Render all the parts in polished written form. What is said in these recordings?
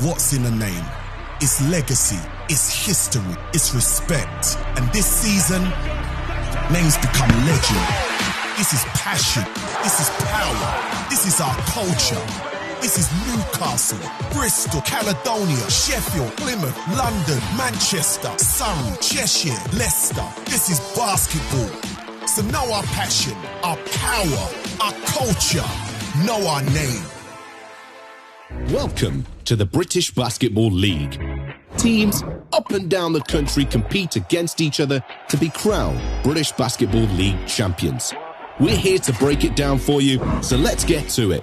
What's in a name? It's legacy, it's history, it's respect. And this season, names become legend. This is passion, this is power, this is our culture. This is Newcastle, Bristol, Caledonia, Sheffield, Plymouth, London, Manchester, Surrey, Cheshire, Leicester. This is basketball. So know our passion, our power, our culture. Know our name. Welcome to the British Basketball League. Teams up and down the country compete against each other to be crowned British Basketball League champions. We're here to break it down for you, so let's get to it.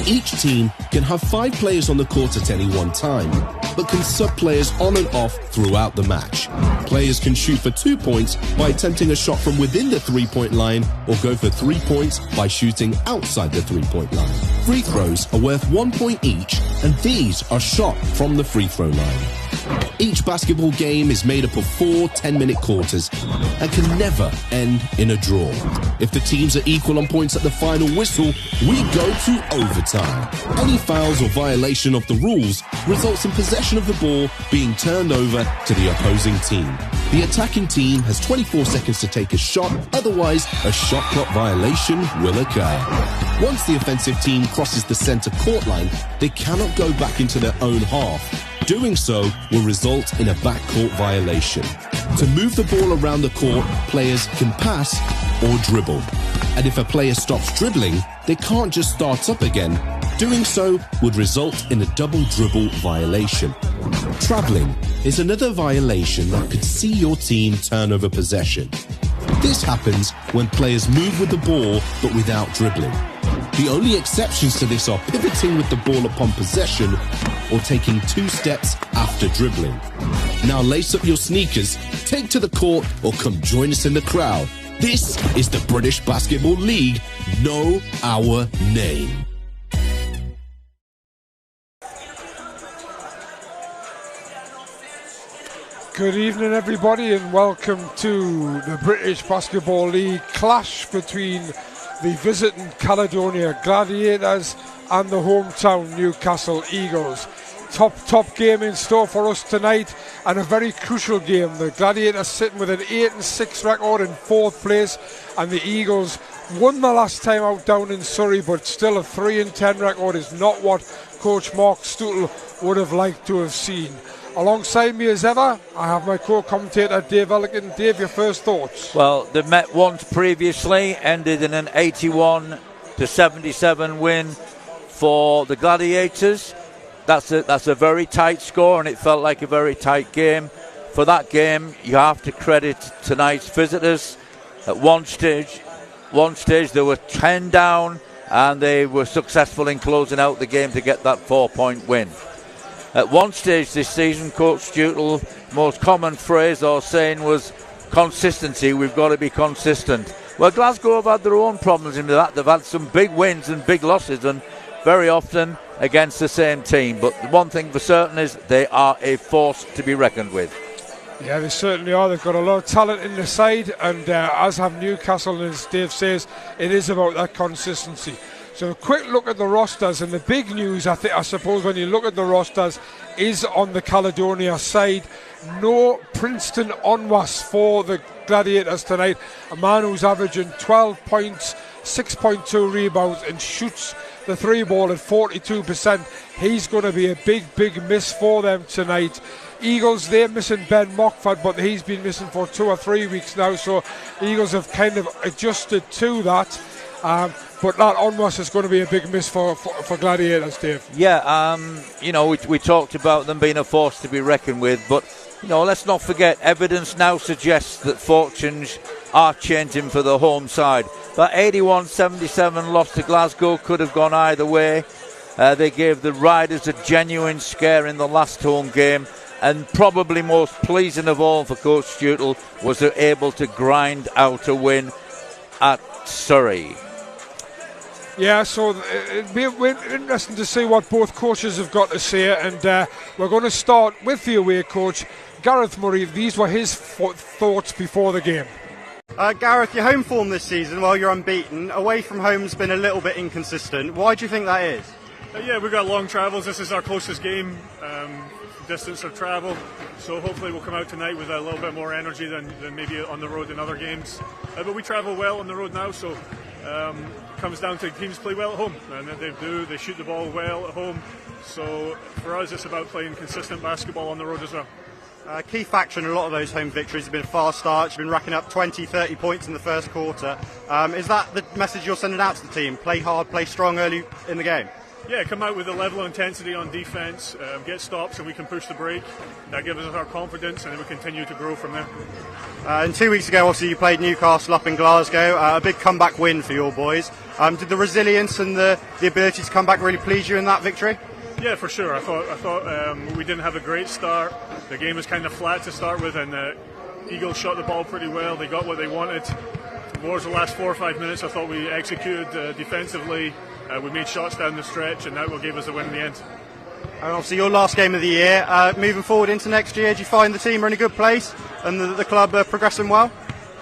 Each team can have 5 players on the court at any one time, but can sub players on and off throughout the match. Players can shoot for 2 points by attempting a shot from within the 3-point line, or go for 3 points by shooting outside the 3-point line. Free throws are worth 1 point each, and these are shot from the free throw line. Each basketball game is made up of 4 10-minute quarters and can never end in a draw. If the teams are equal on points at the final whistle, we go to overtime. Any fouls or violation of the rules results in possession of the ball being turned over to the opposing team. The attacking team has 24 seconds to take a shot, otherwise a shot clock violation will occur. Once the offensive team crosses the center court line, they cannot go back into their own half. Doing so will result in a backcourt violation. To move the ball around the court, players can pass or dribble. And if a player stops dribbling, they can't just start up again. Doing so would result in a double dribble violation. Travelling is another violation that could see your team turn over possession. This happens when players move with the ball but without dribbling. The only exceptions to this are pivoting with the ball upon possession or taking 2 steps after dribbling. Now lace up your sneakers, take to the court, or come join us in the crowd. This is the British Basketball League. Know our name. Good evening, everybody, and welcome to the British Basketball League clash between the visiting Caledonia Gladiators and the hometown Newcastle Eagles. Top game in store for us tonight, and a very crucial game. The Gladiators sitting with an 8-6 record in 4th place, and the Eagles won the last time out down in Surrey, but still a 3-10 record is not what Coach Mark Stuttle would have liked to have seen. Alongside me as ever, I have my co-commentator Dave Ellican. Dave, your first thoughts? Well, they've met once previously, ended in an 81-77 win for the Gladiators. That's a very tight score, and it felt like a very tight game. For that game, you have to credit tonight's visitors. At one stage they were 10 down, and they were successful in closing out the game to get that 4-point win. At one stage this season, Coach Stuttle, most common phrase or saying was consistency. We've got to be consistent. Well, Glasgow have had their own problems in that. They've had some big wins and big losses, and very often against the same team. But the one thing for certain is they are a force to be reckoned with. Yeah, they certainly are. They've got a lot of talent in the side, and as have Newcastle, and as Dave says, it is about that consistency. So a quick look at the rosters, and the big news, I suppose, when you look at the rosters, is on the Caledonia side. No Princeton Onwas for the Gladiators tonight. A man who's averaging 12 points, 6.2 rebounds, and shoots the 3 ball at 42%. He's going to be a big miss for them tonight. Eagles, they're missing Ben Mockford, but he's been missing for 2 or 3 weeks now, so Eagles have kind of adjusted to that. But that Onwas is going to be a big miss for Gladiators, Dave. Yeah, we talked about them being a force to be reckoned with, but let's not forget, evidence now suggests that fortunes are changing for the home side. That 81-77 loss to Glasgow could have gone either way. They gave the Riders a genuine scare in the last home game, and probably most pleasing of all for Coach Stuttle was they're able to grind out a win at Surrey. Yeah, so it'll be interesting to see what both coaches have got to say, and we're going to start with the away coach, Gareth Murray. These were his thoughts before the game. Gareth, your home form this season, while you're unbeaten, away from home's been a little bit inconsistent. Why do you think that is? Yeah, we've got long travels. This is our closest game, distance of travel. So hopefully we'll come out tonight with a little bit more energy than maybe on the road in other games. But we travel well on the road now, so it comes down to teams play well at home. And they do. They shoot the ball well at home. So for us, it's about playing consistent basketball on the road as well. Key factor in a lot of those home victories has been a fast start. You've been racking up 20, 30 points in the first quarter. Is that the message you're sending out to the team? Play hard, play strong early in the game? Yeah, come out with a level of intensity on defence, get stops, and we can push the break. That gives us our confidence, and then we continue to grow from there. And 2 weeks ago, obviously, you played Newcastle up in Glasgow. A big comeback win for your boys. Did the resilience and the ability to come back really please you in that victory? Yeah, for sure. I thought we didn't have a great start. The game was kind of flat to start with, and the Eagles shot the ball pretty well. They got what they wanted. Towards the last 4 or 5 minutes, I thought we executed defensively. We made shots down the stretch, and that what gave us the win in the end. And obviously, your last game of the year. Moving forward into next year, do you find the team are in a good place and the club are progressing well?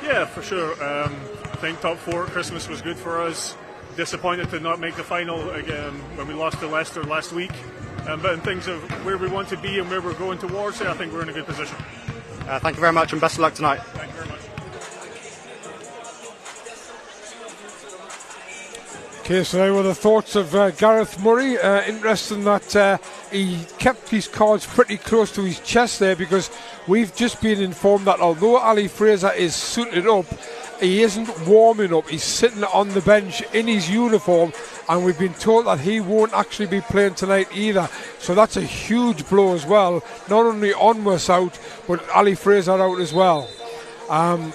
Yeah, for sure. I think top 4 at Christmas was good for us. Disappointed to not make the final again when we lost to Leicester last week. But in things of where we want to be and where we're going towards, I think we're in a good position. Thank you very much and best of luck tonight. Thank you very much. Okay, so now with the thoughts of Gareth Murray. Interesting that he kept his cards pretty close to his chest there, because we've just been informed that although Ali Fraser is suited up, he isn't warming up. He's sitting on the bench in his uniform, and we've been told that he won't actually be playing tonight either. So that's a huge blow as well. Not only Onwas out, but Ali Fraser out as well.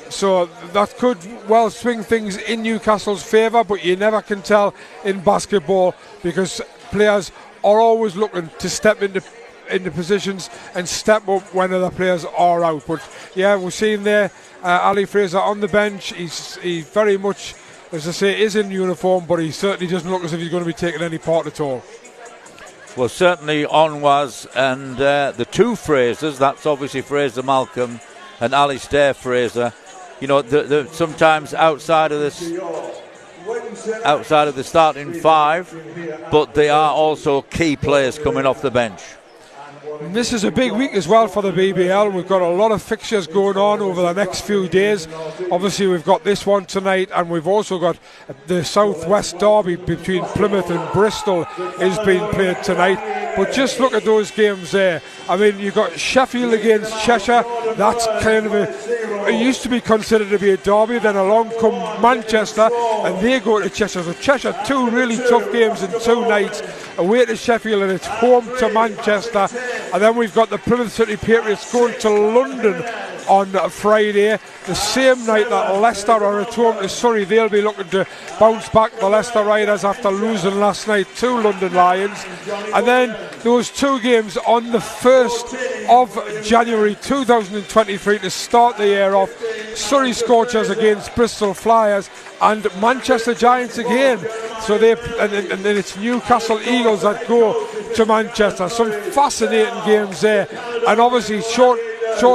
So that could well swing things in Newcastle's favour, but you never can tell in basketball, because players are always looking to step into positions and step up when other players are out. But yeah, we're seeing there Ali Fraser on the bench. He very much, as I say, is in uniform, but he certainly doesn't look as if he's going to be taking any part at all. Well, certainly Onwas and the two Frasers, that's obviously Fraser Malcolm and Alistair Fraser, you know, sometimes outside of the starting 5, but they are also key players coming off the bench. And this is a big week as well for the BBL. We've got a lot of fixtures going on over the next few days. Obviously we've got this one tonight, and we've also got the Southwest Derby between Plymouth and Bristol is being played tonight. But just look at those games there. I mean, you've got Sheffield against Cheshire. That's kind of it used to be considered to be a derby. Then along come Manchester, and they go to Cheshire. So Cheshire, 2 really tough games in 2 nights. Away to Sheffield, and it's home to Manchester. And then we've got the Plymouth City Patriots going to London on Friday, the same night that Leicester are at home to Surrey. They'll be looking to bounce back, the Leicester Riders, after losing last night to London Lions. And then those 2 games on the 1st of January 2023 to start the year off. Surrey Scorchers against Bristol Flyers, and Manchester Giants again. So and then it's Newcastle Eagles that go to Manchester. Some fascinating games there, and obviously short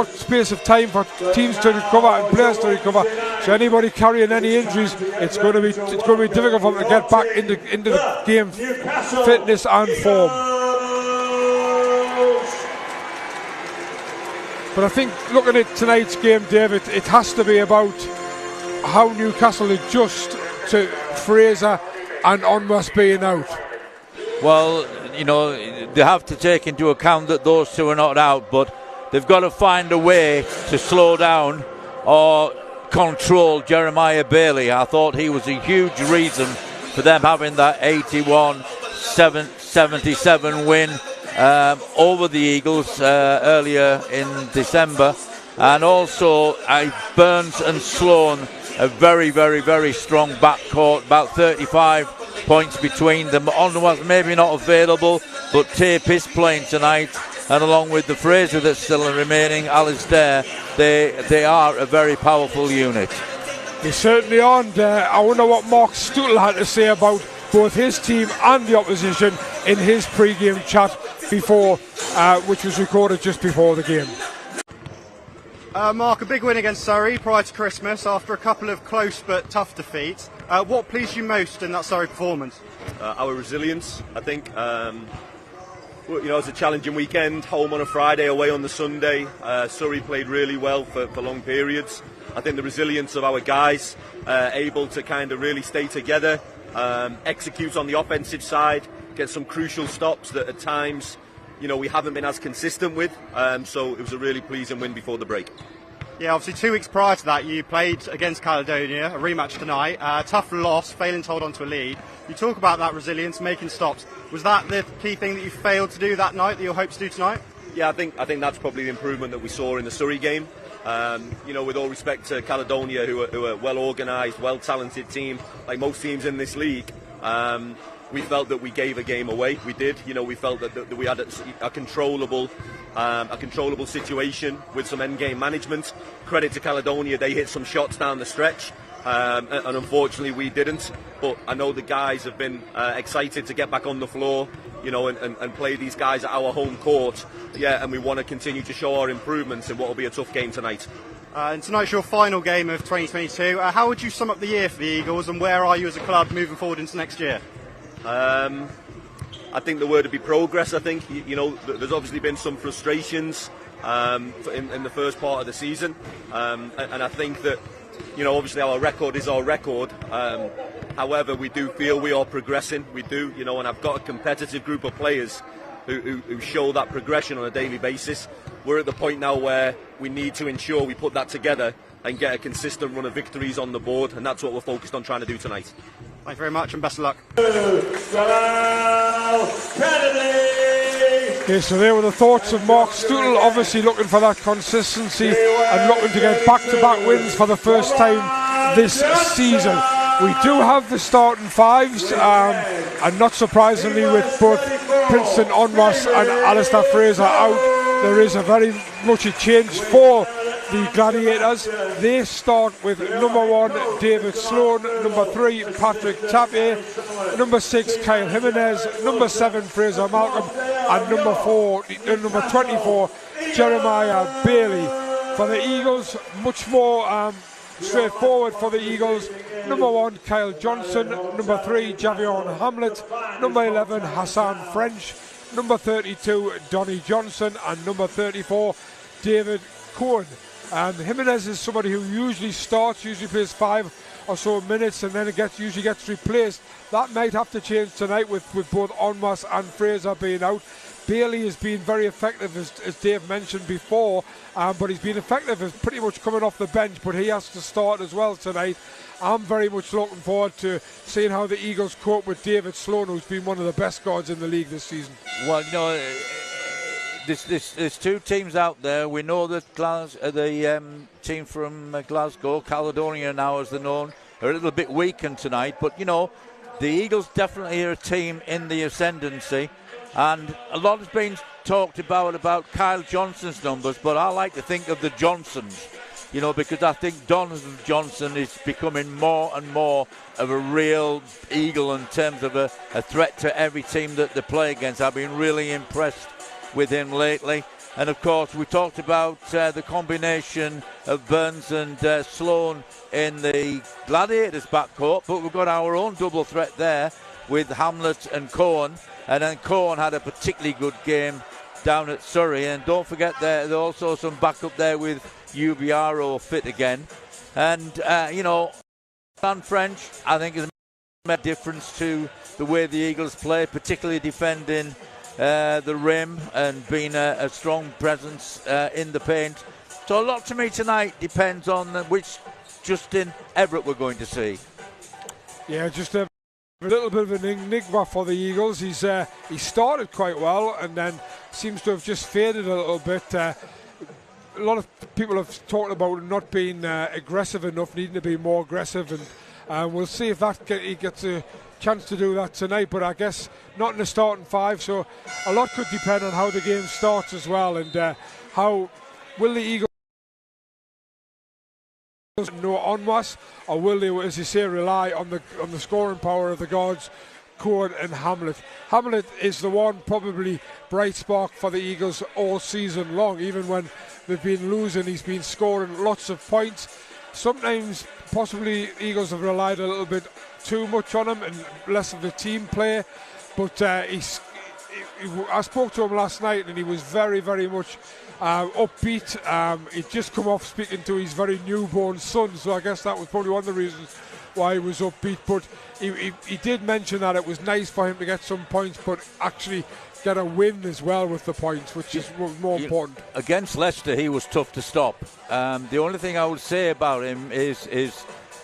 space of time for teams to recover and players to recover. So anybody carrying any injuries, it's going to be difficult for them to get back into the game fitness and form. But I think looking at tonight's game, David, it has to be about how Newcastle adjust to Fraser and Onwas being out. Well, you know, they have to take into account that those 2 are not out, but they've got to find a way to slow down or control Jeremiah Bailey. I thought he was a huge reason for them having that 81-77 win over the Eagles earlier in December. And also Burns and Sloan, a very, very, very strong backcourt, about 35 points between them. Onwas maybe not available, but Tape is playing tonight, and along with the Fraser that's still remaining, Alistair, they are a very powerful unit. They certainly are, and I wonder what Mark Stuttle had to say about both his team and the opposition in his pre-game chat before, which was recorded just before the game. Mark, a big win against Surrey prior to Christmas after a couple of close but tough defeats. What pleased you most in that Surrey performance? our resilience. I think it was a challenging weekend, home on a Friday, away on the Sunday. Surrey played really well for long periods. I think the resilience of our guys, able to kind of really stay together, execute on the offensive side, get some crucial stops that at times, we haven't been as consistent with. So it was a really pleasing win before the break. Yeah, obviously 2 weeks prior to that, you played against Caledonia, a rematch tonight. Tough loss, failing to hold on to a lead. You talk about that resilience, making stops. Was that the key thing that you failed to do that night that you hope to do tonight? Yeah, I think that's probably the improvement that we saw in the Surrey game. With all respect to Caledonia, who are well organised, well-talented team, like most teams in this league, we felt that we gave a game away. We did. We felt that we had a controllable situation with some end-game management. Credit to Caledonia, they hit some shots down the stretch. And unfortunately we didn't, but I know the guys have been excited to get back on the floor, and play these guys at our home court. And we want to continue to show our improvements in what will be a tough game tonight. And tonight's your final game of 2022. How would you sum up the year for the Eagles, and where are you as a club moving forward into next year? I think the word would be progress. I think there's obviously been some frustrations in the first part of the season, and I think that obviously our record is our record. However, we do feel we are progressing. We do, and I've got a competitive group of players who show that progression on a daily basis. We're at the point now where we need to ensure we put that together and get a consistent run of victories on the board, and that's what we're focused on trying to do tonight. Thank you very much, and best of luck. Okay, so there were the thoughts of Mark Stootle, obviously looking for that consistency and looking to get back-to-back wins for the first time this season. We do have the starting fives, and not surprisingly, with both Princeton Onwas and Alistair Fraser out, there is a very much a change for the Gladiators. They start with number 1 David Sloan, number 3 Patrick Tapia, number 6 Kyle Jimenez, number 7 Fraser Malcolm, and number 24 Jeremiah Bailey. For the Eagles, much more straightforward for the Eagles. Number 1 Kyle Johnson, number 3 Javion Hamlet, number 11 Hassan French, number 32 Donny Johnson, and number 34 David Cohen. Jimenez is somebody who usually plays 5 or so minutes, and then usually gets replaced. That might have to change tonight with both Onwas and Fraser being out. Bailey has been very effective, as Dave mentioned before, but he's been effective as pretty much coming off the bench, but he has to start as well tonight. I'm very much looking forward to seeing how the Eagles cope with David Sloan, who's been one of the best guards in the league this season. Well, there's 2 teams out there. We know that the team from Glasgow, Caledonia now as they're known, are a little bit weakened tonight, but the Eagles definitely are a team in the ascendancy. And a lot has been talked about Kyle Johnson's numbers, but I like to think of the Johnsons, because I think Donovan Johnson is becoming more and more of a real Eagle in terms of a threat to every team that they play against. I've been really impressed with him lately. And of course, we talked about the combination of Burns and Sloan in the Gladiators backcourt, but we've got our own double threat there with Hamlet and Cohen. And then Cohen had a particularly good game down at Surrey. And don't forget there's also some backup there with Ubiaro fit again. And, San French, I think, has made a difference to the way the Eagles play, particularly defending the rim and being a strong presence in the paint. So a lot to me tonight depends on which Justin Everett we're going to see. Yeah, just a little bit of an enigma for the Eagles. He started quite well and then seems to have just faded a little bit. A lot of people have talked about not being aggressive enough, needing to be more aggressive, and we'll see if he gets a chance to do that tonight, but I guess not in the starting 5, so a lot could depend on how the game starts as well, and how will the Eagles know Onwas, or will they, as you say, rely on the scoring power of the guards Cohen and Hamlet. Hamlet is the one probably bright spark for the Eagles all season long. Even when they've been losing, he's been scoring lots of points, sometimes possibly Eagles have relied a little bit too much on him and less of the team play. But I spoke to him last night and he was very, very much upbeat. He'd just come off speaking to his very newborn son, so I guess that was probably one of the reasons why he was upbeat. But he did mention that it was nice for him to get some points, but actually get a win as well with the points, which is more important. Against Leicester, he was tough to stop. The only thing I would say about him is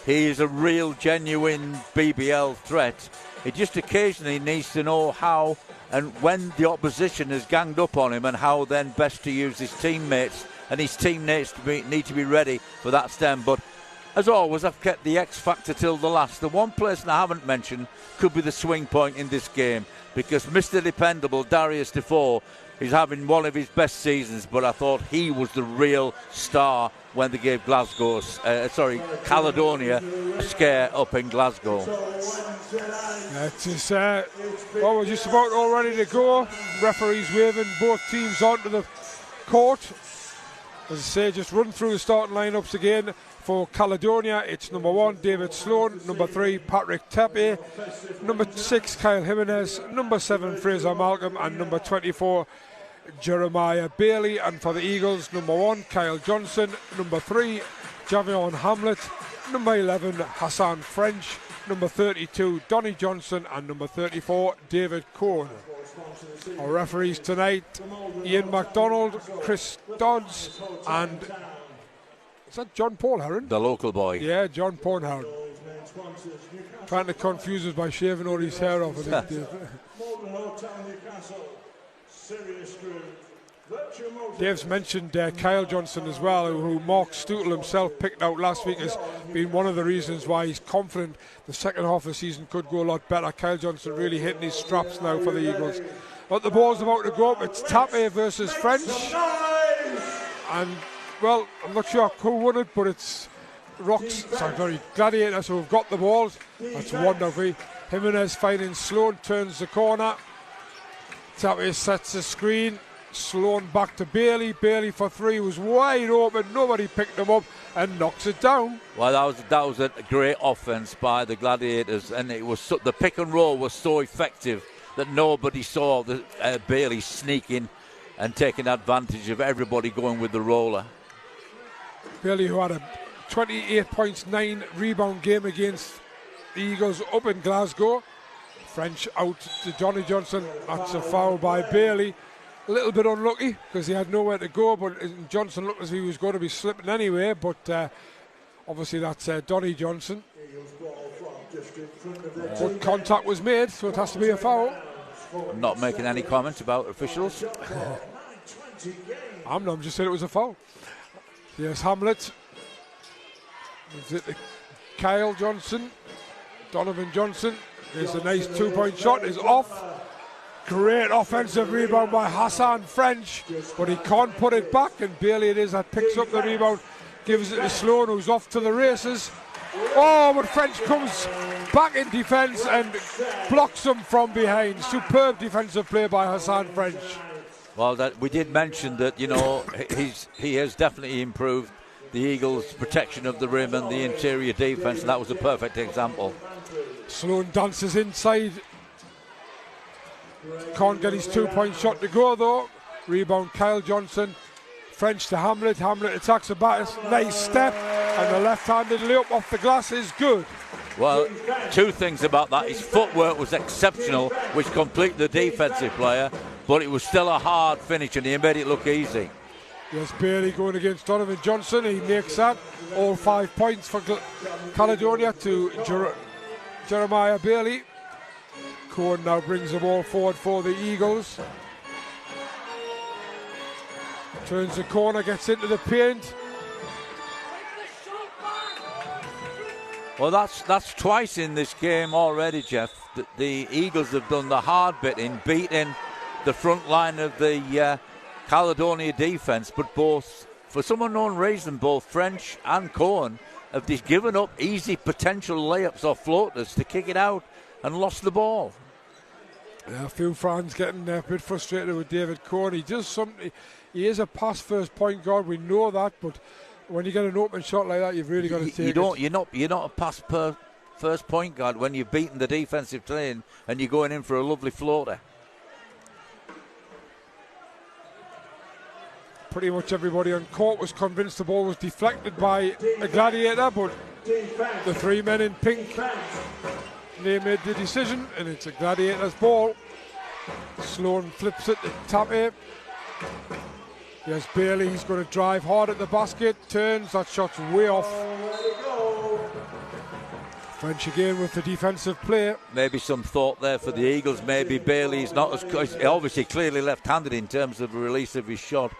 he is a real, genuine BBL threat. He just occasionally needs to know how and when the opposition has ganged up on him and how then best to use his teammates. And his teammates need to be ready for that stem. But as always, I've kept the X factor till the last. The one person I haven't mentioned could be the swing point in this game, because Mr. Dependable, Darius Defoe, is having one of his best seasons, but I thought he was the real star when they gave Caledonia a scare up in Glasgow. We're just about all ready to go. Referees waving both teams onto the court. As I say, just run through the starting lineups again. For Caledonia, it's number 1, David Sloan, number 3, Patrick Tepe, number 6, Kyle Jimenez, number 7, Fraser Malcolm, and number 24, Jeremiah Bailey. And for the Eagles, number 1, Kyle Johnson, number 3, Javion Hamlet, number 11, Hassan French, number 32, Donny Johnson, and number 34, David Cohn. Our referees tonight, Ian MacDonald, Chris Dodds, and is that John Paul Heron? The local boy. Yeah, John Paul Heron. Trying to confuse us by shaving all his hair off, I think. Dave's mentioned Kyle Johnson as well, who Mark Stootle himself picked out last week as being one of the reasons why he's confident the second half of the season could go a lot better. Kyle Johnson really hitting his straps now for the Eagles. But the ball's about to go up. It's Tape versus French. And, well, I'm not sure who won it, but it's Gladiators who have got the balls. That's wonderful. Jimenez finding Sloan, turns the corner. Tape sets the screen. Sloan back to Bailey. Bailey for 3 was wide open. Nobody picked him up and knocks it down. Well, that was a great offense by the Gladiators, and it was the pick and roll was so effective that nobody saw Bailey sneaking and taking advantage of everybody going with the roller. Bailey, who had a 28 points, 9 rebound game against the Eagles up in Glasgow. French out to Johnny Johnson. That's a foul by Bailey. A little bit unlucky because he had nowhere to go, but Johnson looked as if he was going to be slipping anyway. But obviously that's Donny Johnson. But contact was made, so it has to be a foul. I'm not making any comments about officials. I'm just saying it was a foul. Here's Hamlet. Is it Kyle Johnson? Donovan Johnson. There's a nice 2-point shot. It's off. Great offensive rebound by Hassan French, but he can't put it back, and Bailey it is that picks up the rebound, gives it to Sloan, who's off to the races. Oh, but French comes back in defence and blocks him from behind. Superb defensive play by Hassan French. Well, we did mention that, he has definitely improved the Eagles' protection of the rim and the interior defence, and that was a perfect example. Sloan dances inside. Can't get his 2-point shot to go though. Rebound Kyle Johnson. French to Hamlet. Hamlet attacks the batter. Nice step. And the left-handed layup off the glass is good. Well, 2 things about that. His footwork was exceptional, which completed the defensive player, but it was still a hard finish and he made it look easy. Yes, Bailey going against Donovan Johnson. He makes that. All 5 points for Caledonia to Jeremiah Bailey. Cohen now brings the ball forward for the Eagles. Turns the corner, gets into the paint. Well, that's twice in this game already, Jeff. The Eagles have done the hard bit in beating the front line of the Caledonia defence, but for some unknown reason, both French and Cohen have just given up easy potential layups or floaters to kick it out and lost the ball. Yeah, a few fans getting a bit frustrated with David Cohn. He is a pass-first point guard, we know that, but When you get an open shot like that, you've really got to take it. You're not a pass per first point guard when you've beaten the defensive team and you're going in for a lovely floater. Pretty much everybody on court was convinced the ball was deflected by a Gladiator, but the three men in pink, they made the decision, and it's a Gladiator's ball. Sloan flips it to Tappy. Yes, Bailey, he's going to drive hard at the basket, turns, that shot's way off. French again with the defensive play. Maybe some thought there for the Eagles. Maybe Bailey's not as obviously clearly left-handed in terms of the release of his shot.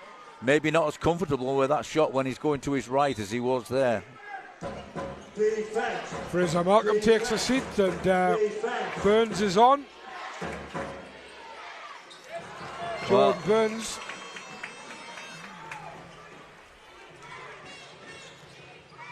Maybe not as comfortable with that shot when he's going to his right as he was there. Fraser Markham takes a seat, and Burns is on. Jordan Burns.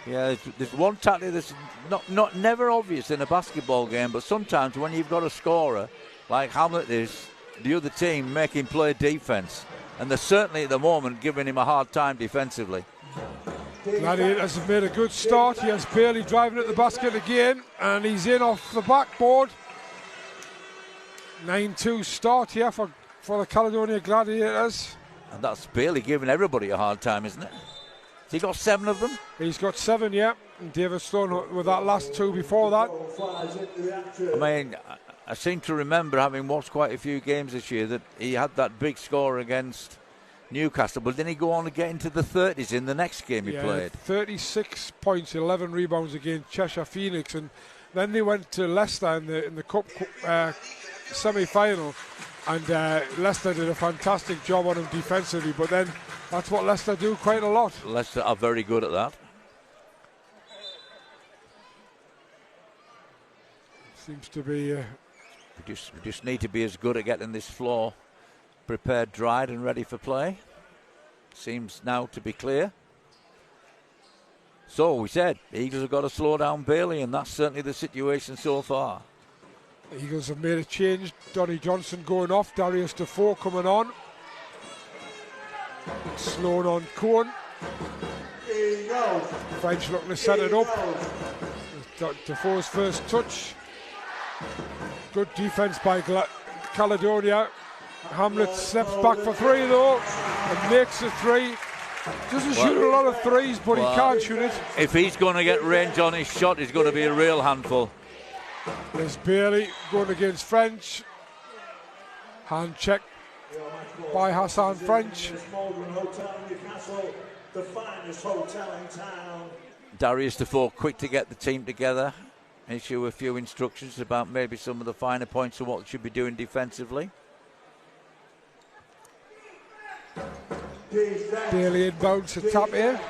Yeah, there's one tactic that's not never obvious in a basketball game, but sometimes when you've got a scorer like Hamlet is, the other team make him play defence, and they're certainly at the moment giving him a hard time defensively. Gladiators have made a good start. He has Bailey driving at the basket again, and he's in off the backboard. 9-2 start here for the Caledonia Gladiators. And that's Bailey giving everybody a hard time, isn't it? Has he got 7 of them? He's got 7, yeah. And David Sloan with that last 2 before that. I mean, I seem to remember, having watched quite a few games this year, that he had that big score against Newcastle, but didn't he go on to get into the 30s in the next game he played? 36 points, 11 rebounds against Cheshire Phoenix, and then they went to Leicester in the Cup semi-final, and Leicester did a fantastic job on him defensively, but then that's what Leicester do quite a lot. Leicester are very good at that. Seems to be... We just need to be as good at getting this floor prepared, dried and ready for play. Seems now to be clear. So we said Eagles have got to slow down Bailey, and that's certainly the situation so far. The Eagles have made a change. Donny Johnson going off, Darius Defoe coming on. Sloan on Cohen. French looking to set it up. Defoe's first touch. Good defense by Caledonia. Hamlet steps back for 3 though, and makes a 3. Doesn't shoot a lot of threes, but he can't shoot it. If he's going to get range on his shot, he's going to be a real handful. There's Bailey going against French. Hand check by Hassan French. Darius Defoe quick to get the team together. Issue a few instructions about maybe some of the finer points of what they should be doing defensively. Bailey inbounds to tap here.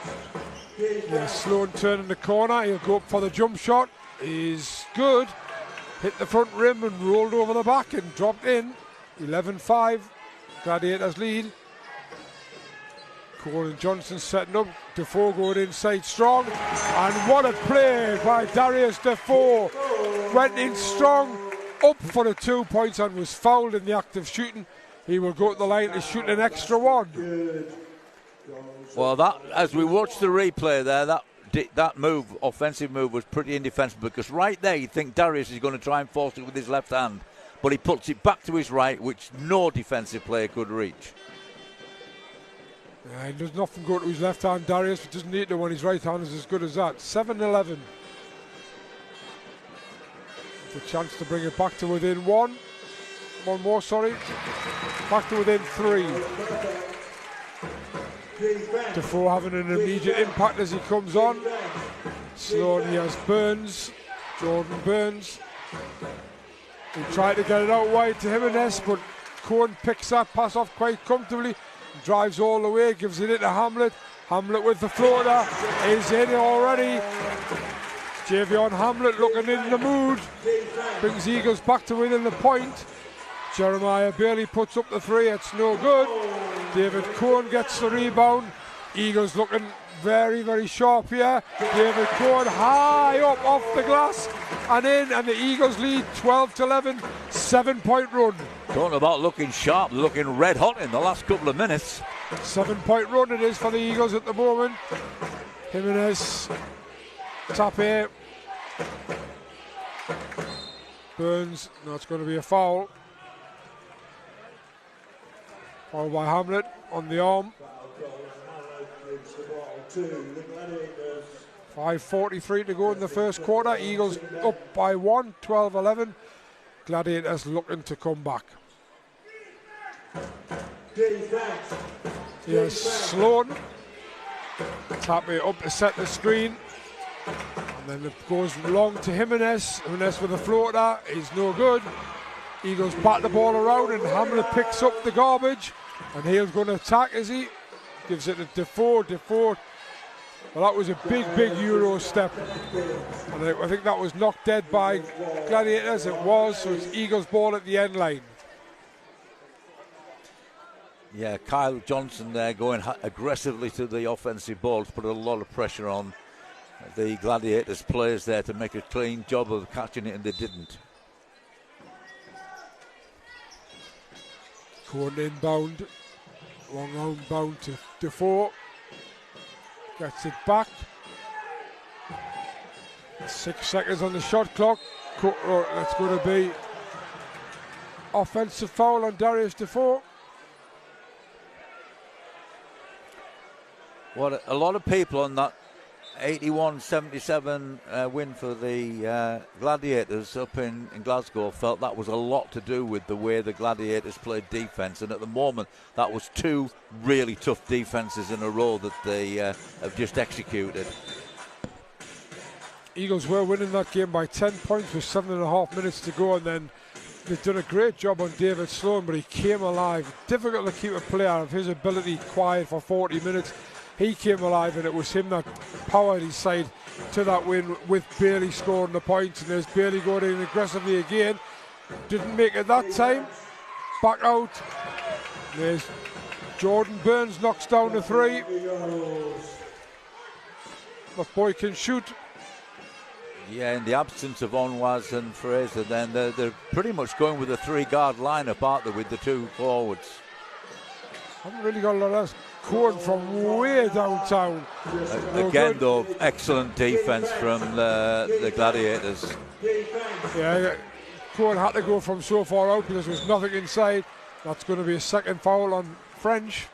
Yeah, Sloan turning the corner. He'll go up for the jump shot. He's good. Hit the front rim and rolled over the back and dropped in. 11-5. Gladiators lead. Cole and Johnson setting up. Defoe going inside strong. And what a play by Darius Defoe. Went in strong, up for the 2 points, and was fouled in the act of shooting. He will go to the line to shoot an extra 1. Well, that, as we watch the replay there, that move, offensive move, was pretty indefensible, because right there you think Darius is going to try and force it with his left hand, but he puts it back to his right, which no defensive player could reach. He does nothing go to his left hand, Darius, but doesn't need to when his right hand is as good as that. 7-11. It's a chance to bring it back to within 1. One more, sorry. Back to within 3. Defoe having an immediate impact as he comes on. Sloan, he has Burns. Jordan Burns. He tried to get it out wide to Jimenez, but Cohen picks that pass off quite comfortably. Drives all the way, gives it into Hamlet. Hamlet with the floater is in already. Javion Hamlet looking in the mood. Brings Eagles back to within the point. Jeremiah Bailey puts up the 3, it's no good. David Cohen gets the rebound. Eagles looking very, very sharp here. David Cohen high up off the glass and in, and the Eagles lead 12-11, 7-point run. Talking about looking sharp, looking red hot in the last couple of minutes. 7-point run it is for the Eagles at the moment. Jimenez, tap here. Burns, no, it's going to be a foul. Foul by Hamlet on the arm. 5:43 to go in the first quarter. Eagles up by 1, 12-11. Gladiators looking to come back. Here's Sloan. Tap it up to set the screen. And then it goes long to Jimenez. Jimenez with a floater is no good. Eagles bat the ball around and Hamlet picks up the garbage. And Hale's going to attack, is he? Gives it to Defoe. Well, that was a big Euro step. And I think that was knocked dead by Gladiators. It was, so it's Eagles ball at the end line. Yeah, Kyle Johnson there going aggressively to the offensive ball to put a lot of pressure on the Gladiators players there to make a clean job of catching it, and they didn't. Corn inbound. Long outbound to Defoe. Gets it back. 6 seconds on the shot clock. That's going to be offensive foul on Darius Defoe. Well, a lot of people on that 81-77 win for the Gladiators up in Glasgow felt that was a lot to do with the way the Gladiators played defence, and at the moment that was 2 really tough defences in a row that they have just executed. Eagles were winning that game by 10 points with 7.5 minutes to go, and then they've done a great job on David Sloan, but he came alive. Difficult to keep a player of his ability quiet for 40 minutes. He came alive, and it was him that powered his side to that win, with Bailey scoring the points. And there's Bailey going in aggressively again. Didn't make it that time. Back out. There's Jordan Burns, knocks down the 3. That boy can shoot. Yeah, in the absence of Onwas and Fraser, then they're pretty much going with a 3-guard lineup, aren't they, with the 2 forwards? Haven't really got a lot else. Corn from way downtown. Again, though, excellent defence from the Gladiators. Yeah, Corn had to go from so far out because there was nothing inside. That's going to be a second foul on French.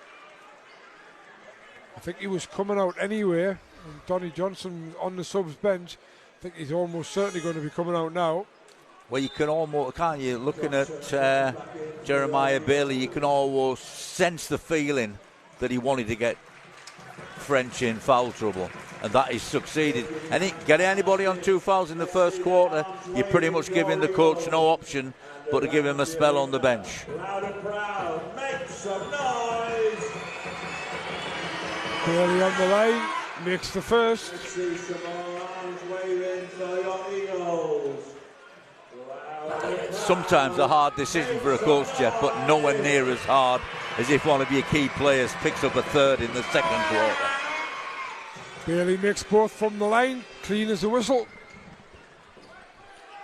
I think he was coming out anyway. And Donny Johnson on the subs bench. I think he's almost certainly going to be coming out now. Well, you can almost, can't you, looking at Jeremiah Bailey, you can almost sense the feeling that he wanted to get French in foul trouble, and that he's succeeded. Get anybody on 2 fouls in the first quarter, you're pretty much giving the coach no option but to give him a spell on the bench. Loud and proud, make some noise. Bailey on the line, makes the first. See some arms waving for your Eagles. Sometimes a hard decision for a coach, Jeff, but nowhere near as hard as if one of your key players picks up a 3rd in the second quarter. Bailey makes both from the line, clean as a whistle.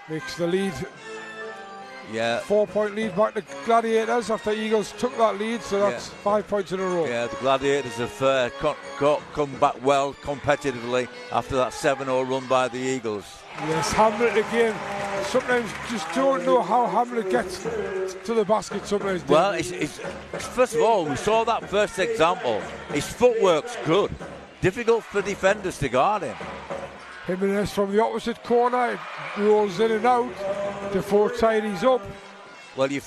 Makes the lead. Yeah. 4-point lead back to Gladiators after Eagles took that lead, so that's 5 points in a row. Yeah, the Gladiators have come back well competitively after that 7-0 run by the Eagles. Yes, Hamlet again. Sometimes just don't know how Hamlet gets to the basket sometimes. Well, it's first of all, we saw that first example. His footwork's good. Difficult for defenders to guard him. Jimenez from the opposite corner, rolls in and out. Defoe tidies up. Well, you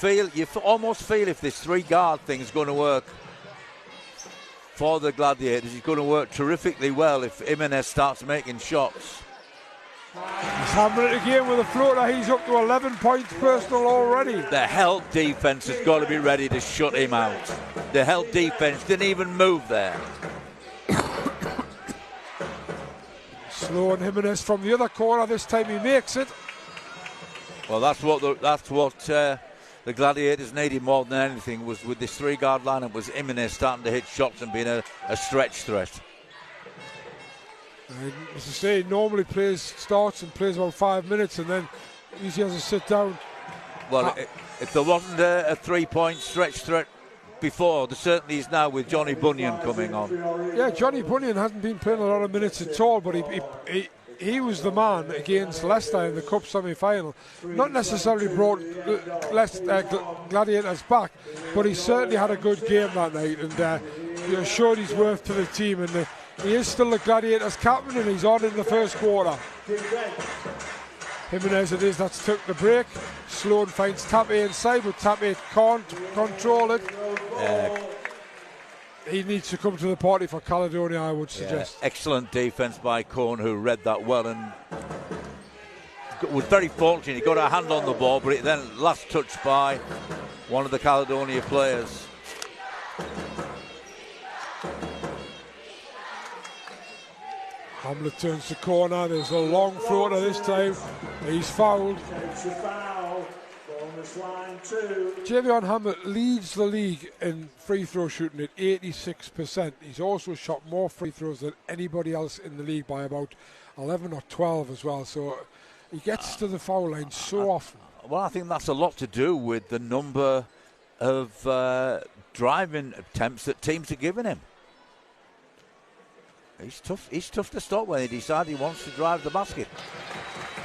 almost feel if this 3-guard thing is going to work for the Gladiators, it's going to work terrifically well if Jimenez starts making shots. It's Hamlet again with a floater. He's up to 11 points personal already. The help defense has got to be ready to shut him out. The help defense didn't even move there. Sloan Jimenez from the other corner. This time he makes it. Well, that's what the Gladiators needed more than anything, was with this 3-guard lineup, was Jimenez starting to hit shots and being a stretch threat. As I say, normally starts and plays about 5 minutes, and then usually has to sit down. Well, if there wasn't a 3-point stretch threat before. There certainly is now with Johnny Bunyan coming on. Yeah, Johnny Bunyan hasn't been playing a lot of minutes at all, but he was the man against Leicester in the Cup semi-final. Not necessarily brought Gladiators back, but he certainly had a good game that night, and showed his worth to the team. And he is still the Gladiators captain, and he's on in the first quarter. Jimenez it is that's took the break. Sloan finds Tappy inside, but Tappy can't control it. He needs to come to the party for Caledonia, I would suggest. Excellent defence by Cohn, who read that well and was very fortunate. He got a hand on the ball, but it then last touched by one of the Caledonia players. Hamlet turns the corner. There's a long floater this time. He's fouled. Javion Hamlet leads the league in free throw shooting at 86%. He's also shot more free throws than anybody else in the league by about 11 or 12 as well. So he gets to the foul line so often. Well, I think that's a lot to do with the number of driving attempts that teams are giving him. He's tough to stop when he decides he wants to drive the basket.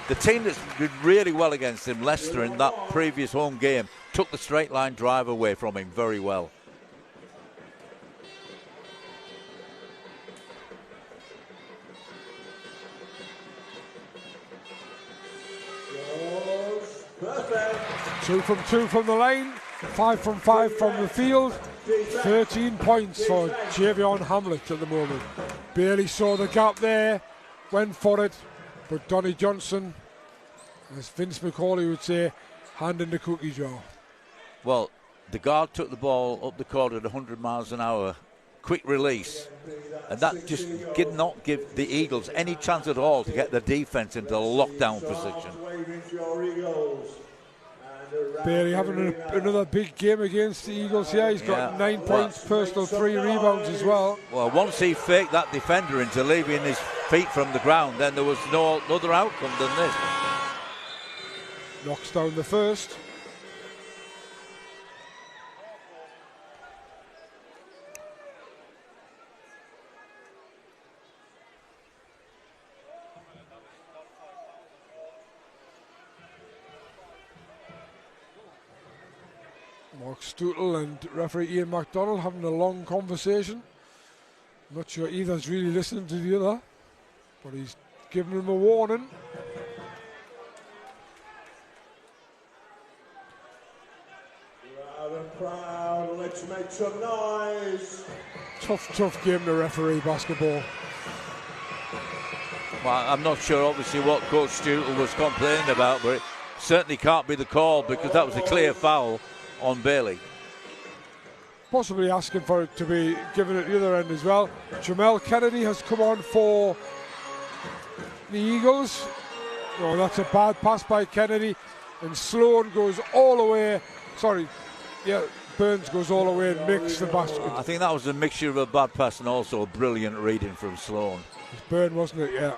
The team that's did really well against him, Leicester, in that previous home game, took the straight line drive away from him very well. Perfect. 2 from 2 from the line, 5 from 5 from the field. 13 points for Javion Hamlet at the moment. Barely saw the gap there, went for it, but Donny Johnson, as Vince McCauley would say, hand in the cookie jar. Well, the guard took the ball up the court at 100 miles an hour, quick release, and that just did not give the Eagles any chance at all to get the defence into a lockdown position. Bailey having another big game against the Eagles here. He's got 9 points, personal 3 rebounds as well. Well, once he faked that defender into leaving his feet from the ground, then there was no other outcome than this. Knocks down the first. Mark Stootle and referee Ian MacDonald having a long conversation. Not sure either's really listening to the other, but he's giving him a warning. Crowd, let's make some noise. Tough game to referee basketball. Well, I'm not sure obviously what Coach Stootle was complaining about, but it certainly can't be the call because that was a clear foul on Bailey. Possibly asking for it to be given at the other end as well. Jamel Kennedy has come on for the Eagles. Oh, that's a bad pass by Kennedy, and Sloan goes all the way. Burns goes all the way and makes the basket. I think that was a mixture of a bad pass and also a brilliant reading from Sloan. It's Burn, wasn't it? Yeah.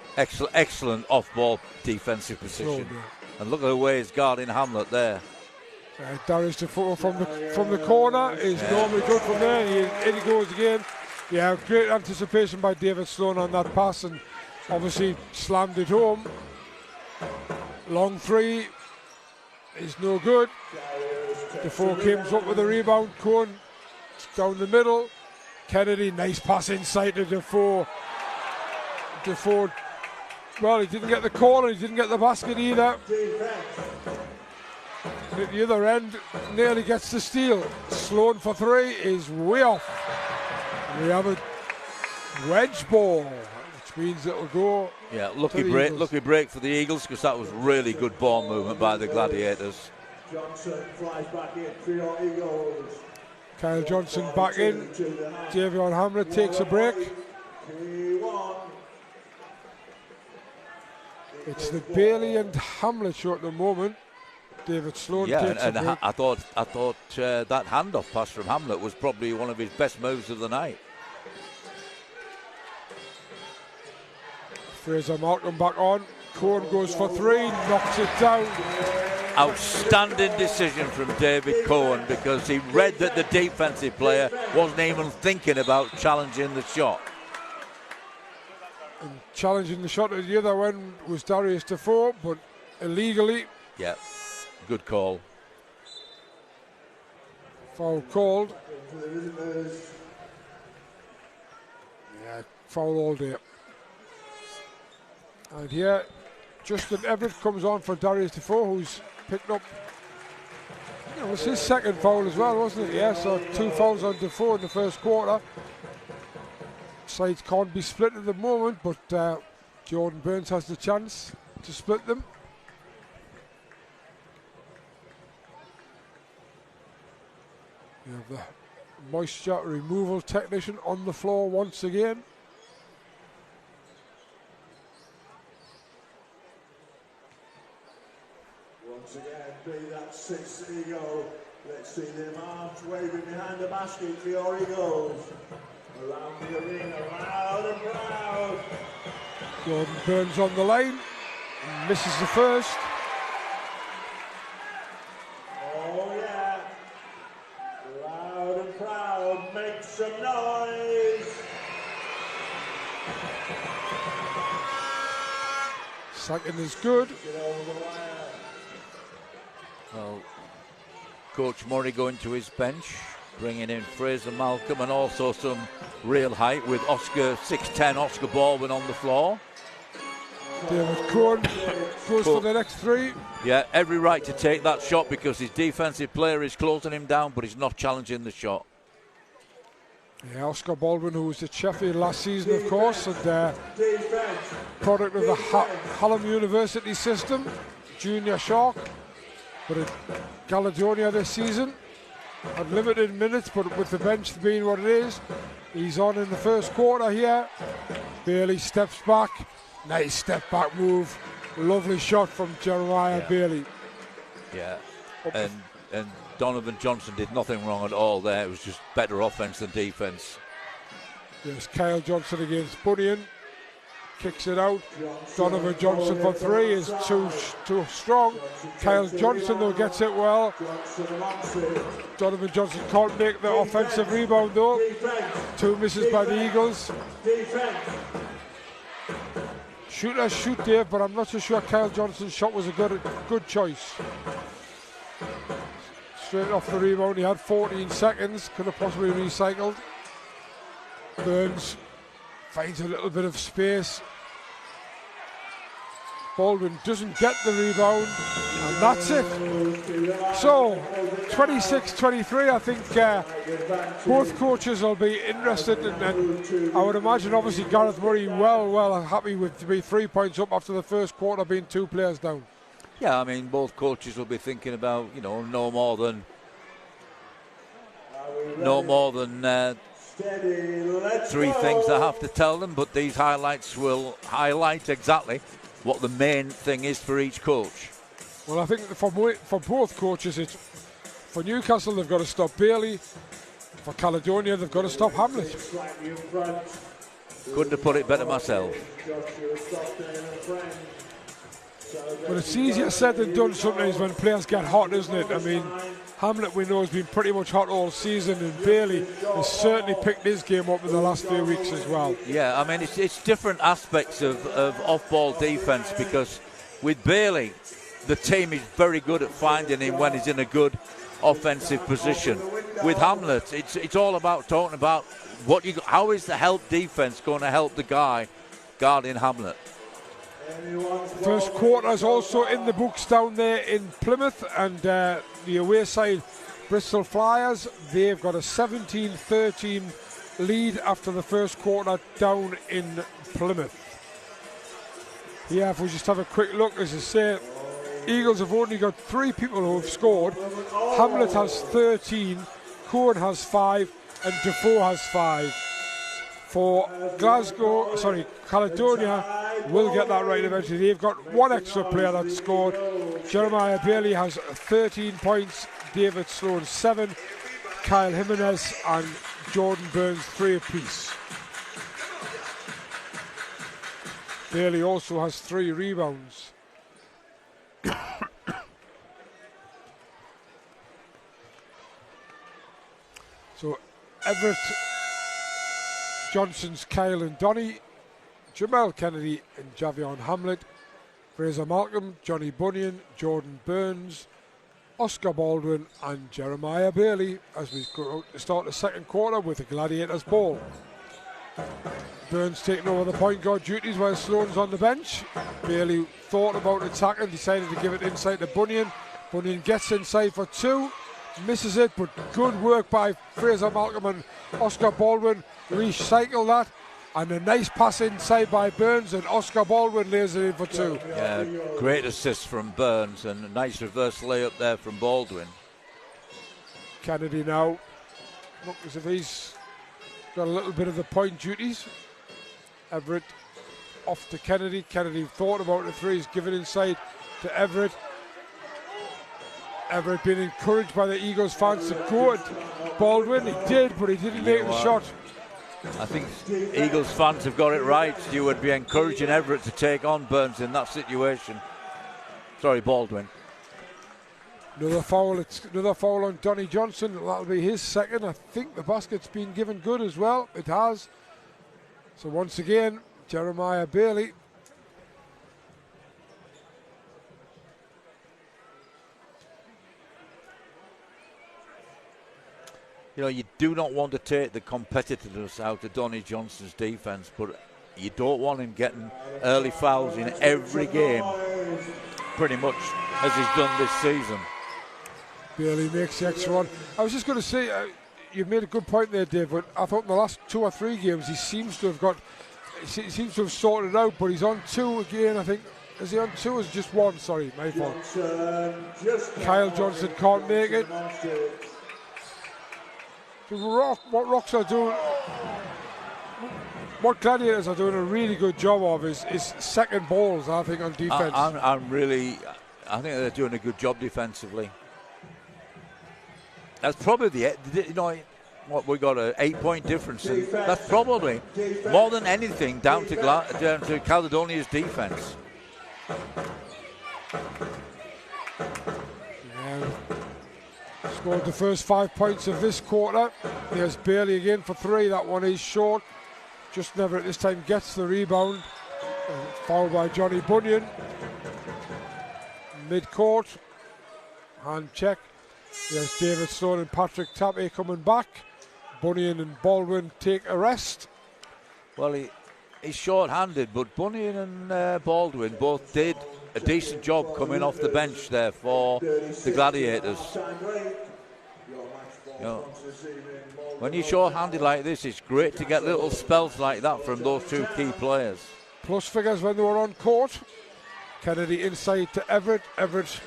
Excellent off-ball defensive position. Sloan, yeah. And look at the way he's guarding Hamlet there. Darius Defoe from the corner is normally good from there. In he goes again. Yeah, great anticipation by David Sloan on that pass, and obviously slammed it home. Long three is no good. Defoe comes up with a rebound. Cohn down the middle. Kennedy, nice pass inside to Defoe. Defoe, well, he didn't get the call and he didn't get the basket either. At the other end, nearly gets the steal. Sloan for 3 is way off. We have a wedge ball, which means it'll go. Yeah, lucky break for the Eagles because that was really good ball movement by the Gladiators. Johnson flies back in for your Eagles. Kyle Johnson back in. Javion Hamlet takes a break. It's the Bailey and Hamlet show at the moment. David Sloan takes a break. I thought that handoff pass from Hamlet was probably one of his best moves of the night. Fraser Malcolm back on. Cohn goes for 3, knocks it down. outstanding decision from David Cohen, because he read that the defensive player wasn't even thinking about challenging the shot. And challenging the shot at the other end was Darius Defoe, but illegally. Yeah, good call. Foul called. Yeah, foul all day. And here, Justin Everett comes on for Darius Defoe, who's picked up. It was his second foul as well, wasn't it? Yeah, so 2 fouls on Defoe in the first quarter. Sides can't be split at the moment, but Jordan Burns has the chance to split them. We have the moisture removal technician on the floor once again. Once again, be that 6th Eagle. Let's see them arms waving behind the basket for your Eagles. Around the arena, loud and proud. Jordan Burns on the line, misses the first. Oh yeah, loud and proud, make some noise. Second is good. Get over the wire. Well, Coach Murray going to his bench, bringing in Fraser Malcolm, and also some real height with 6'10" Oscar Baldwin on the floor. David Cohen goes for the next 3. Yeah, every right to take that shot because his defensive player is closing him down, but he's not challenging the shot. Yeah, Oscar Baldwin, who was at Sheffield last season, of course, and product of the Hallam University system, junior shark, but at Caledonia this season. Had limited minutes, but with the bench being what it is, he's on in the first quarter here. Bailey steps back. Nice step back move. Lovely shot from Jeremiah Bailey. Yeah, and Donovan Johnson did nothing wrong at all there. It was just better offense than defense. There's Kyle Johnson against Bunyan. Kicks it out. Donovan Johnson for 3 is too strong. Kyle Johnson though gets it well. Donovan Johnson can't make the offensive rebound though. 2 misses by the Eagles. Shooters shoot, Dave, but I'm not so sure Kyle Johnson's shot was a good choice. Straight off the rebound, he had 14 seconds, could have possibly recycled. Burns finds a little bit of space. Baldwin doesn't get the rebound, and that's it. So, 26-23, I think both coaches will be interested, and I would imagine obviously Gareth Murray well happy to be 3 points up after the first quarter being 2 players down. Yeah, I mean, both coaches will be thinking about, no more than 3 things they have to tell them, but these highlights will highlight exactly what the main thing is for each coach. Well, I think for both coaches, it's for Newcastle they've got to stop Bailey. For Caledonia they've got to stop Hamlet. Couldn't have put it better myself. But it's easier said than done sometimes when players get hot, isn't it? I mean, Hamlet we know has been pretty much hot all season, and Bailey has certainly picked his game up in the last few weeks as well. Yeah, I mean, it's different aspects of off-ball defence, because with Bailey, the team is very good at finding him when he's in a good offensive position. With Hamlet, it's all about talking about how is the help defence going to help the guy guarding Hamlet. First quarter is also in the books down there in Plymouth, and the away side Bristol Flyers, they've got a 17-13 lead after the first quarter down in Plymouth. Yeah, if we just have a quick look, as I say, Eagles have only got 3 people who have scored. Hamlet has 13, Cohen has 5, and Defoe has 5. For Caledonia will get that right eventually. They've got 1 extra player that scored. Jeremiah Bailey has 13 points, David Sloan 7, Kyle Jimenez and Jordan Burns 3 apiece. Bailey also has 3 rebounds. So Everett, Johnson's Kyle and Donny, Jamel Kennedy and Javion Hamlet, Fraser Malcolm, Johnny Bunyan, Jordan Burns, Oscar Baldwin and Jeremiah Bailey as we go to start the second quarter with the Gladiators ball. Burns taking over the point guard duties while Sloan's on the bench. Bailey thought about attacking, decided to give it inside to Bunyan. Bunyan gets inside for two, misses it, but good work by Fraser Malcolm and Oscar Baldwin. Recycle that, and a nice pass inside by Burns, and Oscar Baldwin lays it in for two. Yeah, great assist from Burns and a nice reverse layup there from Baldwin. Kennedy now, look as if he's got a little bit of the point duties. Everett off to Kennedy. Kennedy thought about the three, he's given inside to Everett. Everett being encouraged by the Eagles fans to go at Baldwin. He did, but he didn't make the shot. I think Eagles fans have got it right. You would be encouraging Everett to take on Burns in that situation. Sorry, Baldwin. Another foul on Donny Johnson. That'll be his second. I think the basket's been given good as well. It has. So once again, Jeremiah Bailey. You know, you do not want to take the competitiveness out of Donny Johnson's defence, but you don't want him getting early fouls in every game, pretty much as he's done this season. Bailey makes the extra one. I was just going to say, you've made a good point there, Dave, but I thought in the last 2 or 3 games he seems to have sorted it out, but he's on 2 again, I think. Is he on 2 or is it just 1? Sorry, my fault. Kyle Johnson can't make it. What Gladiators are doing a really good job of is second balls, I think, on defence. I think they're doing a good job defensively. That's probably what we got an 8-point difference, and that's probably more than anything down to Caledonia's defence. Yeah. Scored the first 5 points of this quarter. There's Bailey again for 3. That one is short. Just never at this time gets the rebound. Fouled by Johnny Bunyan. Mid-court. Hand check. There's David Sloan and Patrick Tappy coming back. Bunyan and Baldwin take a rest. Well, he's short-handed, but Bunyan and Baldwin both did a decent job coming off the bench there for the Gladiators. You know, when you're short-handed like this, it's great to get little spells like that from those 2 key players. Plus figures when they were on court. Kennedy inside to Everett. Everett,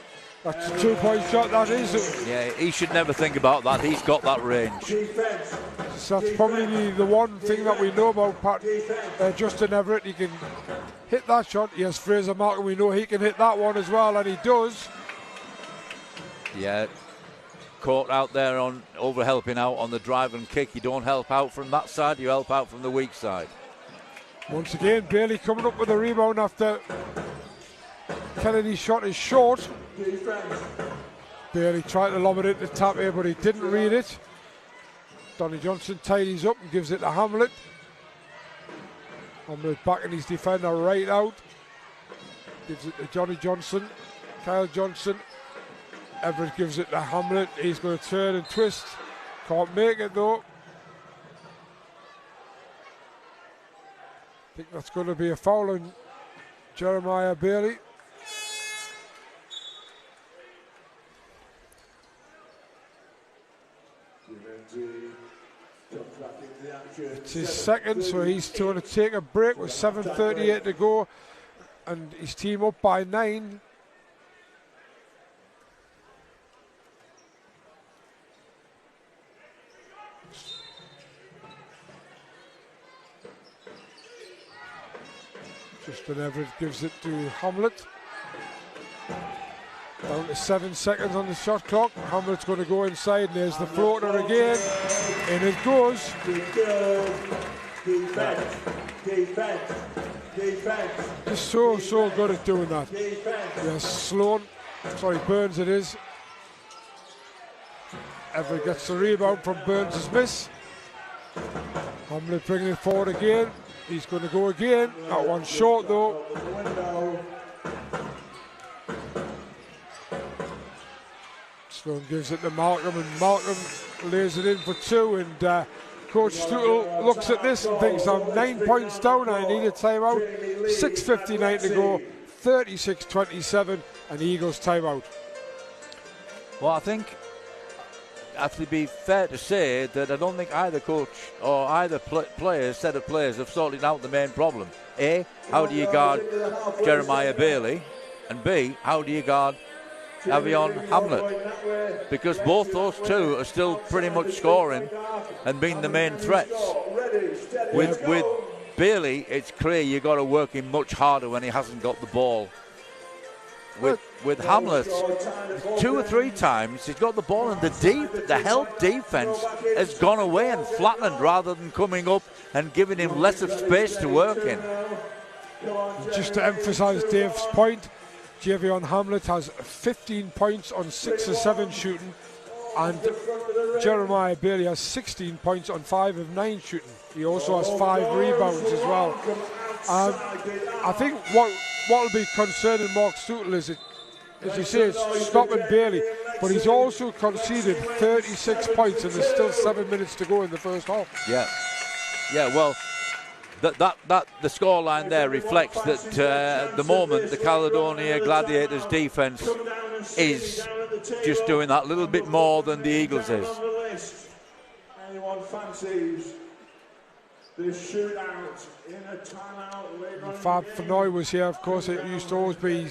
that's a 2-point shot, that is. Yeah, he should never think about that. He's got that range. So that's probably the one thing that we know about Justin Everett. He can hit that shot. Yes, Fraser Malcolm, we know he can hit that one as well, and he does. Yeah, caught out there over helping out on the drive and kick. You don't help out from that side, you help out from the weak side. Once again, Bailey coming up with a rebound after Kennedy's shot is short. Bailey tried to lob it into Tappy, but he didn't read it. Donny Johnson tidies up and gives it to Hamlet. Hamlet backing his defender right out. Gives it to Johnny Johnson. Kyle Johnson. Everett gives it to Hamlet. He's going to turn and twist. Can't make it though. I think that's going to be a foul on Jeremiah Bailey. It's his second, so he's going to take a break with 7:38 to go, and his team up by 9. Justin Everett gives it to Hamlet. Down to 7 seconds on the shot clock. Hamlet's going to go inside, and there's the floater again. And it goes. Defense. Just so good at doing that. Yes, Burns it is. Everett gets the rebound from Burns' miss. Hamlet bringing it forward again. He's going to go again. That one's short though. Sloan gives it to Malcolm, and Malcolm lays it in for two. And Coach Stuttle looks at this and thinks, I'm 9 points down, I need a timeout. 6:59 to go, 36-27, and Eagles timeout. Well, I think actually be fair to say that I don't think either coach or either set of players have sorted out the main problem. A, how do you guard Jeremiah Bailey? And B, how do you guard Avion Hamlet? Because both those two are still pretty much scoring and being the main threats. With Bailey, it's clear you've got to work him much harder when he hasn't got the ball. With Hamlet, 2 or 3 times he's got the ball, and the help defense has gone away and flattened rather than coming up and giving him less of space to work in. Just to emphasise Dave's point, Javion Hamlet has 15 points on 6 or 7 shooting, and Jeremiah Bailey has 16 points on 5 of 9 shooting. He also has 5 rebounds as well. I think what will be concerning Mark Stuttle is, as you say, it's stopping Bailey, but he's also conceded 36 points, and there's still 7 minutes to go in the first half. Yeah. Well, the scoreline there reflects that at the moment the Caledonia Gladiators defence is just doing that little bit more than the Eagles is. Anyone fancies this shootout in a timeout? Fab Fenoy was here, of course. It used to always be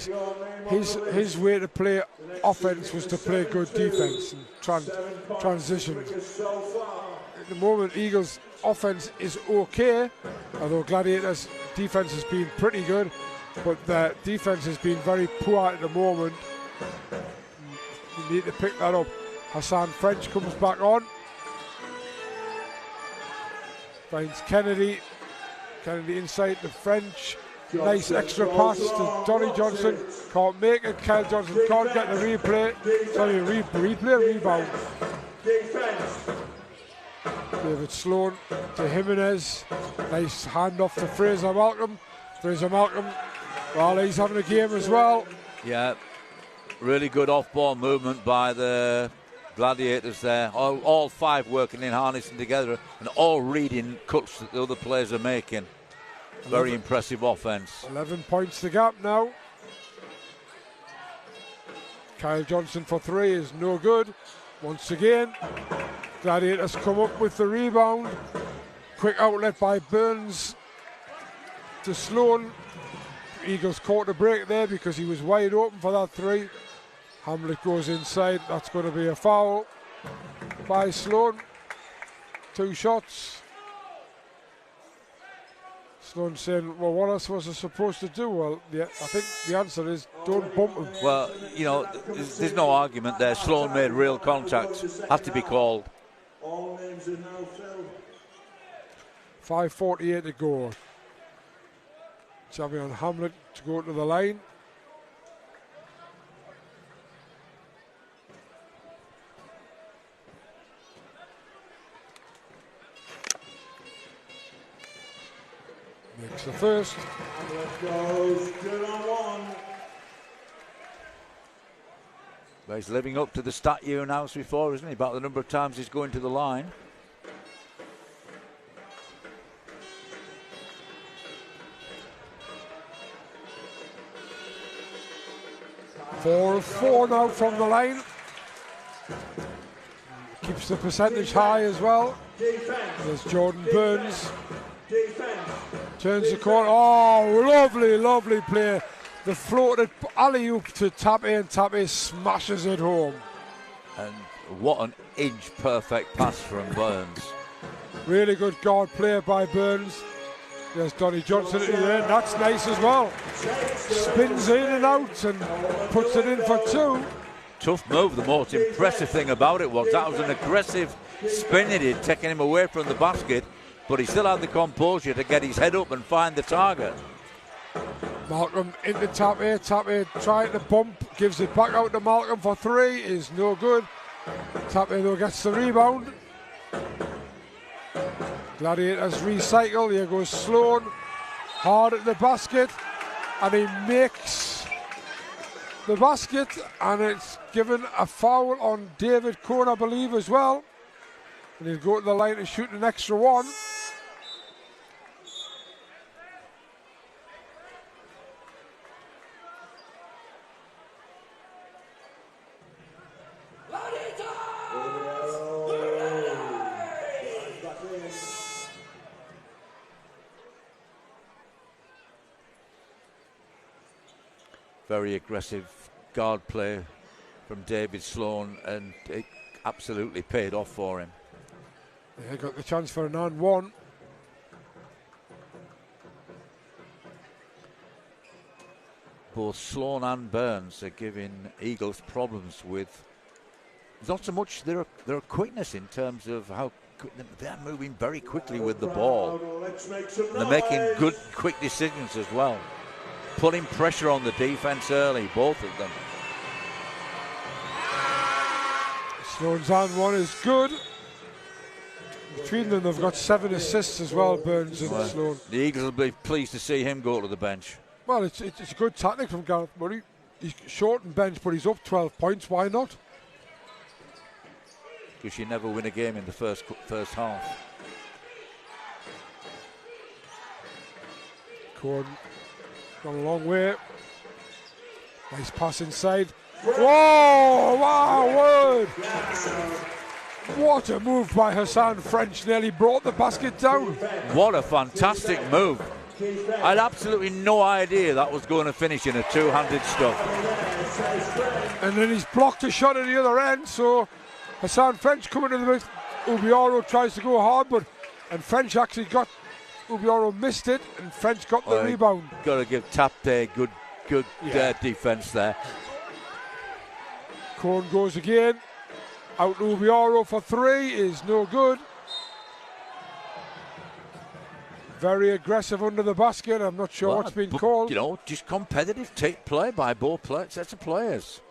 his way to play offense was to play good defense and transition. At the moment, Eagles offense is okay, although Gladiators defense has been pretty good, but the defense has been very poor at the moment. You need to pick that up. Hassan French comes back on, finds Kennedy inside the French. Nice extra pass to Donny Johnson, can't make it. Kyle Johnson can't get the rebound. David Sloan to Jimenez. Nice hand off to Fraser Malcolm. Well, he's having a game as well. Yeah, really good off-ball movement by the Gladiators there. All 5 working in harnessing together and all reading cuts that the other players are making. Very impressive offense. 11 points the gap now. Kyle Johnson for 3 is no good. Once again, Gladiators come up with the rebound. Quick outlet by Burns to Sloan. Eagles caught a break there because he was wide open for that 3. Hamlet goes inside. That's going to be a foul by Sloan. 2 shots. Sloan saying, well, what else was I supposed to do? Well, I think the answer is don't bump him. Well, there's no argument there. Sloan made real contact. Has to be called. All names are now filled. 5:48 to go. Javion Hamlet to go to the line. Makes the first. Hamlet goes 2-on-1. Well, he's living up to the stat you announced before, isn't he? About the number of times he's going to the line. Four of 4 now from the line. Keeps the percentage high as well. There's Jordan Burns. Turns the corner. Oh, lovely play. The floated alley-oop to Tappe, and Tappe smashes it home. And what an inch-perfect pass from Burns. Really good guard play by Burns. There's Donny Johnson at the end. That's nice as well. Spins in and out and puts it in for 2. Tough move. The most impressive thing about it was that was an aggressive spin he did, taking him away from the basket, but he still had the composure to get his head up and find the target. Malcolm into Tappe. Tappe trying to bump, gives it back out to Malcolm for 3, is no good. Tappy though gets the rebound. Gladiators recycle. Here goes Sloan. Hard at the basket. And he makes the basket. And it's given a foul on David Cohn, I believe, as well. And he'll go to the line to shoot an extra one. Very aggressive guard play from David Sloan, and it absolutely paid off for him. They got the chance for an and one. Both Sloan and Burns are giving Eagles problems with not so much their quickness in terms of how they're moving very quickly with the ball. They're making good, quick decisions as well. Putting pressure on the defense early, both of them. Sloan's and one is good. Between them, they've got 7 assists as well, Burns and Sloan. The Eagles will be pleased to see him go to the bench. Well, it's a good tactic from Gareth Murray. He's short and bench, but he's up 12 points. Why not? Because you never win a game in the first half. Cohen gone a long way. Nice pass inside. Whoa! Wow! Word! What a move by Hassan French. Nearly brought the basket down. What a fantastic move. I had absolutely no idea that was going to finish in a two-handed stuff. And then he's blocked a shot at the other end, so Hassan French coming to the mix. Ubioro tries to go hard, and French actually got, Ubioro missed it, and French got the rebound. Got to give Tapte good defence there. Cohn goes again. Out to Ubioro for 3 is no good. Very aggressive under the basket. I'm not sure what's been called. You know, just competitive play by both sets of players.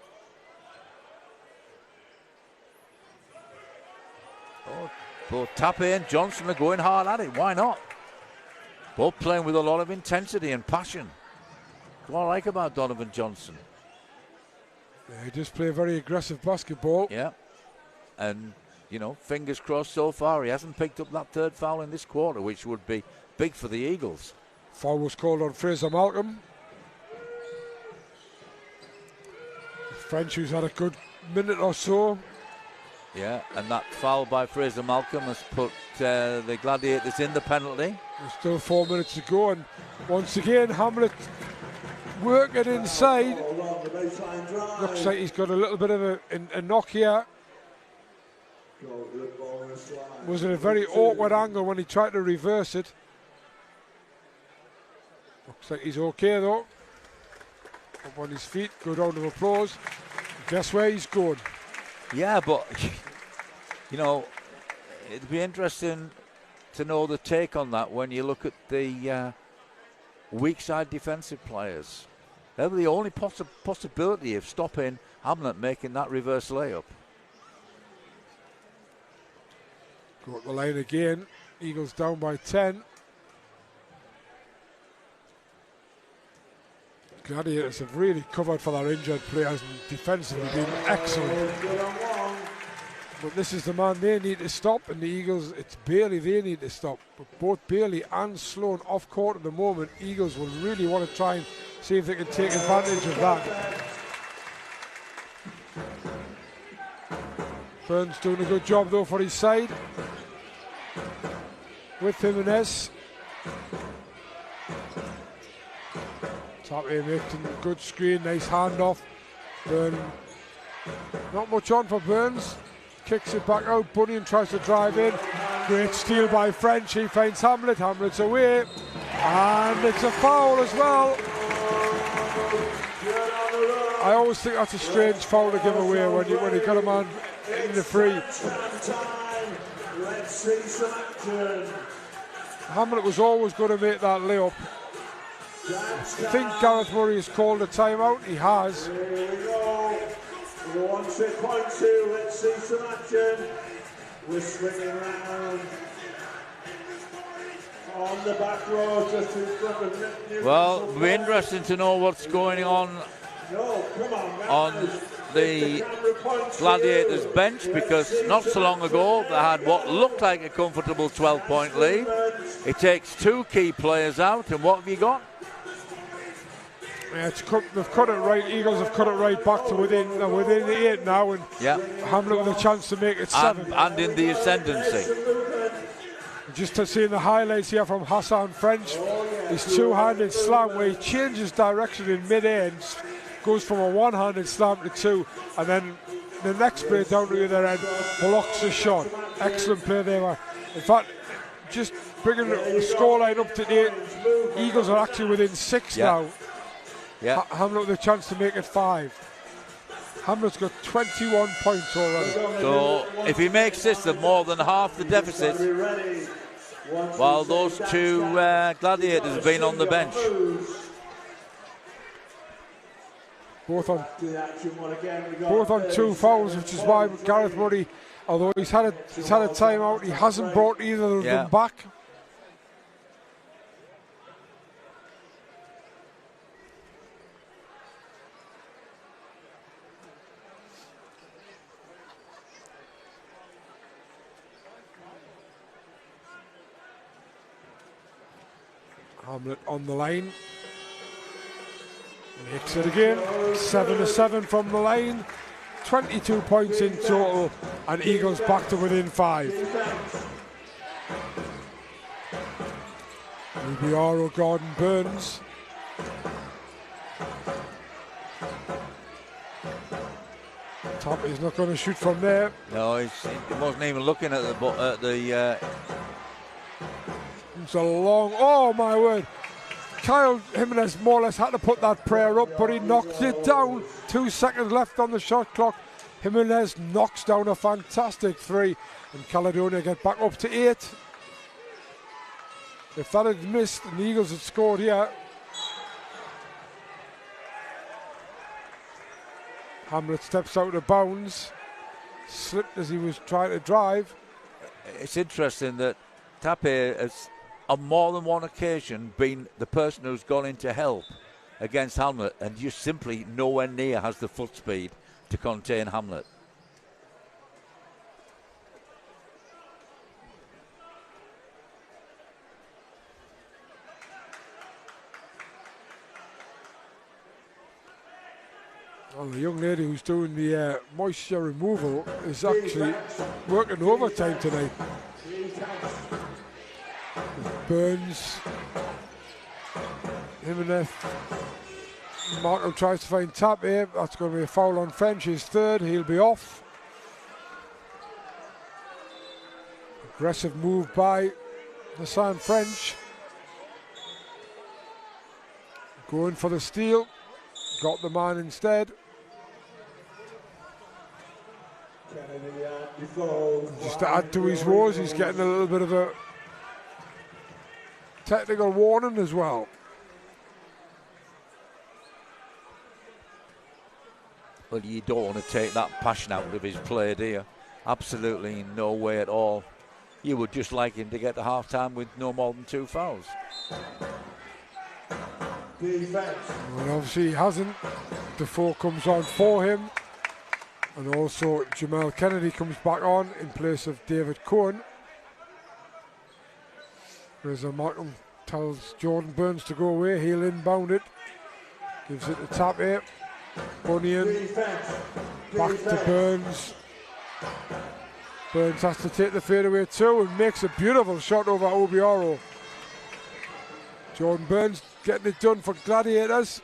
Both Tappe and Johnson are going hard at it. Why not? Both playing with a lot of intensity and passion. That's what I like about Donovan Johnson. They just play very aggressive basketball. Yeah. And, you know, fingers crossed so far. He hasn't picked up that third foul in this quarter, which would be big for the Eagles. Foul was called on Fraser Malcolm. French, who's had a good minute or so. Yeah, and that foul by Fraser Malcolm has put the Gladiators in the penalty. There's still 4 minutes to go, and once again, Hamlet working inside. Looks like he's got a little bit of a knock here. Was it a very awkward angle when he tried to reverse it? Looks like he's okay though. Up on his feet, good round of applause. Guess where he's going? Yeah, but you know, it'd be interesting to know the take on that when you look at the weak side defensive players. They're the only possibility of stopping Hamlet making that reverse layup. Go up the line again. Eagles down by 10. Gladiators have really covered for their injured players and defensively been excellent. But this is the man they need to stop, and the Eagles, it's Bailey they need to stop. But both Bailey and Sloan off court at the moment. Eagles will really want to try and see if they can take advantage of that. Burns doing a good job though for his side. With Jimenez. Top A making a good screen, nice handoff. Burn, not much on for Burns. Kicks it back out, Bunyan tries to drive in. Great steal by French, he finds Hamlet, Hamlet's away. And it's a foul as well. I always think that's a strange foul to give away when you got a man in the free. Hamlet was always going to make that layup. I think Gareth Murray has called a timeout. He has. We want to point two. Let's see some action. We're swinging around on the back row just in front of Newcastle. Well, it'll be interesting to know what's going on the Gladiators bench, because not so long ago they had what looked like a comfortable 12-point lead. It takes two key players out, and what have you got? Yeah, they've cut it right. Eagles have cut it right back to within the 8 now, and Hamlet with a chance to make it 7. And in the ascendancy. Just to see the highlights here from Hassan French, his two-handed slam where he changes direction in mid-air and goes from a one-handed slam to two, and then the next play down to the other end blocks the shot. Excellent play there. In fact, just bringing the scoreline up to 8, Eagles are actually within 6 now. Yeah. Hamlet with a chance to make it 5. Hamlet's got 21 points already. So if he makes this, they're more than half the deficit, while those two Gladiators have been on the bench. Both on 2 fouls, which is why Gareth Murray, although he's had a timeout, he hasn't brought either of them back. Hamlet on the line. Makes it again. 7-7 from the line. 22 points in total, and Eagles back to within 5. Rubiaro, Gordon, Burns. Top is not going to shoot from there. No, he wasn't even looking at the. It's a long. Oh my word! Kyle Jimenez more or less had to put that prayer up, but he knocked it down. 2 seconds left on the shot clock. Jimenez knocks down a fantastic 3, and Caledonia get back up to 8. If that had missed, and the Eagles had scored here. Hamlet steps out of bounds, slipped as he was trying to drive. It's interesting that Tape has, on more than one occasion, been the person who's gone in to help against Hamlet, and just simply nowhere near has the foot speed to contain Hamlet. Well, the young lady who's doing the moisture removal is actually working overtime tonight. Burns, Jimenez, Markham tries to find Tape. That's going to be a foul on French, his 3rd. He'll be off. Aggressive move by Hassan French. Going for the steal. Got the man instead. Just to add to his woes, he's getting a little bit of a technical warning as well. Well, you don't want to take that passion out of his play, do you? Absolutely no way at all. You would just like him to get to half-time with no more than 2 fouls. Well, obviously he hasn't. Defoe comes on for him. And also Jamal Kennedy comes back on in place of David Cohen. Fraser Markham tells Jordan Burns to go away. He'll inbound it. Gives it to Tape. Bunyan. Back to Burns. Burns has to take the fadeaway too and makes a beautiful shot over Obioro. Jordan Burns getting it done for Gladiators.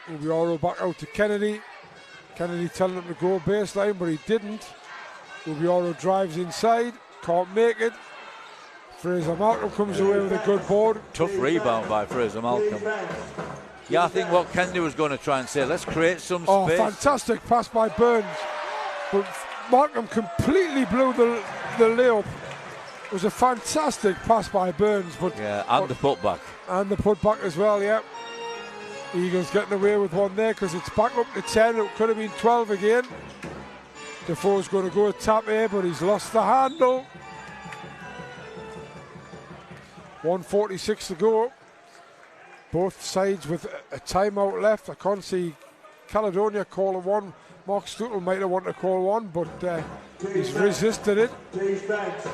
Obioro back out to Kennedy. Kennedy telling him to go baseline, but he didn't. Obioro drives inside, can't make it. Fraser Malcolm comes away with a good board. Tough rebound by Fraser Malcolm. Yeah, I think what Kennedy was going to try and say, let's create some space. Oh, fantastic pass by Burns. But Malcolm completely blew the layup. It was a fantastic pass by Burns. But and the putback. And the putback as well, yeah. Eagles getting away with one there because it's back up to 10. It could have been 12 again. Defoe's going to go to tap here, but he's lost the handle. 1:46 to go. Both sides with a timeout left. I can't see Caledonia calling one. Mark Stuttle might have wanted to call one, but he's resisted it. Defense.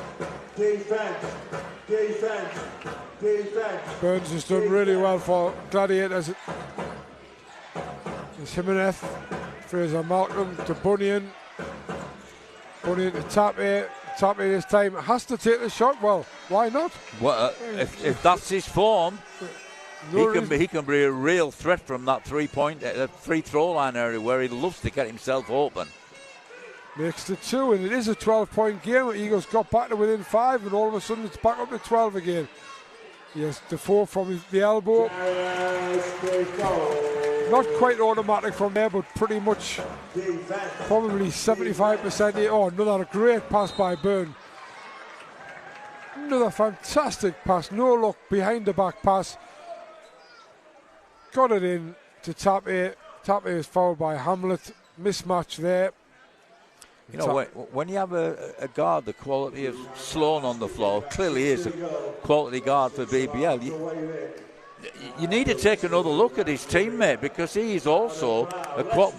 Burns has done really well for Gladiators. It's Jimenez, Fraser Malcolm to Bunyan. Bunyan to Tappy. Tappy this time has to take the shot. Well, why not? Well, if that's his form, he can be a real threat from that free throw line area where he loves to get himself open. Makes the 2, and it is a 12-point game. The Eagles got back to within 5, and all of a sudden it's back up to 12 again. Yes, Defoe from the elbow. Not quite automatic from there, but pretty much probably 75% here. Oh, another great pass by Byrne. Another fantastic pass. No look, behind the back pass. Got it in to Tappy. Tappy is fouled by Hamlet. Mismatch there. You know, when you have a guard the quality of Sloan on the floor, clearly is a quality guard for BBL, you need to take another look at his teammate, because he is also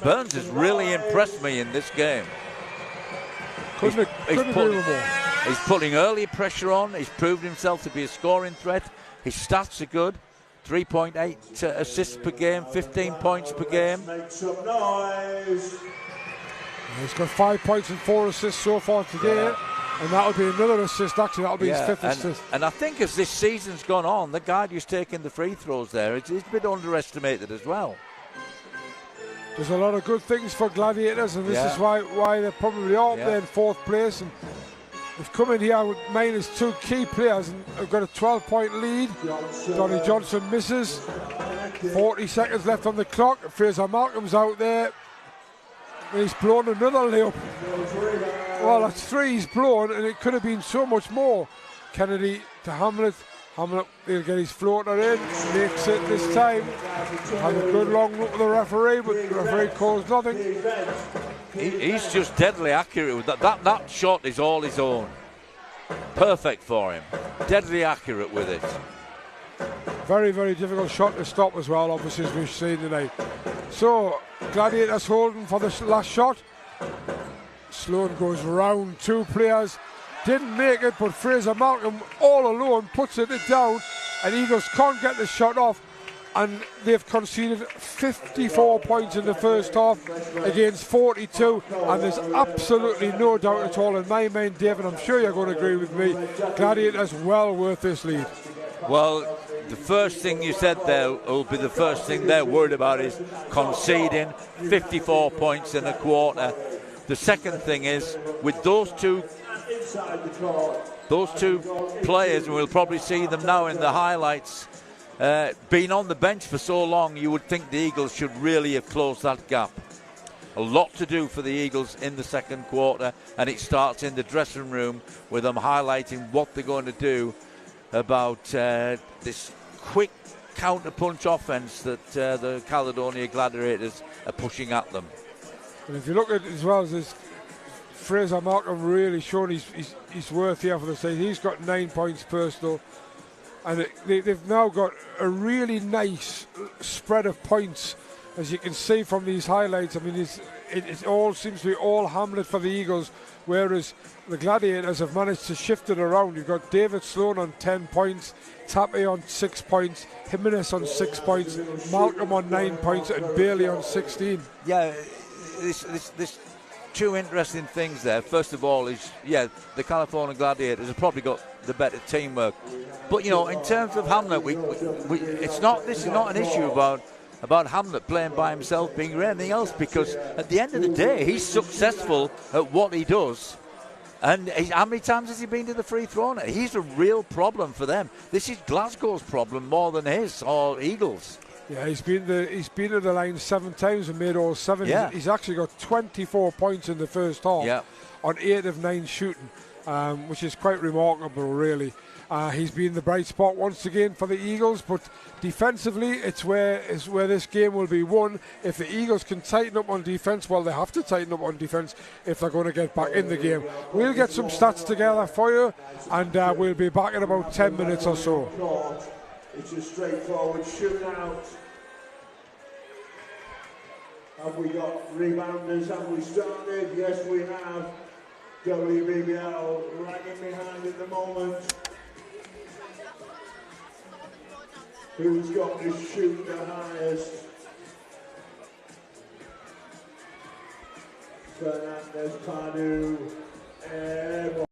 Burns has really impressed me in this game. He's putting early pressure on. He's proved himself to be a scoring threat. His stats are good. 3.8 assists per game, 15 points per game. Make some noise. He's got 5 points and 4 assists so far today, and that'll be another assist. Actually, that'll be his 5th assist. And I think as this season's gone on, the guy who's taking the free throws there, he's been underestimated as well. There's a lot of good things for Gladiators, and this is why they probably are there in 4th place. And they've come in here with -2 key players and have got a 12-point lead. Donnie Johnson misses. 40 seconds left on the clock. Fraser Malcolm's out there. He's blown another layup. Well, that's 3 he's blown, and it could have been so much more. Kennedy to Hamlet. Hamlet, he'll get his floater in. Makes it this time. Had a good long look at the referee, but the referee calls nothing. He's just deadly accurate with that. That shot is all his own. Perfect for him. Deadly accurate with it. Very, very difficult shot to stop as well, obviously, as we've seen tonight. So, Gladiators holding for the last shot. Sloan goes round 2 players. Didn't make it, but Fraser Malcolm all alone puts it down, and Eagles can't get the shot off. And they've conceded 54 points in the first half against 42, and there's absolutely no doubt at all in my mind, David, I'm sure you're going to agree with me, Gladiators well worth this lead. Well, the first thing you said there will be the first thing they're worried about is conceding 54 points in a quarter. The second thing is, with those two players, and we'll probably see them now in the highlights, being on the bench for so long, you would think the Eagles should really have closed that gap. A lot to do for the Eagles in the second quarter, and it starts in the dressing room with them highlighting what they're going to do about this quick counter-punch offense that the Caledonia Gladiators are pushing at them. And if you look at it as well as this, Fraser Malcolm really shown his worth here for the side. He's got 9 points personal, and they've now got a really nice spread of points, as you can see from these highlights. I mean, it all seems to be all Hamlet for the Eagles, whereas the Gladiators have managed to shift it around. You've got David Sloan on 10 points, Tappy on 6 points, Jimenez on 6 points, Malcolm on 9 points, and Bailey on 16. Yeah, this 2 interesting things there. First of all is, the California Gladiators have probably got the better teamwork. But, you know, in terms of Hamlet, this is not an issue about Hamlet playing by himself, being anything else, because at the end of the day, he's successful at what he does. And how many times has he been to the free throw net? He's a real problem for them. This is Glasgow's problem more than his, or Eagles. Yeah, he's been to the line 7 times and made all 7. Yeah. He's actually got 24 points in the first half on 8 of 9 shooting. which is quite remarkable, really. He's been the bright spot once again for the Eagles, but defensively, it's where this game will be won. If the Eagles can tighten up on defence, well, they have to tighten up on defence if they're going to get back in the game. We'll get some stats together for you, and we'll be back in about 10 minutes or so. It's a straightforward shootout. Have we got rebounders? Have we started? Yes, we have. WBBL lagging behind at the moment. Who's got to shoot the highest? Fernandez, Padu, everyone.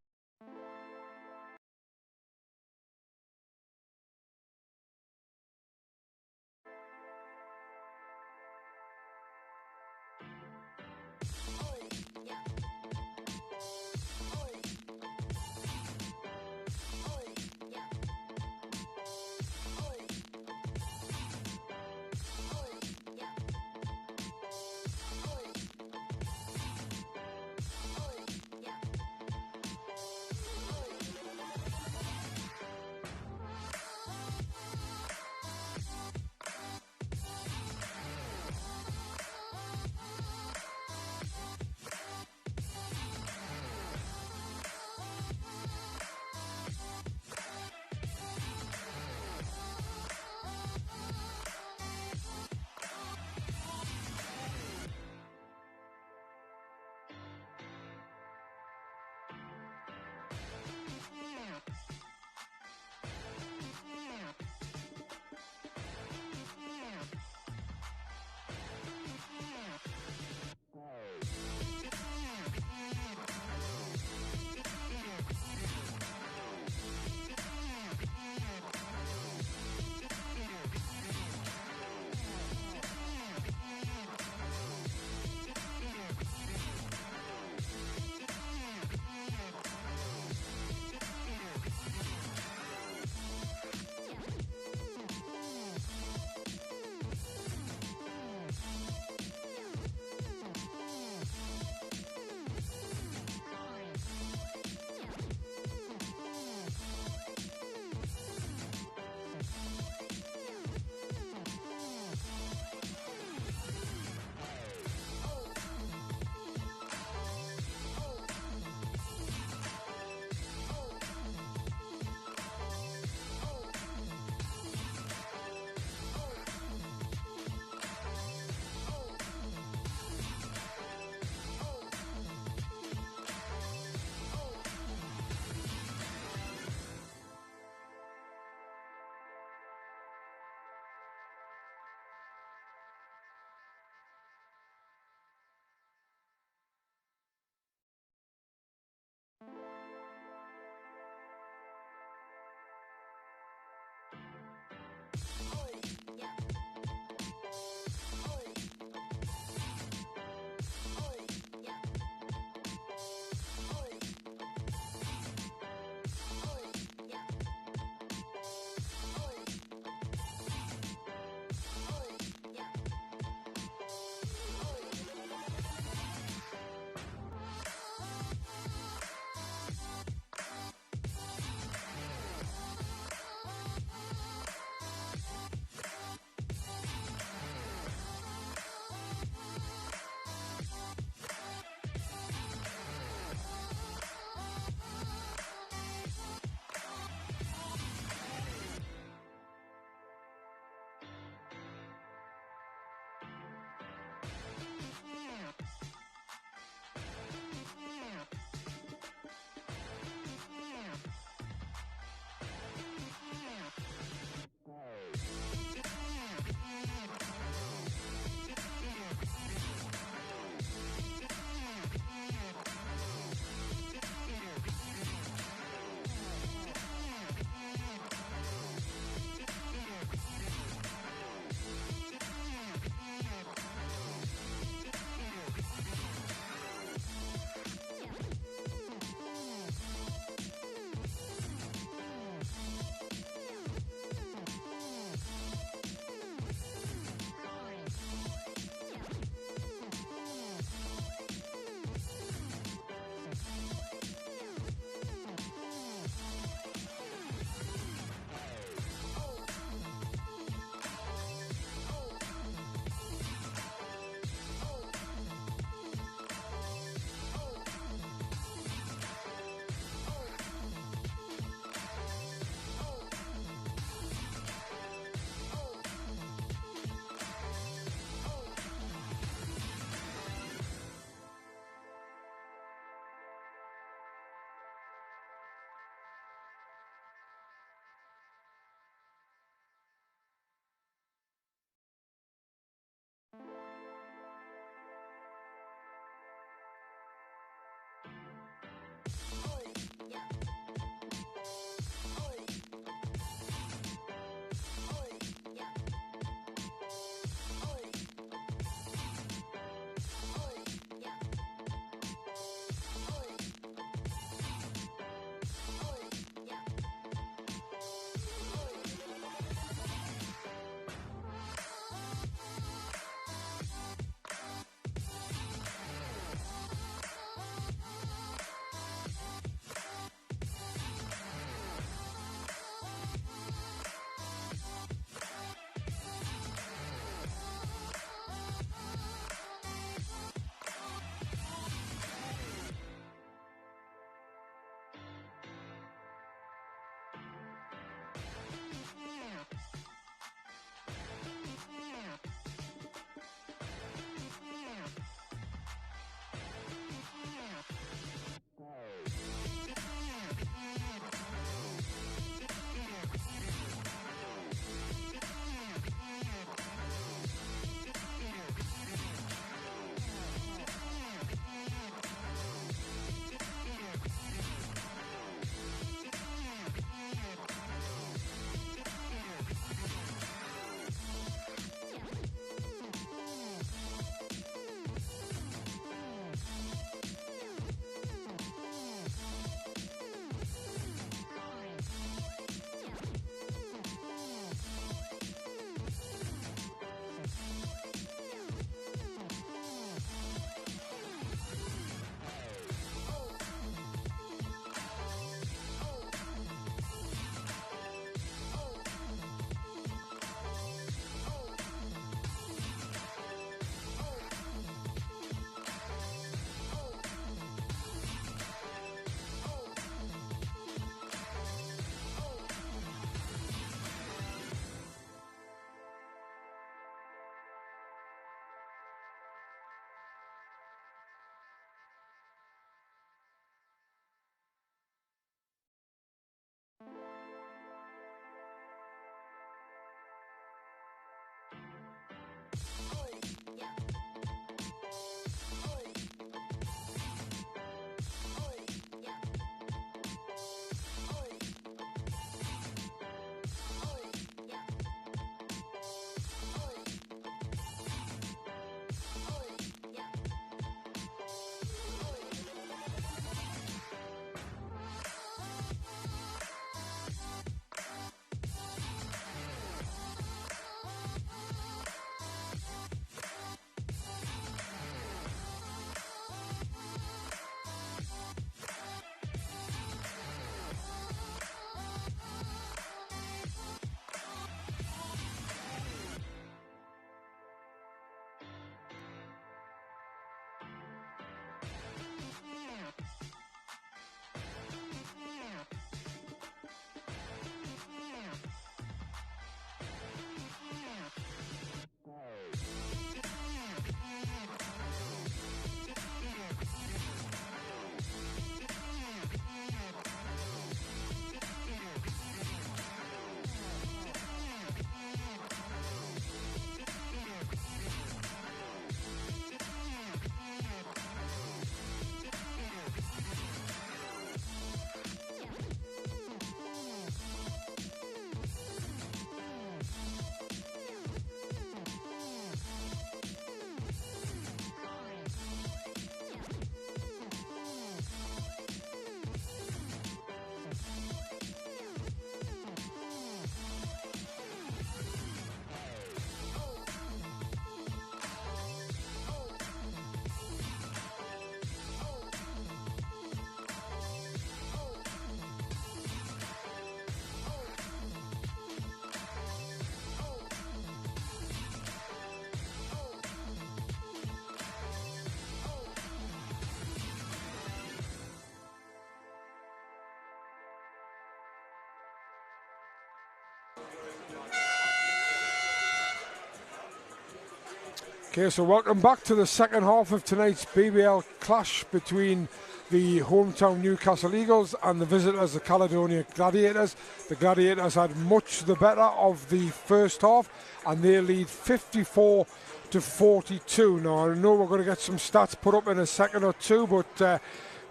Okay, so welcome back to the second half of tonight's BBL clash between the hometown Newcastle Eagles and the visitors, the Caledonia Gladiators. The Gladiators had much the better of the first half, and they lead 54-42. Now, I know we're going to get some stats put up in a second or two, but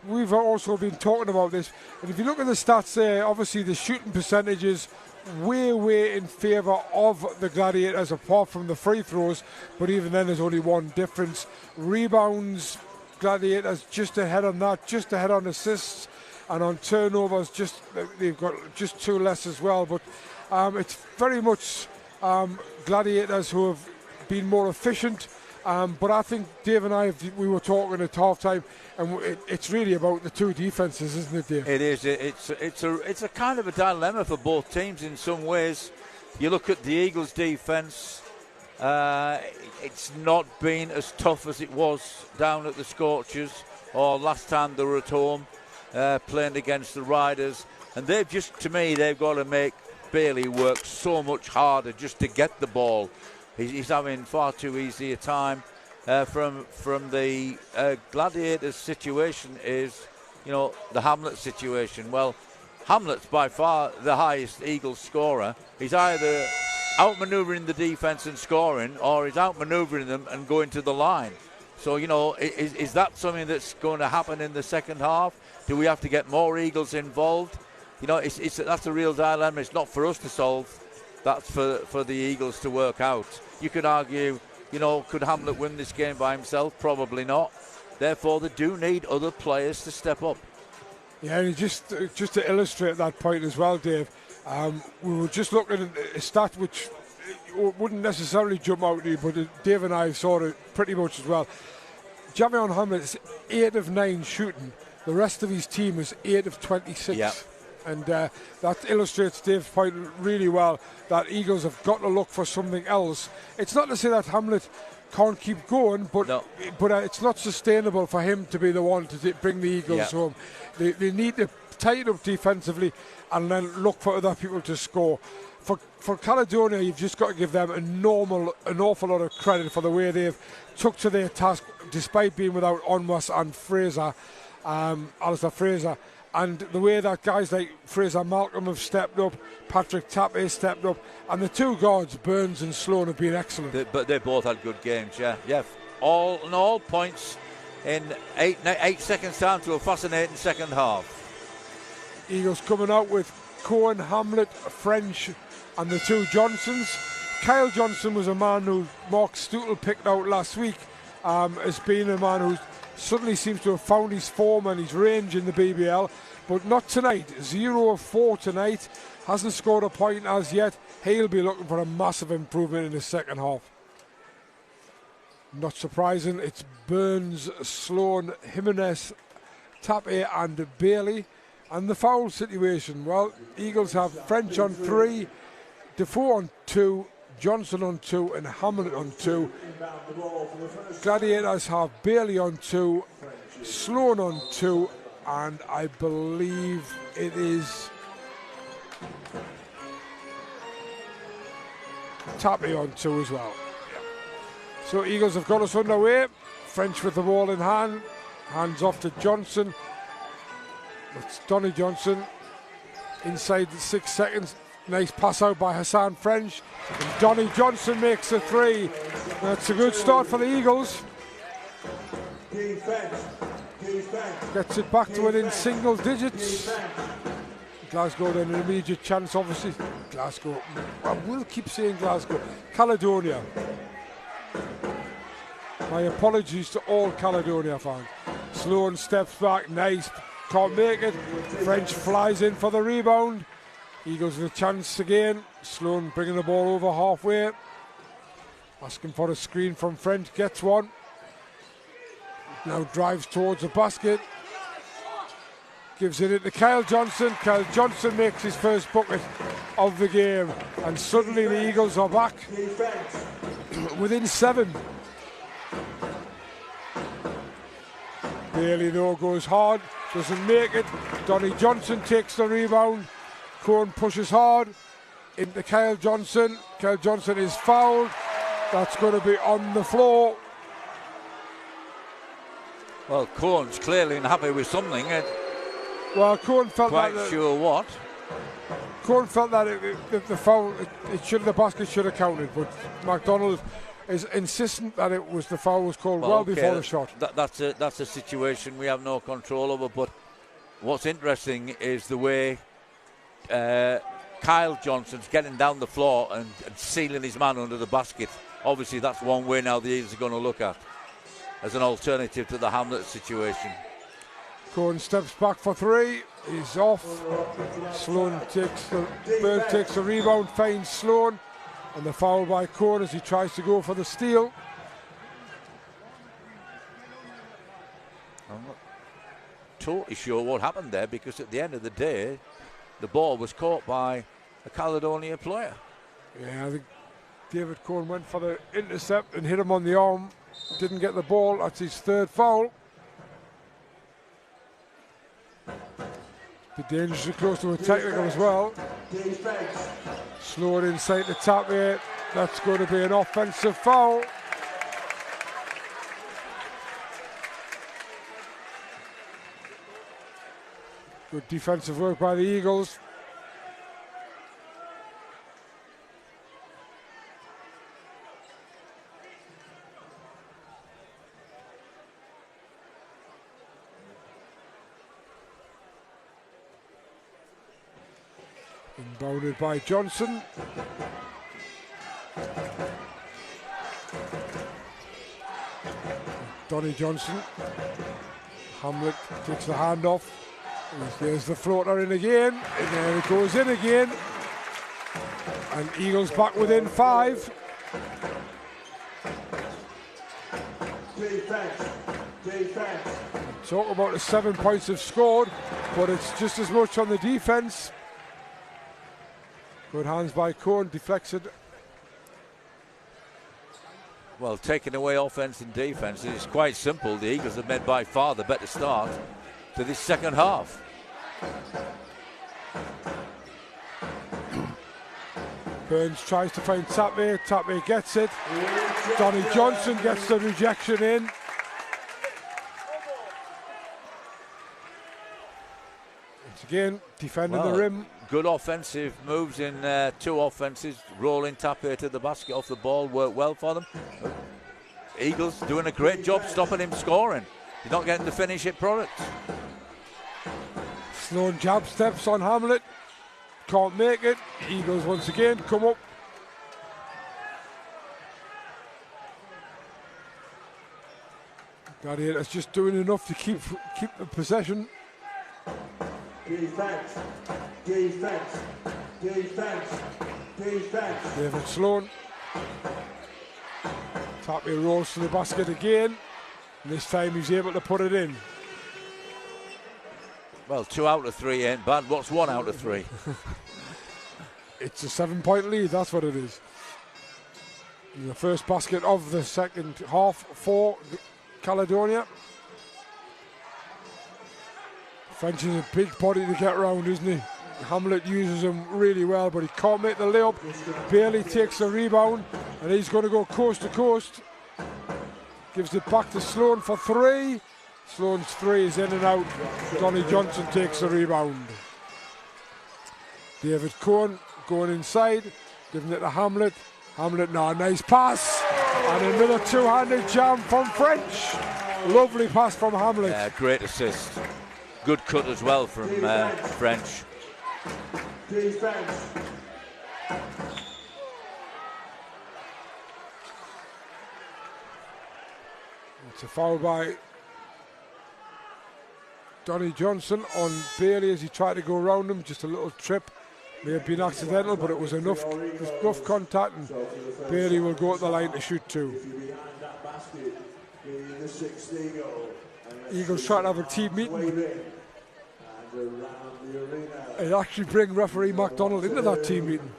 we've also been talking about this. And if you look at the stats there, obviously the shooting percentages way in favour of the Gladiators, apart from the free throws, but even then there's only one difference. Rebounds, Gladiators just ahead on that, just ahead on assists, and on turnovers they've got just 2 less as well. But it's very much Gladiators who have been more efficient. But I think Dave and I, we were talking at half time, and it's really about the two defences, isn't it, Dave? It is. It's a kind of a dilemma for both teams in some ways. You look at the Eagles' defence, it's not been as tough as it was down at the Scorchers or last time they were at home playing against the Riders. And they've got to make Bailey work so much harder just to get the ball. He's having far too easy a time. From the Gladiators situation is, the Hamlet situation. Well, Hamlet's by far the highest Eagles scorer. He's either outmanoeuvring the defence and scoring, or he's outmanoeuvring them and going to the line. So, is that something that's going to happen in the second half? Do we have to get more Eagles involved? That's a real dilemma. It's not for us to solve. That's for the Eagles to work out. You could argue, could Hamlet win this game by himself? Probably not. Therefore, they do need other players to step up. Yeah, and just to illustrate that point as well, Dave, we were just looking at a stat which wouldn't necessarily jump out to you, but Dave and I saw it pretty much as well. Javion Hamlet is 8 of 9 shooting. The rest of his team is 8 of 26. Yeah. And that illustrates Dave's point really well, that Eagles have got to look for something else. It's not to say that Hamlet can't keep going, but it's not sustainable for him to be the one to bring the Eagles home. They need to tighten up defensively and then look for other people to score. For Caledonia, you've just got to give them an awful lot of credit for the way they've took to their task, despite being without Onwas and Fraser, Alistair Fraser. And the way that guys like Fraser Malcolm have stepped up, Patrick Tappe stepped up, and the two guards, Burns and Sloan, have been excellent. But they both had good games, yeah. All points in 8 seconds time to a fascinating second half. Eagles coming out with Cohen, Hamlet, French, and the two Johnsons. Kyle Johnson was a man who Mark Stootle picked out last week as being a man who suddenly seems to have found his form and his range in the BBL, but not tonight. 0 of 4 tonight, hasn't scored a point as yet. He'll be looking for a massive improvement in the second half. Not surprising, it's Burns, Sloan, Jimenez, Tappe and Bailey. And the foul situation, well, Eagles have French on 3, Defoe on 2, Johnson on 2 and Hamlet on 2. Gladiators have Bailey on 2, Sloan on 2, and I believe it is Tappe on 2 as well. So Eagles have got us underway. French with the ball in hand, hands off to Johnson. It's Donny Johnson inside the 6 seconds. Nice pass out by Hassan French. And Donny Johnson makes a 3. That's a good start for the Eagles. Gets it back to within single digits. Glasgow then an immediate chance, obviously. Glasgow. I will keep saying Glasgow. Caledonia. My apologies to all Caledonia fans. Sloan steps back. Nice. Can't make it. French flies in for the rebound. Eagles with a chance again. Sloan bringing the ball over halfway. Asking for a screen from French. Gets one. Now drives towards the basket. Gives it to Kyle Johnson. Kyle Johnson makes his first bucket of the game. And suddenly the Eagles are back within 7. Bailey though goes hard. Doesn't make it. Donny Johnson takes the rebound. Cohen pushes hard into Kyle Johnson. Kyle Johnson is fouled. That's going to be on the floor. Well, Cohen's clearly unhappy with something. Well, Cohen felt quite that. Sure what? Cohen felt that the foul, the basket should have counted, but McDonald is insistent that it was the foul was called before the shot. That's a situation we have no control over. But what's interesting is the way Kyle Johnson's getting down the floor and sealing his man under the basket. Obviously, that's one way now the Eagles are going to look at as an alternative to the Hamlet situation. Cohen steps back for three. He's off. Sloan Bird takes the rebound, finds Sloan, and the foul by Cohen as he tries to go for the steal. I'm not totally sure what happened there, because at the end of the day, the ball was caught by a Caledonia player. Yeah, I think David Cohen went for the intercept and hit him on the arm. Didn't get the ball. That's his third foul. The dangerously close to a technical as well. Sloan inside the tap here. That's going to be an offensive foul. Good defensive work by the Eagles. Inbounded by Johnson. Donnie Johnson. Hamlet takes the hand off. There's the floater in again, and there it goes in again. And Eagles back within 5. Defense. Talk about the 7 points they've scored, but it's just as much on the defense. Good hands by Cohen, deflected. Well, taking away offense and defense, it's quite simple. The Eagles have made by far the better start to this second half. Burns tries to find Tapme. Tapme gets it. Donnie Johnson gets the rejection in. Once again, defending the rim. Good offensive moves in 2 offenses. Rolling Tapme to the basket off the ball worked well for them. Eagles doing a great job stopping him scoring. He's not getting the finish hit product. Sloan jab steps on Hamlet. Can't make it. Eagles once again come up. Gladiators just doing enough to keep the possession. Defense. David Sloan. Tapme rolls to the basket again. And this time he's able to put it in. Well, 2 out of 3 ain't bad. What's 1 out of 3? It's a 7-point lead, that's what it is. And the first basket of the second half for Caledonia. French is a big body to get around, isn't he? Hamlet uses him really well, but he can't make the layup. Bailey takes the rebound, and he's going to go coast to coast. Gives it back to Sloan for 3. Sloan's 3 is in and out. Donnie Johnson takes the rebound. David Cohen going inside, giving it to Hamlet. Hamlet now, nice pass. And another 2-handed jam from French. Lovely pass from Hamlet. Yeah, great assist. Good cut as well from French. Defense. It's a foul by Donnie Johnson on Bailey as he tried to go around him. Just a little trip. May have been accidental, but it was enough contact, and Bailey will go at the line to shoot 2. Eagles trying to have a team meeting. And actually bring referee McDonald into that team meeting.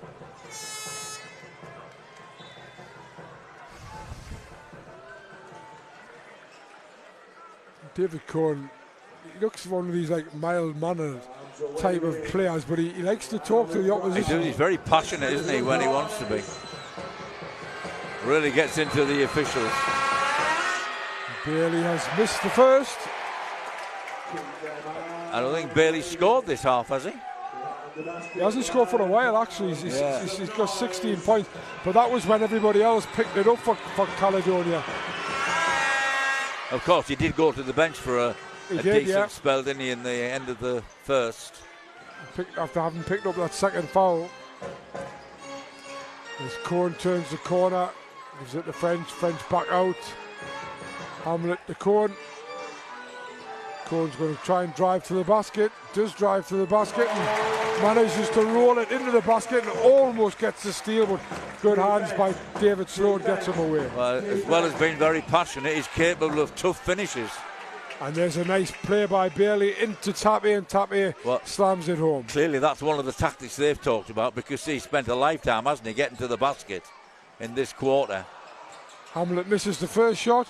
David Cohen, he looks one of these like mild-mannered type of players, but he likes to talk to the opposition. He's very passionate, isn't he, when he wants to be. really gets into the officials. Bailey has missed the first. I don't think Bailey scored this half, has he? He hasn't scored for a while, actually. He's got 16 points, but that was when everybody else picked it up for Caledonia. Of course, he did go to the bench for a decent spell, didn't he, in the end of the first. After having picked up that second foul. As Cohen turns the corner, gives it to French back out. Hamlet to Cohen. Cohen's going to try and drive to the basket, does drive to the basket and manages to roll it into the basket and almost gets the steal, but good hands by David Sloan gets him away. Well, as well as being very passionate, he's capable of tough finishes. And there's a nice play by Bailey into Tappy, and Tappy slams it home. Clearly that's one of the tactics they've talked about, because he's spent a lifetime, hasn't he, getting to the basket in this quarter. Hamlet misses the first shot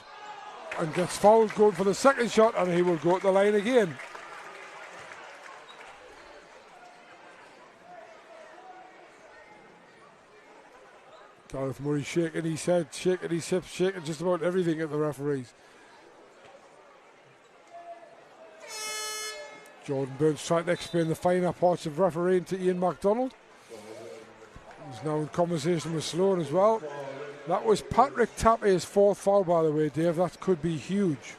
and gets fouled going for the second shot, and he will go to the line again. Gareth Murray shaking his head, shaking his hips, shaking just about everything at the referees. Jordan Burns trying to explain the finer parts of refereeing to Ian MacDonald. He's now in conversation with Sloan as well. That was Patrick Tappy's fourth foul, by the way, Dave. That could be huge.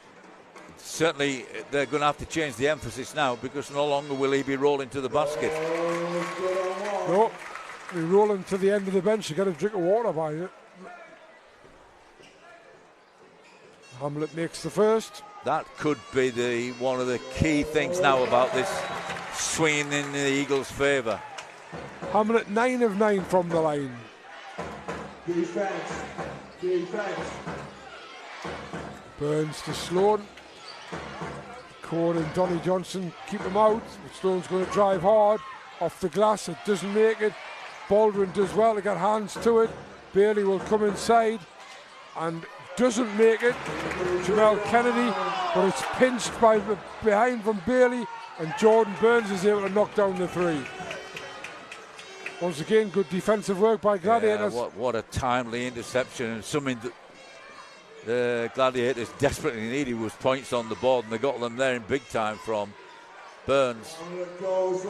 Certainly, they're going to have to change the emphasis now, because no longer will he be rolling to the basket. No, he's rolling to the end of the bench. You get a drink of water by it. Hamlet makes the first. That could be one of the key things now about this swing in the Eagles' favour. Hamlet 9 of 9 from the line. Defense. Burns to Sloan. Cohen and Donny Johnson keep him out. Sloan's going to drive hard off the glass. It doesn't make it. Baldwin does well to get hands to it. Bailey will come inside and doesn't make it. Jamal Kennedy, but it's pinched by behind from Bailey, and Jordan Burns is able to knock down the three. Once again, good defensive work by Gladiators. Yeah, what a timely interception, and something that the Gladiators desperately needed was points on the board, and they got them there in big time from Burns.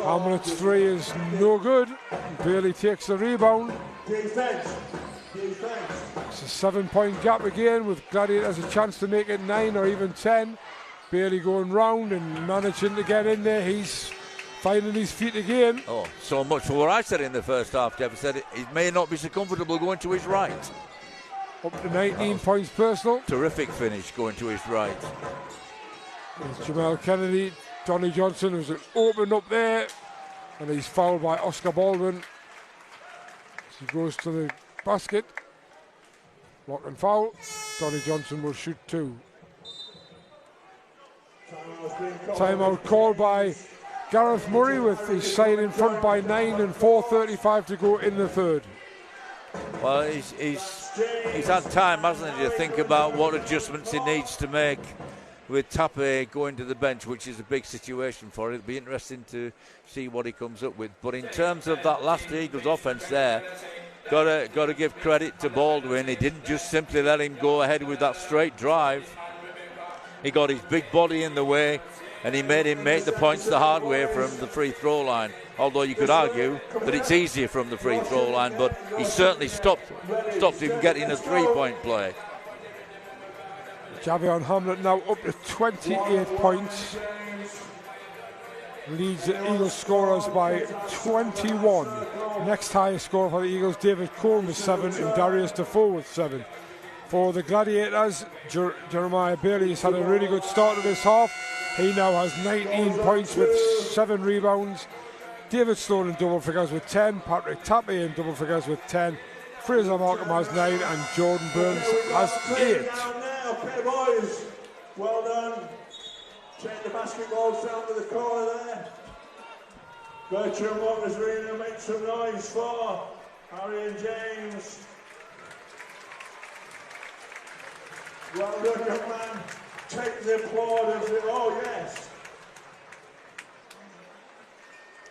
Hamlet's three is no good. Bailey takes the rebound. Defense. It's a 7-point gap again, with Gladiators a chance to make it 9 or even 10. Bailey going round and managing to get in there. He's finding his feet again. Oh, so much for what I said in the first half, Jeff. I said he may not be so comfortable going to his right. Up to 19 points personal. Terrific finish going to his right. There's Jamal Kennedy. Donny Johnson was opened up there, and he's fouled by Oscar Baldwin. He goes to the basket. Block and foul. Donny Johnson will shoot 2. Timeout called by Gareth Murray, with his side in front by 9 and 4:35 to go in the third. Well, he's had time, hasn't he, to think about what adjustments he needs to make with Tappe going to the bench, which is a big situation for it. It'll be interesting to see what he comes up with. But in terms of that last Eagles offense there, got to give credit to Baldwin. He didn't just simply let him go ahead with that straight drive. He got his big body in the way, and he made him make the points the hard way from the free throw line. Although you could argue that it's easier from the free throw line, but he certainly stopped him getting a 3-point play. Javion Hamlet now up to 28 points. Leads the Eagles scorers by 21. Next highest scorer for the Eagles, David Cohen with 7 and Darius Defoe with 7. For the Gladiators, Jeremiah Bailey has had a really good start to this half. He now has 19 points with 7 rebounds. David Sloan in double figures with 10. Patrick Tappe in double figures with 10. Fraser Markham has 9 and Jordan Burns has 8. Okay, boys, well done. Take the basketballs down to the corner there. Bertram Waters Arena, make some noise for Harry and James. Well done, young man. Take the applauders. Oh, yes.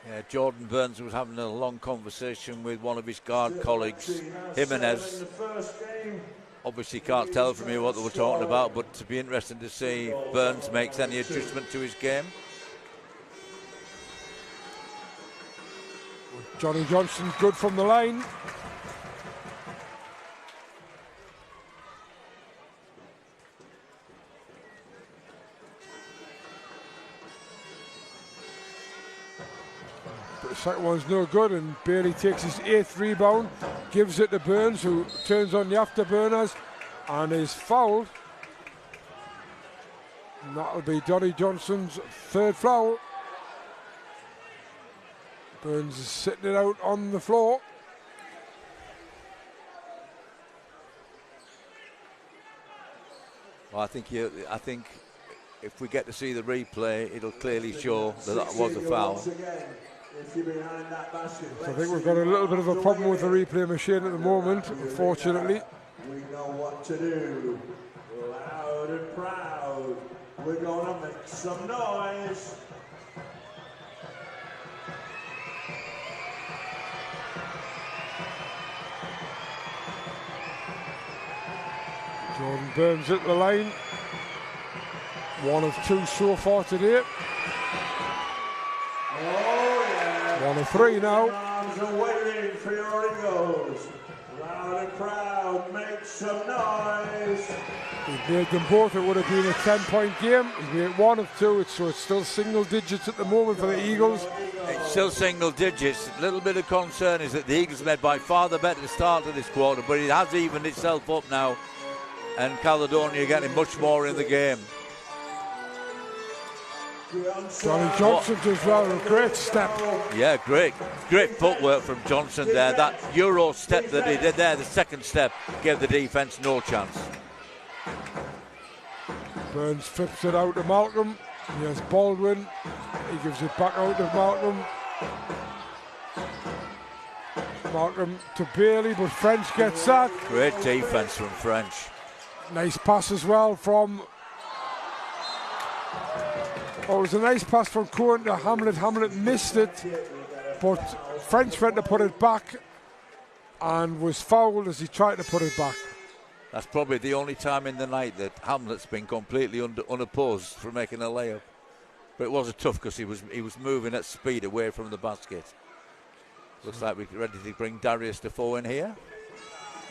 Yeah, Jordan Burns was having a long conversation with one of his guard colleagues, Jimenez. Obviously can't tell from here what they were talking about, but it'd be interesting to see if Burns makes any adjustment to his game. Johnny Johnson good from the line. The second one's no good, and Bailey takes his 8th rebound, gives it to Burns, who turns on the afterburners and is fouled. And that'll be Johnny Johnson's 3rd foul. Burns is sitting it out on the floor. Well, I think if we get to see the replay, it'll clearly show that that was a foul. So I think we've got a little bit of a problem with the replay machine at the moment, unfortunately. We know what to do. Loud and proud. We're gonna make some noise. Jordan Burns at the line. 1 of 2 so far today. 1 of 3 now. Arms are waiting for your Eagles. Loud and proud, make some noise. He made them both. It would have been a 10-point game. He made 1 of 2, so it's still single digits at the moment for the Eagles. It's still single digits. A little bit of concern is that the Eagles made by far the better start of this quarter, but it has evened itself up now, and Caledonia getting much more in the game. Johnny Johnson does well, a great step. Yeah, great footwork from Johnson there. That Euro step that he did there, the second step, gave the defence no chance. Burns flips it out to Malcolm. Here's Baldwin. He gives it back out to Malcolm. Malcolm to Bailey, but French gets that. Great defence from French. Nice pass as well from... Oh, it was a nice pass from Cohen to Hamlet. Hamlet missed it, but French went to put it back and was fouled as he tried to put it back. That's probably the only time in the night that Hamlet's been completely unopposed for making a layup. But it was tough because he was moving at speed away from the basket. Looks like we're ready to bring Darius Defoe in here.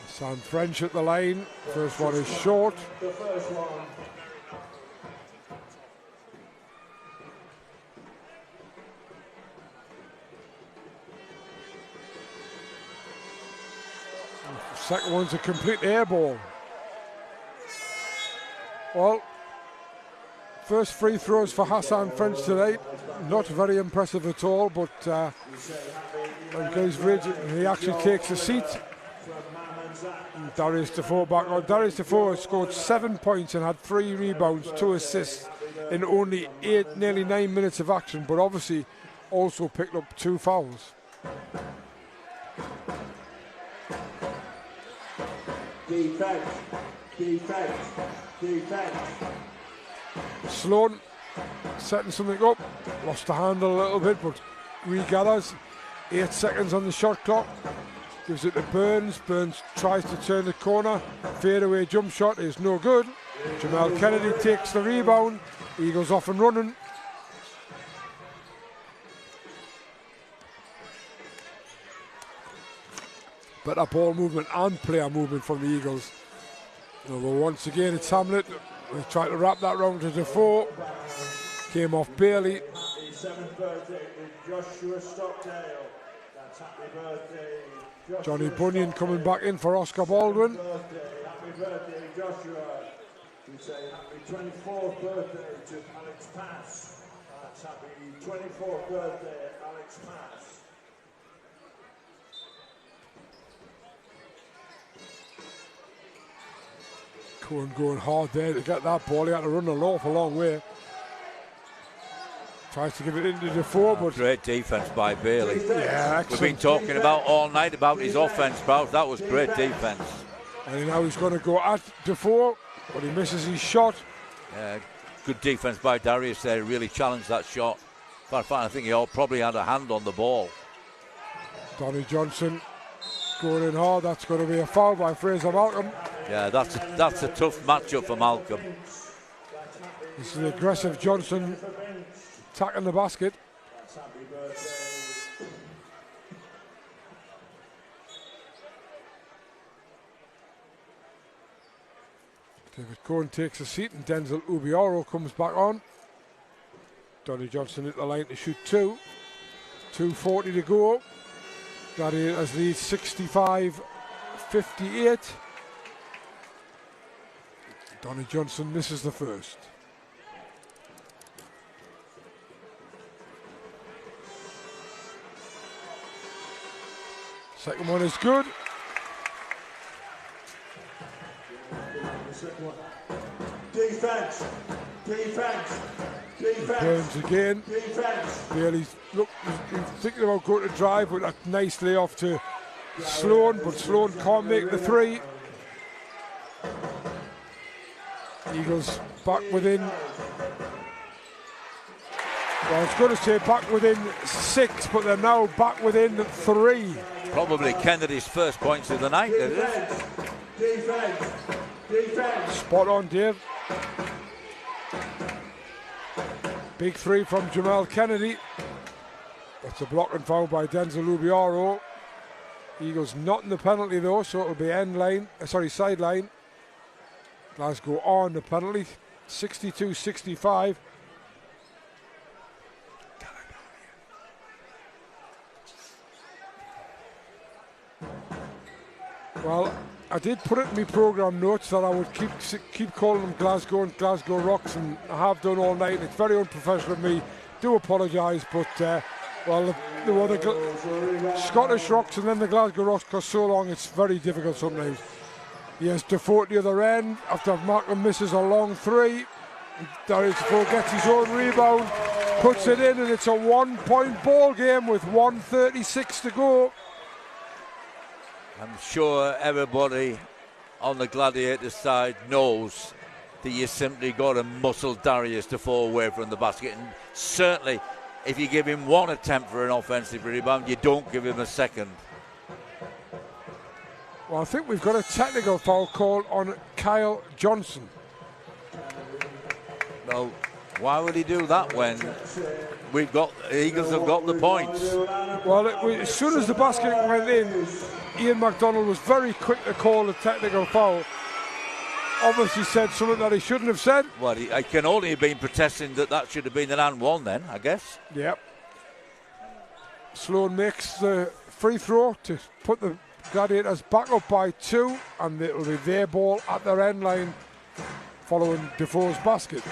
Sam French at the line. First one is short. The first one. Second one's a complete air ball. Well, first free throws for Hassan French tonight. Not very impressive at all, but he actually takes a seat. And Darius Defoe back on. Darius Defoe scored 7 points and had 3 rebounds, 2 assists in only nearly 9 minutes of action, but obviously also picked up 2 fouls. Defense. Sloan setting something up, lost the handle a little bit, but regathers. 8 seconds on the shot clock. Gives it to Burns. Burns tries to turn the corner. Fadeaway jump shot is no good. Jamal Kennedy takes the rebound. Eagles off and running. Better ball movement and player movement from the Eagles. But once again, it's Hamlet. They tried to wrap that round to Defoe. Came off Bailey. Happy 7th birthday to Joshua Stockdale. That's happy birthday, Joshua Johnny Bunyan coming back in for Oscar Baldwin. Happy birthday, Joshua. We say happy 24th birthday to Alex Pass. That's happy 24th birthday, Alex Pass. Cohen going hard there to get that ball. He had to run an awful long way. Tries to give it into Defoe, but... Great defence by Bailey. Yeah, we've been talking about all night about his offence, Bout. That was great defence. And now he's going to go at Defoe, but he misses his shot. Good defence by Darius there. Really challenged that shot. In fact, I think he probably had a hand on the ball. Donny Johnson going in hard. That's going to be a foul by Fraser Malcolm. Yeah, that's a tough matchup for Malcolm. This is the aggressive Johnson attacking the basket. David Cohen takes a seat and Denzel Ubioro comes back on. Donny Johnson at the line to shoot two. 2:40 to go. Gladiators lead 65-58. Donny Johnson misses the first. Second one is good. Defense. Burns again. Bailey's thinking about going to drive with a nice layoff to Sloan, but Sloan can't make the three. Eagles back within. Well, I was going to say back within 6, but they're now back within 3. Probably Kennedy's first points of the night, is it? Defense. Spot on, Dave. Big three from Jamal Kennedy. That's a block and foul by Denzel Ubioro. Eagles not in the penalty though, so it'll be sideline. Glasgow on the penalty, 62-65. Well, I did put it in my programme notes that I would keep calling them Glasgow and Glasgow Rocks, and I have done all night. It's very unprofessional of me. Do apologise, but there were the Scottish Rocks and then the Glasgow Rocks, because so long it's very difficult sometimes. Yes, Defoe at the other end after Malcolm misses a long three. Darius Defoe gets his own rebound, puts it in, and it's a 1-point ball game with 1:36 to go. I'm sure everybody on the Gladiators side knows that you simply got to muscle Darius Defoe away from the basket. And certainly, if you give him one attempt for an offensive rebound, you don't give him a second. Well, I think we've got a technical foul called on Kyle Johnson. Well, why would he do that when the Eagles have got the points? Well, as soon as the basket went in, Ian MacDonald was very quick to call the technical foul. Obviously said something that he shouldn't have said. Well, I can only have been protesting that should have been an and one then, I guess. Yep. Sloan makes the free throw to put the Gladiators back up by 2, and it will be their ball at their end line following Defoe's basket.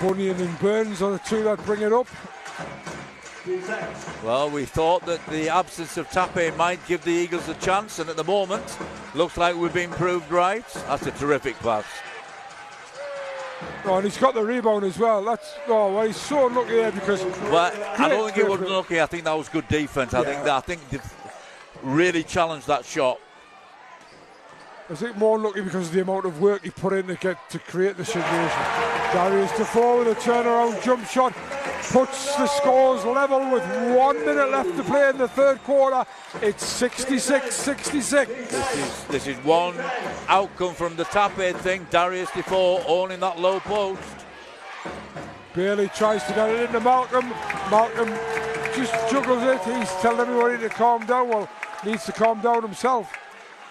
Bunyan and Burns are the two that bring it up. Well, we thought that the absence of Tappe might give the Eagles a chance, and at the moment, looks like we've been proved right. That's a terrific pass. Oh, and he's got the rebound as well. He's so unlucky there because. Well, I don't think he was unlucky. I think that was good defense. I think they really challenged that shot. I think more unlucky because of the amount of work he put in to create the situation. Darius Defoe with a turnaround jump shot puts the scores level with 1 minute left to play in the third quarter. It's 66-66. This is one outcome from the Tappe thing. Darius Defoe owning that low post. Bailey tries to get it into Malcolm. Malcolm just juggles it. He's telling everybody to calm down. Well, needs to calm down himself.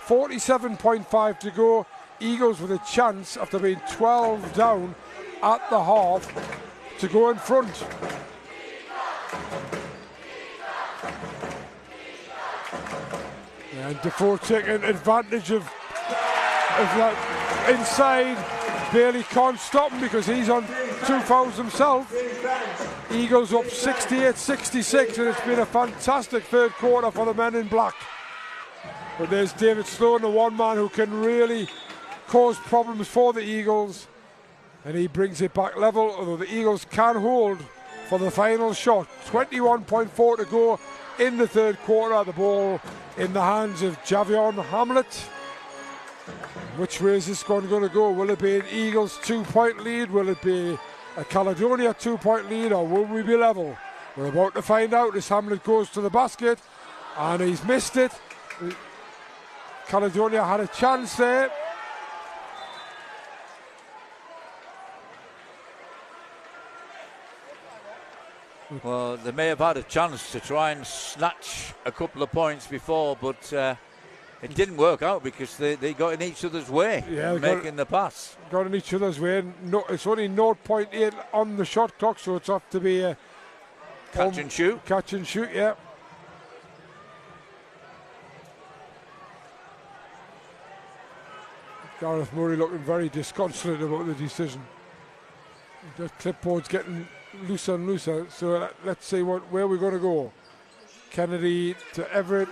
47.5 to go. Eagles with a chance after being 12 down at the half to go in front. And Defoe taking advantage of that inside. Bailey can't stop him because he's on 2 fouls himself. Eagles up 68-66, and it's been a fantastic third quarter for the men in black. But there's David Sloan, the one man who can really cause problems for the Eagles. And he brings it back level, although the Eagles can hold for the final shot. 21.4 to go in the third quarter. The ball in the hands of Javion Hamlet. Which way is this going to go? Will it be an Eagles 2-point lead? Will it be a Caledonia 2-point lead, or will we be level? We're about to find out as Hamlet goes to the basket, and he's missed it. Caledonia had a chance there. Well, they may have had a chance to try and snatch a couple of points before, but it didn't work out because they got in each other's way, making the pass. Got in each other's way. No, it's only 0.8 on the shot clock, so it's up to be a catch and shoot. Catch and shoot, yeah. Gareth Murray looking very disconsolate about the decision. The clipboard's getting looser and looser, so let's see where we're going to go. Kennedy to Everett.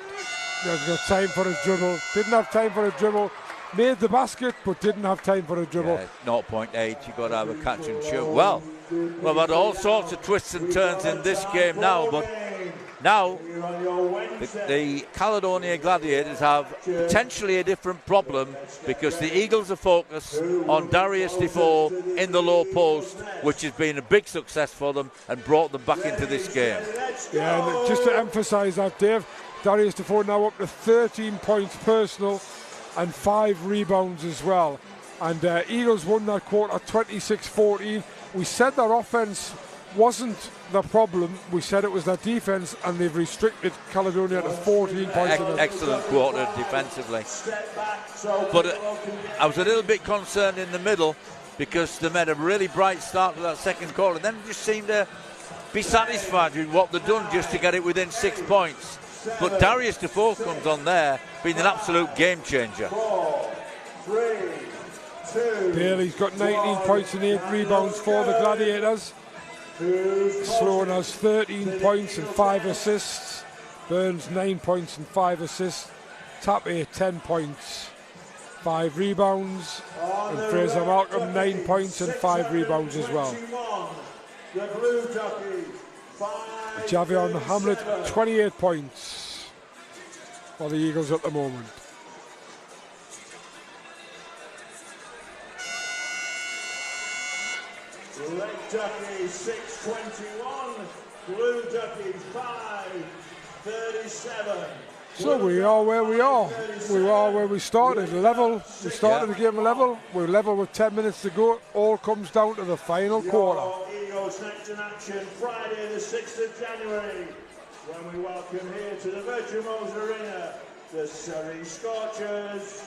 He hasn't got time for a dribble. Didn't have time for a dribble. Made the basket, but didn't have time for a dribble. Yeah, 0.8, you've got to have a catch and shoot. Well, we've had all sorts of twists and turns in this game now, but now the Caledonia Gladiators have potentially a different problem because the Eagles are focused on Darius Defoe in the low post, which has been a big success for them and brought them back into this game. Yeah, and just to emphasise that, Dave, Darius Defoe now up to 13 points personal and 5 rebounds as well. And Eagles won that quarter 26-14. We said their offense wasn't the problem. We said it was their defense, and they've restricted Caledonia to 14 points. Excellent quarter defensively. But I was a little bit concerned in the middle because they made a really bright start to that second quarter, and then just seemed to be satisfied with what they've done just to get it within 6 points. But Darius Defoe comes on there, being an absolute game changer. 4, 3, 2. Bailey's got 19 points and 8 rebounds for the Gladiators. Sloan has 13 points and 5 assists. Burns 9 points and 5 assists. Tappe 10 points, 5 rebounds. And Fraser Malcolm 9 points and 5 rebounds as well. Javion Hamlet 28 points for the Eagles at the moment. Red Duckies 6:21, Blue Duckies 5:37. So we are where we are. We are where we started. Level. We started the game level. We're level with 10 minutes to go. All comes down to the final quarter. Eagles next in action Friday the 6th of January when we welcome here to the Virtuos Arena the Surrey Scorchers.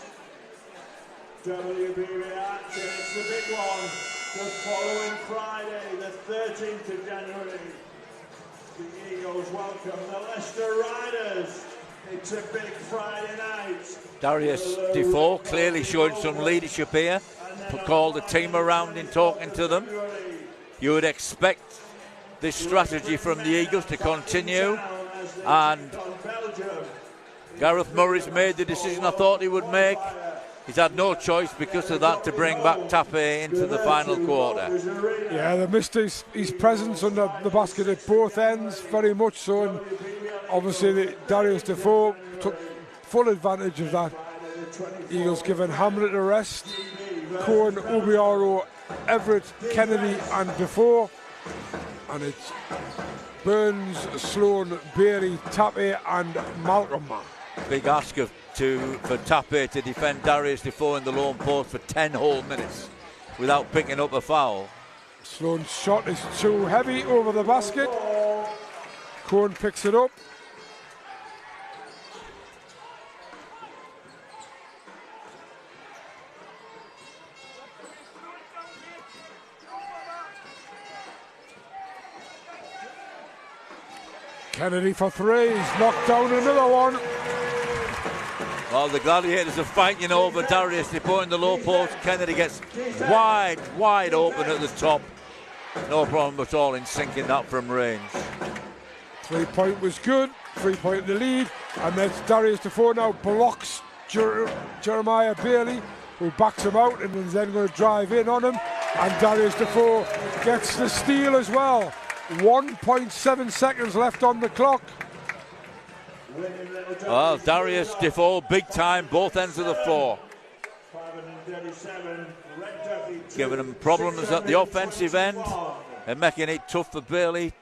WB reaction, it's the big one. The following Friday, the 13th of January, the Eagles welcome the Leicester Riders. It's a big Friday night. Darius Defoe clearly showing some leadership here, called the team around in talking to them. You would expect this strategy from the Eagles to continue, and Gareth Murray's made the decision I thought he would make. He's had no choice because of that to bring back Tappe into the final quarter. Yeah, they missed his presence under the basket at both ends, very much so. And obviously, Darius Defoe took full advantage of that. Eagles giving Hamlet a rest. Cohen, Ubiaro, Everett, Kennedy, and Defoe. And it's Burns, Sloan, Bailey, Tappe, and Malcolm. Big ask for Tappe to defend Darius Defoe in the lone post for 10 whole minutes without picking up a foul. Sloan's shot is too heavy over the basket. Cohen picks it up. Kennedy for 3, he's knocked down another one. Well, the Gladiators are fighting over Darius Defoe in the low post. Kennedy gets wide open at the top. No problem at all in sinking that from range. 3-point was good, 3-point in the lead, and that's Darius Defoe now blocks Jeremiah Bailey, who backs him out and is then going to drive in on him, and Darius Defoe gets the steal as well. 1.7 seconds left on the clock. Well, Darius Defoe, big time, both ends of the floor. 537, Red Ducky giving them problems at the offensive end and making it tough for Bailey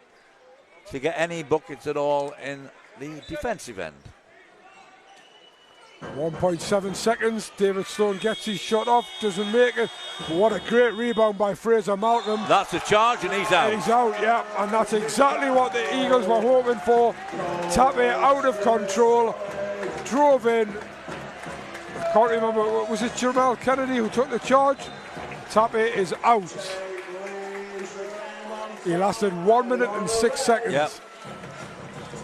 to get any buckets at all in the defensive end. 1.7 seconds. David Sloan gets his shot off, doesn't make it. But what a great rebound by Fraser Malcolm. That's a charge and he's out. He's out, yeah, and that's exactly what the Eagles were hoping for. Tappe out of control, drove in. I can't remember, was it Jamal Kennedy who took the charge? Tappe is out. He lasted 1 minute and 6 seconds. Yep.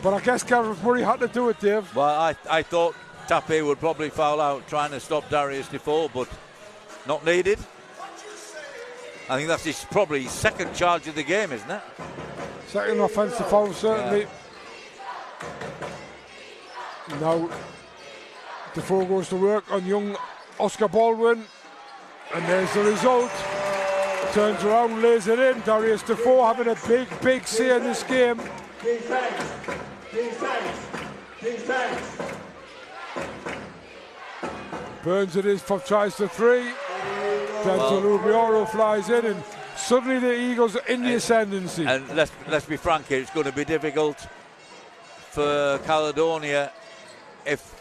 But I guess Gareth Murray had to do it, Dave. Well, I thought Tappe would probably foul out trying to stop Darius Defoe, but not needed. I think that's probably his second charge of the game, isn't it? Second offensive foul, certainly. Yeah. Now, Defoe goes to work on young Oscar Baldwin, and there's the result. Turns around, lays it in. Darius Defoe having a big say in this game. Defense. Burns it is for tries to three. Denzel Lubioro flies in, and suddenly the Eagles are in the ascendancy. And let's be frank here, it's going to be difficult for Caledonia if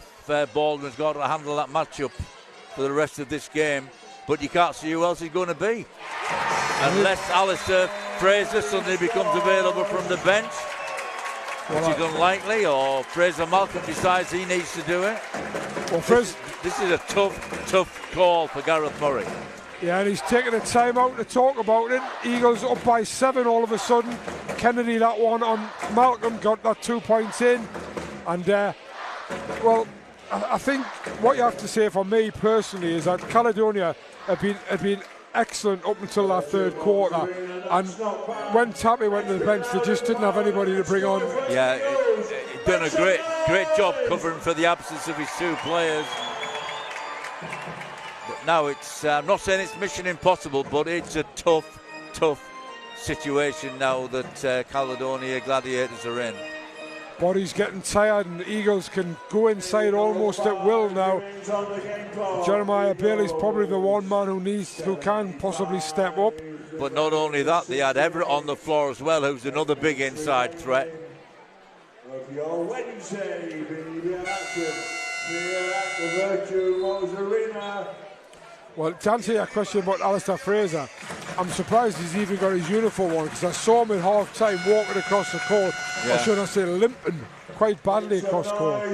Baldwin's got to handle that matchup for the rest of this game. But you can't see who else he's going to be. Unless Alistair Fraser suddenly becomes available from the bench, which is unlikely, or Fraser Malcolm decides he needs to do it. Well, this is a tough call for Gareth Murray. Yeah, and he's taking a time out to talk about it. Eagles up by 7 all of a sudden. Kennedy, that one on Malcolm, got that 2 points in. And, well, I think what you have to say for me personally is that Caledonia have been excellent up until that third quarter. And when Tappe went to the bench, they just didn't have anybody to bring on. Yeah, he's done a great job covering for the absence of his two players. But now it's, I'm not saying it's mission impossible, but it's a tough situation now that Caledonia Gladiators are in. Body's getting tired, and the Eagles can go inside almost at will now. Jeremiah Bailey's probably the one man who can possibly step up. But not only that, they had Everett on the floor as well, who's another big inside threat. Your Wednesday BBL action here at the Virtue Motors Arena. Well, to answer your question about Alistair Fraser, I'm surprised he's even got his uniform on, because I saw him at half time walking across the court, or should I say limping quite badly across the court.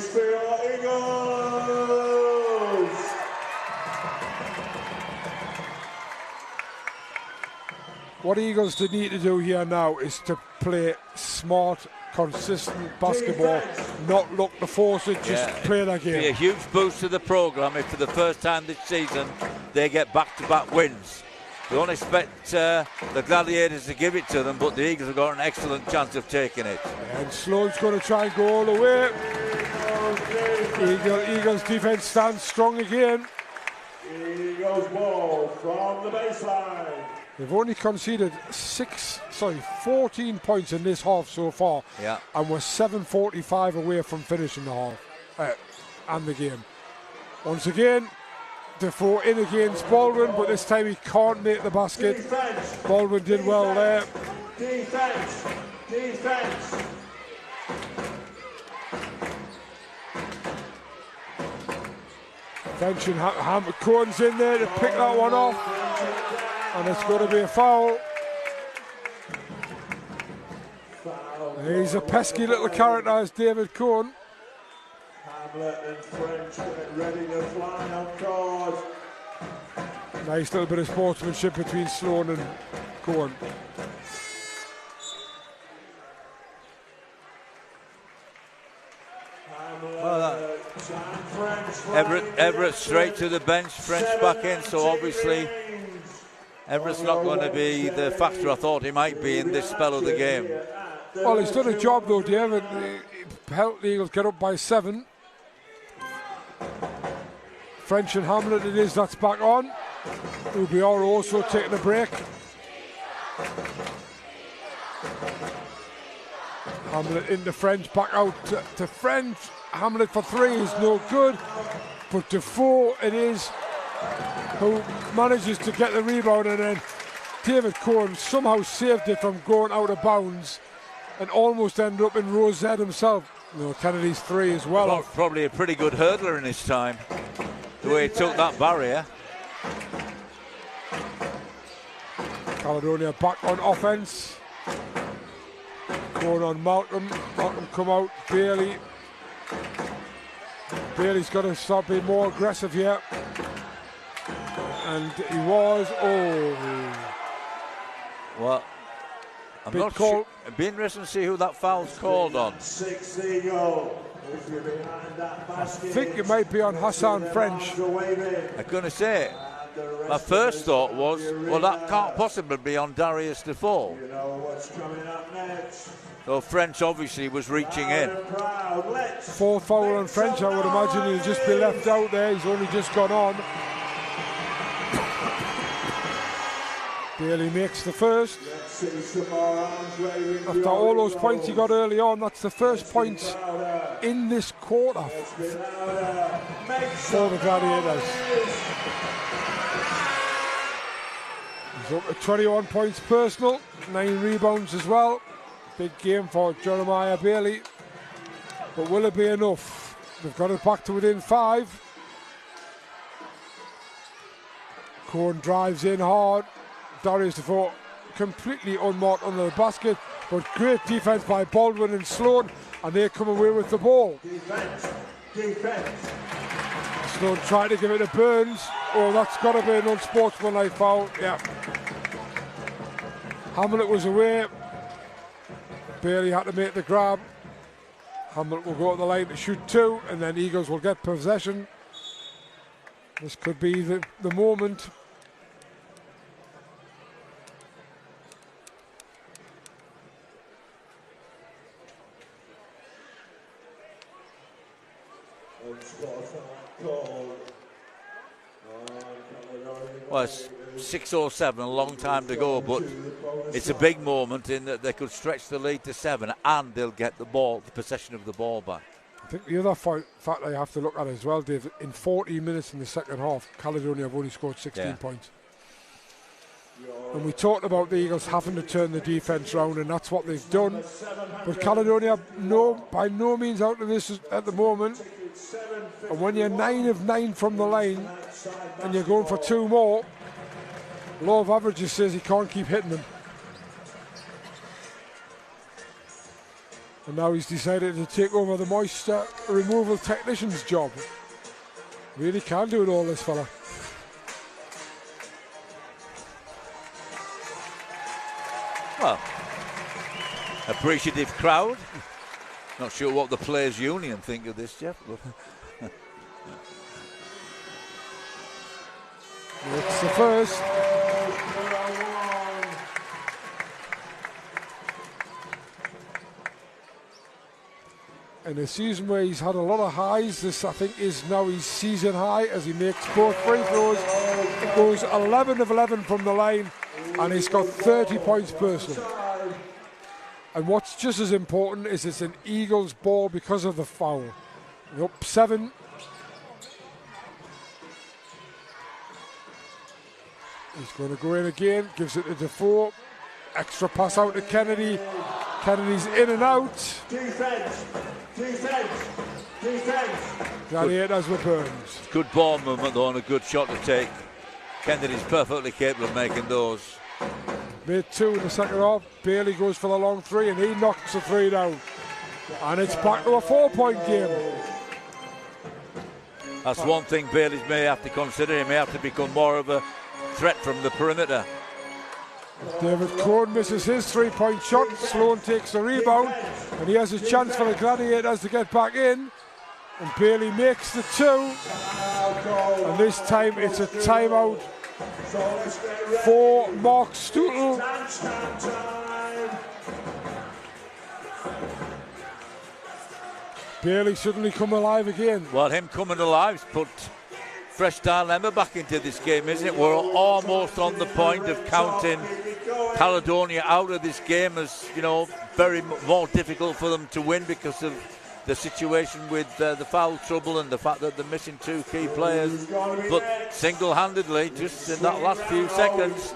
What Eagles need to do here now is to play smart, consistent basketball, not look to force it, just play that game. It'd be a huge boost to the programme if for the first time this season they get back-to-back wins. We don't expect the Gladiators to give it to them, but the Eagles have got an excellent chance of taking it. And Sloan's going to try and go all the way. Eagles defence stands strong again. Eagles ball from the baseline. They've only conceded 14 points in this half so far, and we're 7:45 away from finishing the half and the game. Once again, Defoe in against Baldwin, but this time he can't make the basket. Baldwin did well there. Defense. French and Cohen's in there to pick that one off, and it's going to be a foul. He's a pesky little character, as David Cohen. Hamlet and French get ready to fly on court. Nice little bit of sportsmanship between Sloan and Cohen. Everett straight to the bench, French back in, so obviously Everett's not going to be the factor I thought he might be in this spell of the game. Well, he's done a job though, David. He helped the Eagles get up by 7. French and Hamlet it is, that's back on. Ubiora also taking a break. Hamlet into French, back out to French. Hamlet for 3 is no good, but Defoe it is. who manages to get the rebound, and then David Cohen somehow saved it from going out of bounds and almost ended up in row Z himself. Kennedy's three as well. Probably a pretty good hurdler in his time, the way he took that barrier. Caledonia back on offense. Going on Malcolm. Malcolm come out. Bailey's got to start being more aggressive here. And he was. Well, I'm not sure. It'd be interesting to see who that foul's called on. I think it might be on Hassan French. I'm going to say, my first thought was, well, that can't possibly be on Darius Defoe. So French obviously was reaching in. Fourth foul on French, I would imagine he'll just be left out there. He's only just gone on. Bailey makes the first. After all those points he got early on, that's the first points in this quarter for the Gladiators. He's up to 21 points personal, 9 rebounds as well. Big game for Jeremiah Bailey. But will it be enough? They've got it back to within 5. Cohen drives in hard. Darius Defoe completely unmarked under the basket, but great defense by Baldwin and Sloan, and they come away with the ball. Defense. Sloan tried to give it to Burns. Oh, that's got to be an unsportsmanlike foul. Yeah. Hamlet was away. Bailey had to make the grab. Hamlet will go to the line to shoot 2, and then Eagles will get possession. This could be the moment. Well, it's 6:07, a long time to go, but it's a big moment in that they could stretch the lead to 7 and they'll get the possession of the ball back. I think the other fact I have to look at as well, Dave, in 14 minutes in the second half, Caledonia have only scored 16 points. And we talked about the Eagles having to turn the defence round, and that's what they've done. But Caledonia, by no means out of this at the moment. And when you're 9 of 9 from the line and you're going for 2 more, law of averages says you can't keep hitting them. And now he's decided to take over the moisture removal technician's job. Really can do it all, this fella. Well, appreciative crowd. Not sure what the Players' Union think of this, Jeff. It's the first. In a season where he's had a lot of highs, this I think is now his season high as he makes both free throws. He goes 11 of 11 from the line, and he's got 30 points personal. And what's just as important is it's an Eagles ball because of the foul. They're up 7. He's going to go in again, gives it to Defoe. Extra pass out to Kennedy. Kennedy's in and out. Defense. Gladiators with Burns. Good ball movement though, and a good shot to take. Kennedy's perfectly capable of making those. Made 2 in the second half. Bailey goes for the long 3 and he knocks the 3 down. And it's back to a 4-point game. That's one thing Bailey may have to consider. He may have to become more of a threat from the perimeter. David Cohen misses his 3-point shot. Sloan takes the rebound, and he has a chance for the Gladiators to get back in. And Bailey makes the 2. And this time it's a timeout for Mark Stootle. Bailey suddenly come alive again. Well, him coming alive's put fresh dilemma back into this game, isn't it? We're almost on the point of counting Caledonia out of this game as, you know, very more difficult for them to win because of the situation with the foul trouble and the fact that they're missing 2 key players. But single-handedly, just in that last few seconds,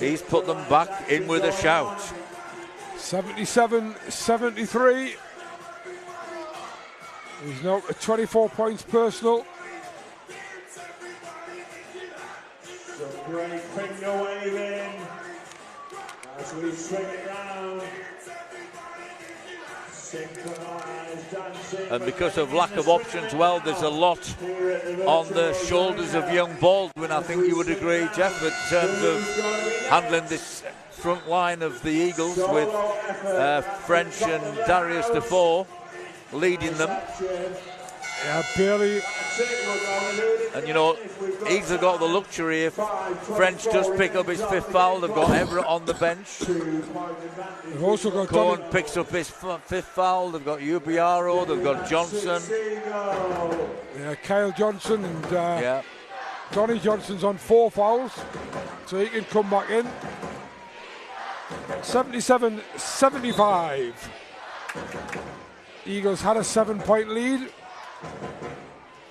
he's put them back in with a shout. 77-73. He's now at 24 points personal. Great finger waving as we swing it round. Synchronized dancing. And because of lack of options, well, there's a lot on the shoulders of young Baldwin. I think you would agree, Jeff, in terms of handling this front line of the Eagles with French and Darius Defoe leading them. Yeah, Bailey. And you know, Eagles have got the luxury if French does pick up his 5th foul, they've got Everett on the bench. They've also got Cohen picks up his 5th foul, they've got Ubiaro, they've got Johnson. Yeah, Kyle Johnson and Donnie Johnson's on 4 fouls, so he can come back in. 77-75. Eagles had a 7-point lead.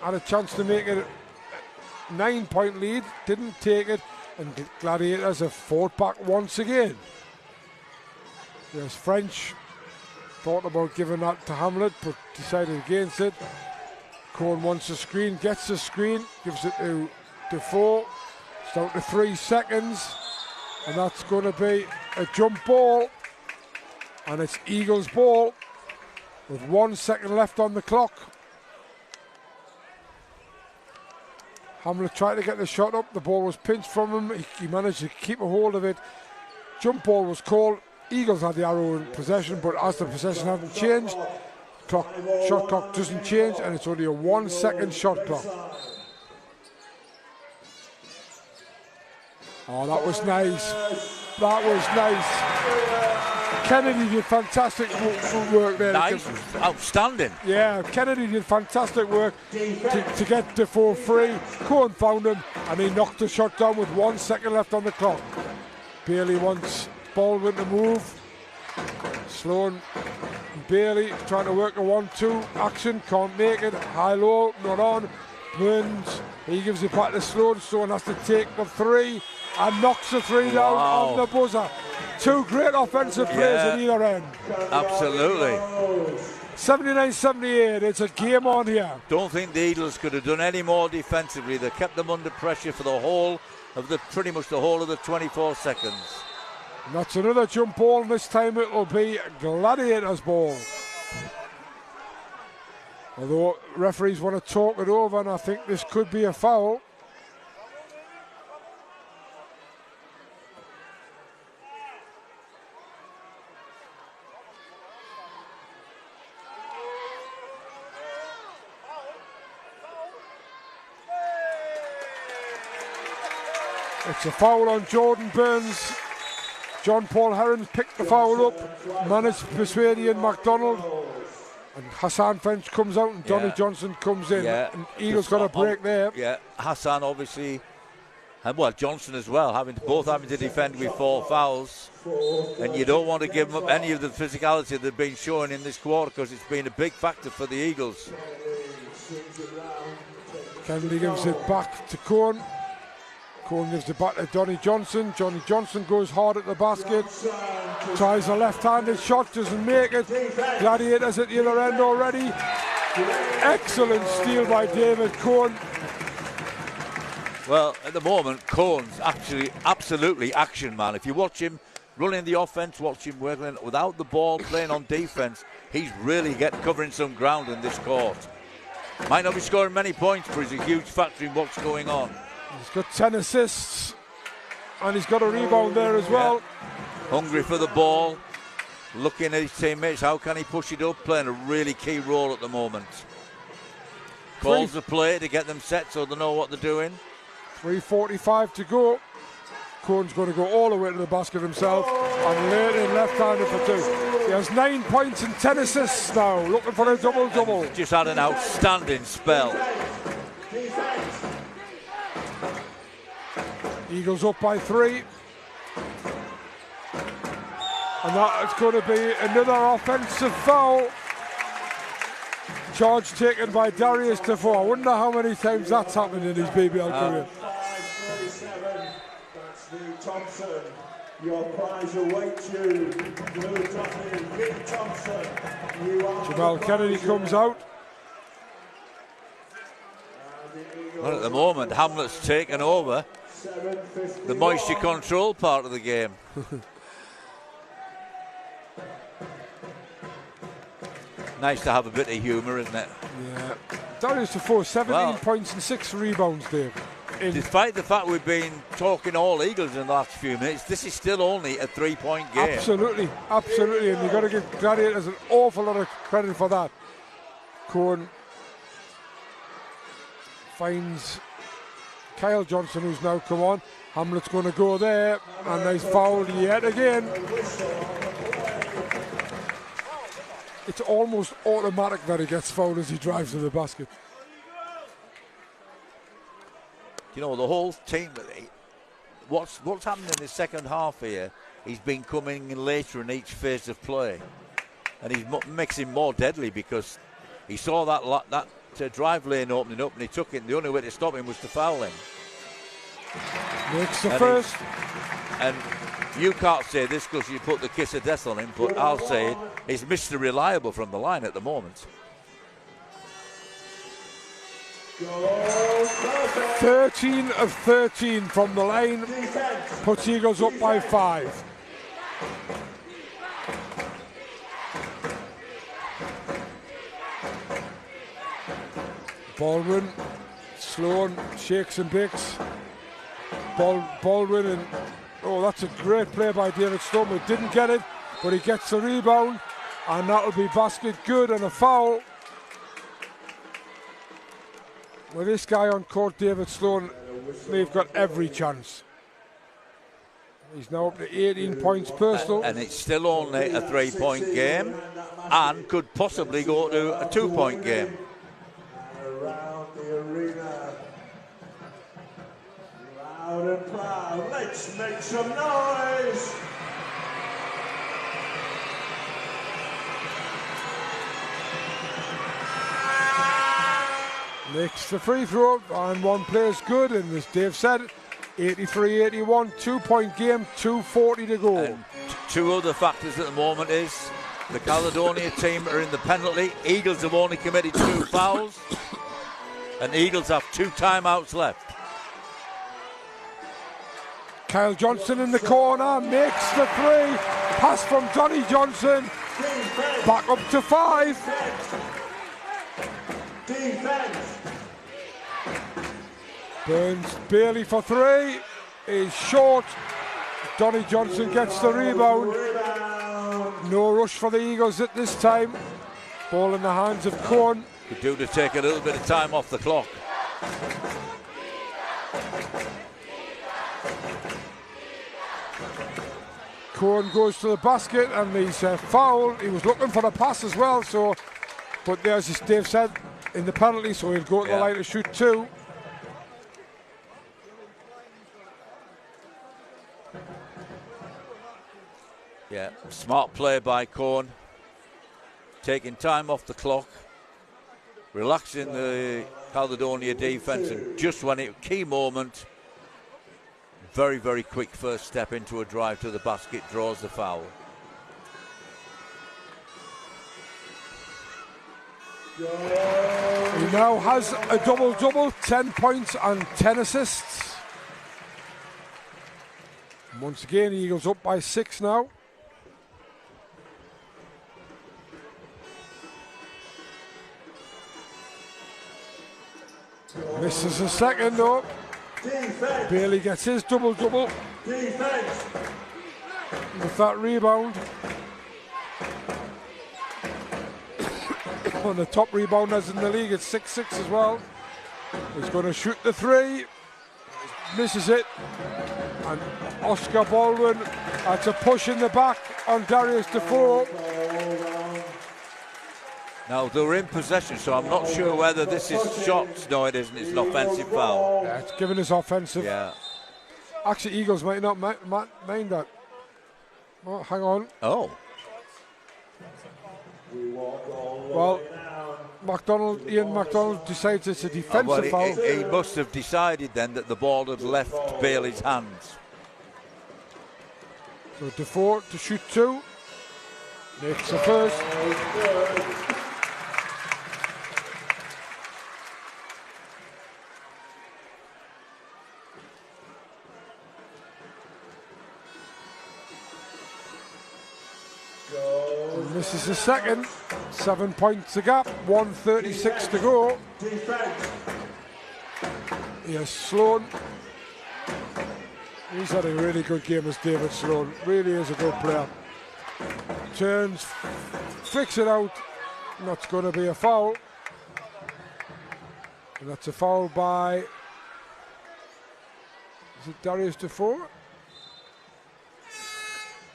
Had a chance to make it a 9-point lead, didn't take it, and Gladiators have fought back once again. There's French, thought about giving that to Hamlet, but decided against it. Cohen wants the screen, gets the screen, gives it to Defoe. It's down to 3 seconds, and that's going to be a jump ball, and it's Eagles ball with 1 second left on the clock. Hamlet tried to get the shot up, the ball was pinched from him, he managed to keep a hold of it. Jump ball was called, Eagles had the arrow in possession, but as the possession hasn't changed, shot clock doesn't change, and it's only a 1 second shot clock. Oh, that was nice. That was nice. Kennedy did fantastic work there. Nice, outstanding. Yeah, Kennedy did fantastic work to get Defoe free. Cohen found him and he knocked the shot down with 1 second left on the clock. Bailey wants Baldwin to move. Sloan and Bailey trying to work a 1-2 action, can't make it. High-low, not on. Burns, he gives it back to Sloan. Sloan has to take the 3 and knocks the 3 down on the buzzer. 2 great offensive plays at either end. Absolutely. 79-78, it's a game on here. Don't think the Eagles could have done any more defensively. They kept them under pressure for the whole of pretty much the whole of the 24 seconds. And that's another jump ball, and this time it will be Gladiators ball. Although referees want to talk it over, and I think this could be a foul. It's a foul on Jordan Burns. John Paul Heron picked the foul up, managed to persuade Ian MacDonald, and Hassan French comes out and Donnie Johnson comes in. And Eagles got a break there. Yeah, Hassan obviously, and well, Johnson as well, both having to defend with 4 fouls. And you don't want to give them up any of the physicality they've been showing in this quarter, because it's been a big factor for the Eagles. Kennedy gives it back to Cohen. Cohen gives it back to Donnie Johnson. Johnny Johnson goes hard at the basket. Tries a left-handed shot, doesn't make it. Gladiators at the other end already. Excellent steal by David Cohen. Well, at the moment, Cohen's actually absolutely action man. If you watch him running the offense, watch him working without the ball, playing on defense, he's really covering some ground in this court. Might not be scoring many points, but he's a huge factor in what's going on. He's got 10 assists, and he's got a rebound there as well. Hungry for the ball, looking at his teammates. How can he push it up? Playing a really key role at the moment. Calls the play to get them set so they know what they're doing. 3:45 to go. Cohen's going to go all the way to the basket himself and lay it in left-handed for 2. He has 9 points and 10 assists now, looking for a double-double. Just had an outstanding spell. Eagles up by 3. And that's going to be another offensive foul. Charge taken by Darius Defoe. I wonder how many times that's happened in his BBL career. 5:37. That's Lou Thompson. Your prize awaits you. Blue Thompson, Vic Thompson. You are Jamal Kennedy comes out. Well, at the moment, Hamlet's taken over the moisture control part of the game. Nice to have a bit of humour, isn't it? Yeah. Darius Defoe, 17 points and 6 rebounds, Dave. Despite the fact we've been talking all Eagles in the last few minutes, this is still only a 3-point game. Absolutely, absolutely, and you've got to give Gladiators an awful lot of credit for that. Cohen finds Kyle Johnson, who's now come on. Hamlet's going to go there, and he's fouled yet again. It's almost automatic that he gets fouled as he drives to the basket. You know, the whole team, what's happened in the second half here, he's been coming in later in each phase of play. And he's mixing more deadly because he saw that drive lane opening up and he took it, and the only way to stop him was to foul him. Makes the first. And you can't say this because you put the kiss of death on him, but I'll say he's Mr. Reliable from the line at the moment. 13 of 13 from the line, puts Eagles up by 5. Baldwin, Sloan, shakes and bakes. Baldwin, and that's a great play by David Sloan. He didn't get it, but he gets the rebound, and that'll be basket good and a foul. With this guy on court, David Sloan, they've got every chance. He's now up to 18 points personal. And it's still only a 3-point game and could possibly go to a 2-point game. Around the arena. Loud and proud. Let's make some noise. Makes the free throw, and one player's good, and as Dave said, 83-81, 2-point game, 2:40 to go. And two other factors at the moment is the Caledonia team are in the penalty. Eagles have only committed 2 fouls, and Eagles have 2 timeouts left. Kyle Johnson in the corner, makes the 3, pass from Donnie Johnson, back up to 5. Defense. Burns Bailey for 3, is short. Donnie Johnson gets the rebound. No rush for the Eagles at this time. Ball in the hands of Cohen. Could do to take a little bit of time off the clock. Cohen goes to the basket and he's fouled. He was looking for the pass as well, but there's, as Dave said, in the penalty, so he'll go to the line to shoot 2. Yeah, smart play by Cohen. Taking time off the clock. Relaxing the Caledonia defence, and just when it key moment, very, very quick first step into a drive to the basket, draws the foul. He now has a double-double, 10 points and 10 assists. Once again, the Eagles up by 6 now. Misses a second though. Defense. Bailey gets his double-double Defense. with that rebound. One of the top rebounders in the league at 6'6" as well. He's going to shoot the 3. Misses it. And Oscar Baldwin, that's a push in the back on Darius Defoe. Now they're in possession, so I'm not sure whether this is shots. No, it isn't. It's an offensive foul. Yeah, it's given us offensive. Yeah. Actually, Eagles might not mind that. Oh, hang on. Oh. Well, Ian MacDonald decides it's a defensive foul. He must have decided then that the ball had left Bailey's hands. So Defoe to shoot 2. Makes the first. And this is the second. 7 points to gap. 1:36 to go. Here's Sloan. He's had a really good game as David Sloan. Really is a good player. Turns, flicks it out. And that's going to be a foul. And that's a foul by, is it Darius Defoe?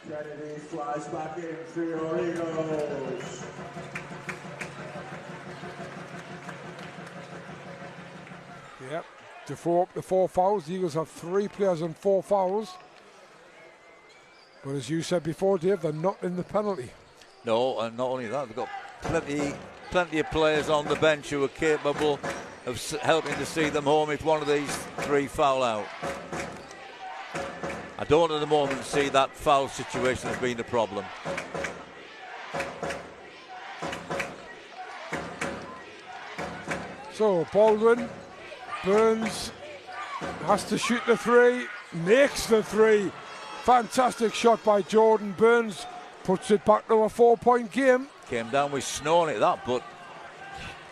Kennedy flies back in for your Eagles. Yep. Defoe up to 4 fouls. The Eagles have 3 players on 4 fouls. But as you said before, Dave, they're not in the penalty. No, and not only that, they've got plenty of players on the bench who are capable of helping to see them home if one of these 3 foul out. I don't at the moment see that foul situation as being a problem. So Baldwin, Burns has to shoot the 3, makes the 3. Fantastic shot by Jordan Burns, puts it back to a 4-point game. Came down with snow on it, that, but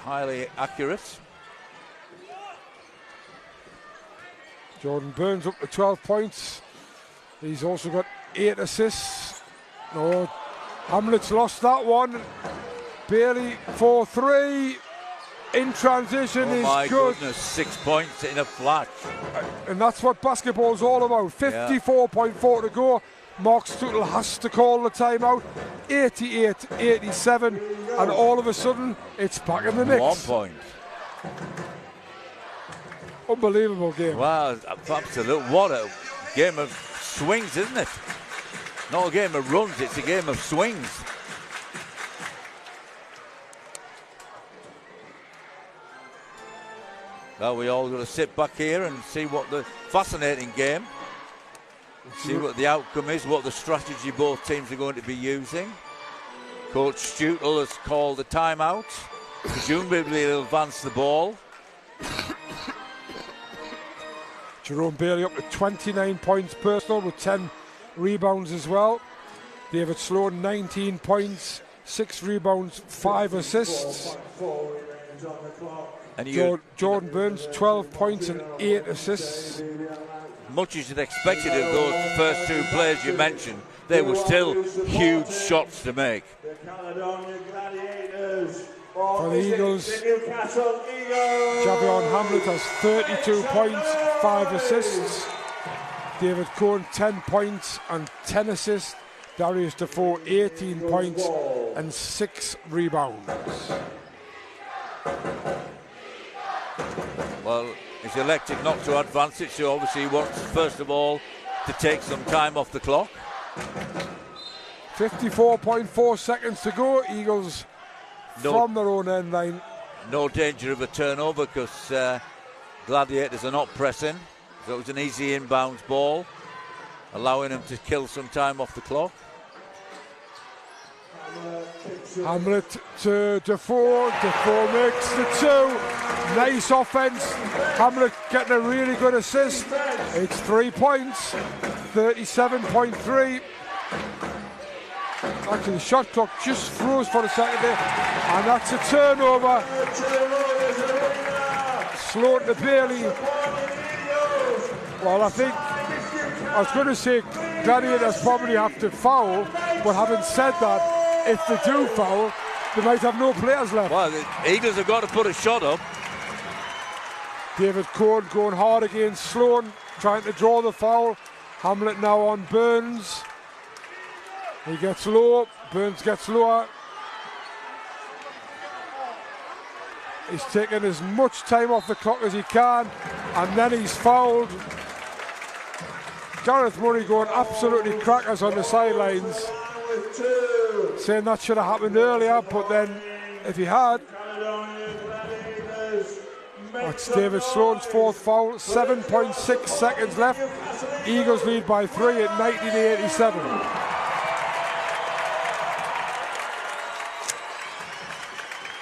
highly accurate. Jordan Burns up to 12 points. He's also got 8 assists. No, Hamlet's lost that one. Bailey 4-3. In transition is good. Oh my goodness, 6 points in a flash. And that's what basketball's all about. 54.4 to go. Mark Stuttle has to call the timeout. 88-87. And all of a sudden, it's back in the mix. 1 point. Unbelievable game. Wow, absolute. What a game of swings, isn't it? Not a game of runs, it's a game of swings. Well, we all got to sit back here and see what the fascinating game. See what the outcome is, what the strategy both teams are going to be using. Coach Stuttle has called a timeout. Presumably he'll advance the ball. Jerome Bailey up to 29 points personal with 10 rebounds as well. David Sloan 19 points, 6 rebounds, 5 assists. And Jordan Burns 12 points and 8 assists. Much as you'd expected of those first 2 players you mentioned, they were still huge shots to make. The Caledonia Gladiators. For the Eagles, Newcastle Eagles. Javion Hamlet has 32 points, 5 assists. David Cohn 10 points and 10 assists. Darius Defoe 18 points and 6 rebounds. Well, he's elected not to advance it, so obviously he wants, first of all, to take some time off the clock. 54.4 seconds to go. Eagles from their own end line. No danger of a turnover because Gladiators are not pressing. So it was an easy inbounds ball, allowing them to kill some time off the clock. Hamlet to Defoe. Defoe makes the 2. Nice offense. Hamlet getting a really good assist. It's 3 points. 37.3. Actually, the shot clock just froze for a second there. And that's a turnover. Sloan to Bailey. Well, I was going to say Gladiators probably have to foul, but having said that, if they do foul, they might have no players left. Well, the Eagles have got to put a shot up. David Cohn going hard against Sloan, trying to draw the foul. Hamlet now on Burns. He gets low, Burns gets lower. He's taking as much time off the clock as he can, and then he's fouled. Gareth Murray going absolutely crackers on the sidelines, saying that should have happened earlier, but then if he had, That's David Sloan's fourth foul. 7.6 seconds left. Eagles lead by 3 at 90-87.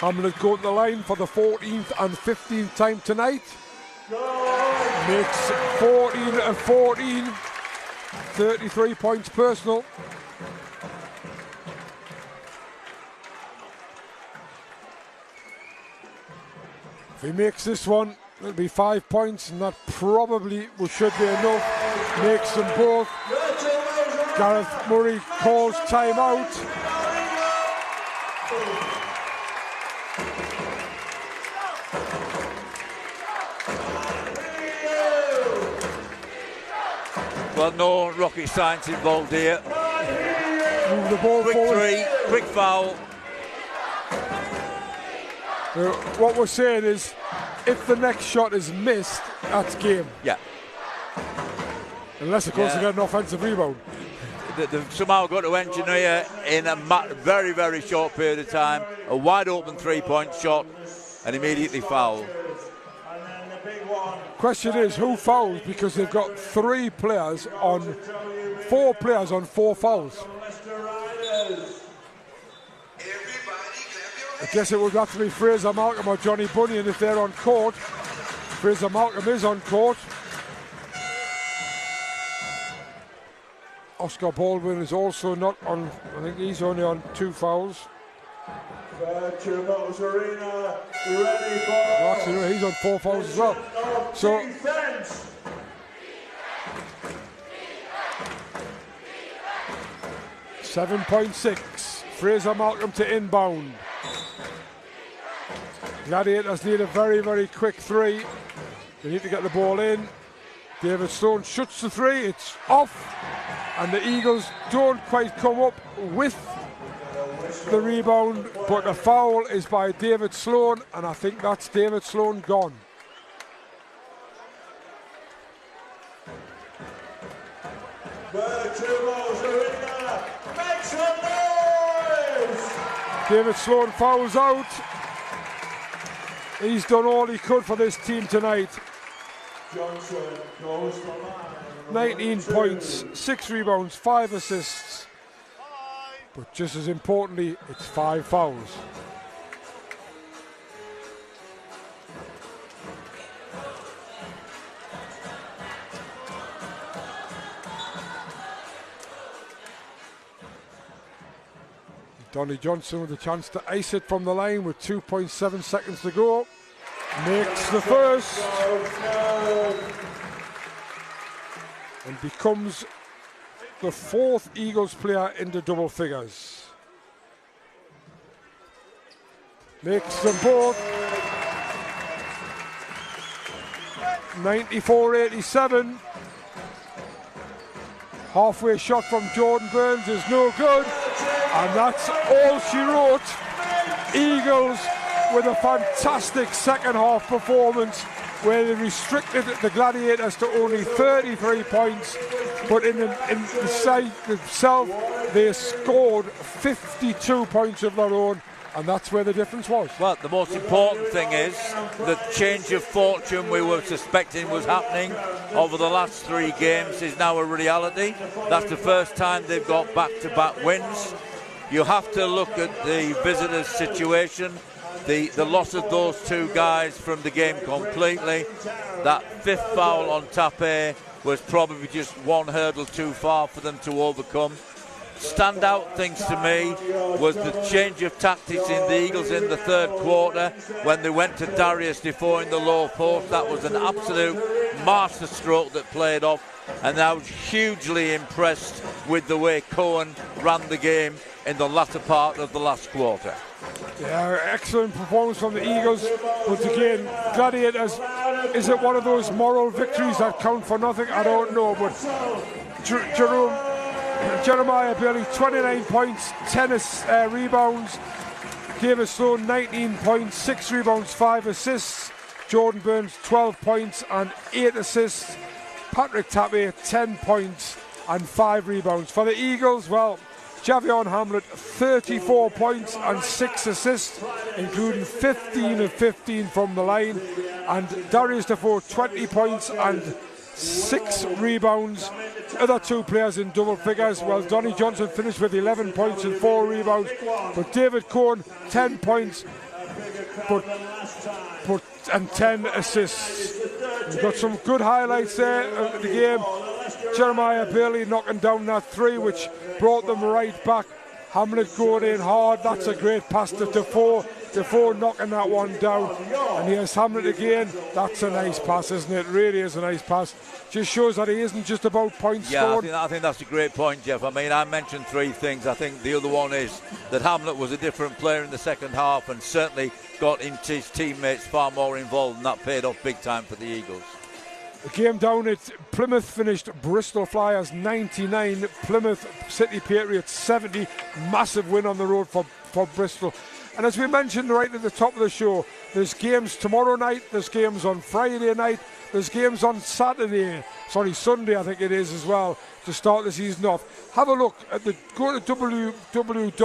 Hamlet go to the line for the 14th and 15th time tonight. Makes 14 of 14. 33 points personal. If he makes this one, it'll be 5 points, and that probably should be enough. Makes them both. Gareth Murray calls timeout. Well, no rocket science involved here. Move the ball Quick forward. three, quick foul. What we're saying is, if the next shot is missed, that's game. Yeah. Unless, of course, they get an offensive rebound. They've somehow got to engineer in a very, very short period of time a wide open 3-point shot and immediately foul. Question is, who fouls? Because they've got 4 players on 4 fouls. I guess it would have to be Fraser Malcolm or Johnny Bunyan if they're on court. Fraser Malcolm is on court. Oscar Baldwin is also not on. I think he's only on 2 fouls. Actually, he's on 4 fouls as well. So 7.6. Fraser Malcolm to inbound. Gladiators need a very, very quick 3. They need to get the ball in. David Sloan shoots the 3. It's off. And the Eagles don't quite come up with the rebound, but the foul is by David Sloan, and I think that's David Sloan gone. David Sloan fouls out. He's done all he could for this team tonight. 19 points, 6 rebounds, 5 assists. But just as importantly, it's 5 fouls. Donnie Johnson with a chance to ace it from the line with 2.7 seconds to go. Makes the first. And becomes the 4th Eagles player into double figures. Makes them both. 94-87. Halfway shot from Jordan Burns is no good. And that's all she wrote. Eagles with a fantastic second half performance where they restricted the Gladiators to only 33 points, but in the side themselves they scored 52 points of their own, and that's where the difference was. Well, the most important thing is the change of fortune we were suspecting was happening over the last 3 games is now a reality. That's the first time they've got back-to-back wins. You have to look at the visitors' situation. The loss of those 2 guys from the game completely. That 5th foul on Tape was probably just one hurdle too far for them to overcome. Standout things to me was the change of tactics in the Eagles in the 3rd quarter when they went to Darius Defoe in the low post. That was an absolute masterstroke that played off, and I was hugely impressed with the way Cohen ran the game in the latter part of the last quarter. Yeah, excellent performance from the Eagles. But again, Gladiators, is it one of those moral victories that count for nothing? I don't know, but Jeremiah Bailey, 29 points, 10 rebounds. David Sloan, 19 points, 6 rebounds, 5 assists. Jordan Burns, 12 points and 8 assists. Patrick Tape, 10 points and 5 rebounds. For the Eagles, well, Javion Hamlet, 34 points and 6 assists, including 15 of 15 from the line. And Darius Defoe, 20 points and 6 rebounds. Other 2 players in double figures. Well, Donny Johnson finished with 11 points and 4 rebounds. But David Cohen, 10 points and 10 assists. We've got some good highlights there of the game. Jeremiah Bailey knocking down that 3, which brought them right back. Hamlet going in hard. That's a great pass to Defoe. Defoe knocking that one down. And here's Hamlet again. That's a nice pass, isn't it? Really is a nice pass. Just shows that he isn't just about points scored. I think that's a great point, Jeff. I mean, I mentioned 3 things. I think the other one is that Hamlet was a different player in the second half and certainly got into his teammates far more involved, and that paid off big time for the Eagles. The game down at Plymouth finished Bristol Flyers 99, Plymouth City Patriots 70. Massive win on the road for Bristol. And as we mentioned right at the top of the show, there's games tomorrow night, there's games on Friday night, there's games on Sunday I think it is as well, to start the season off. Have a look at go to www.bbl.org,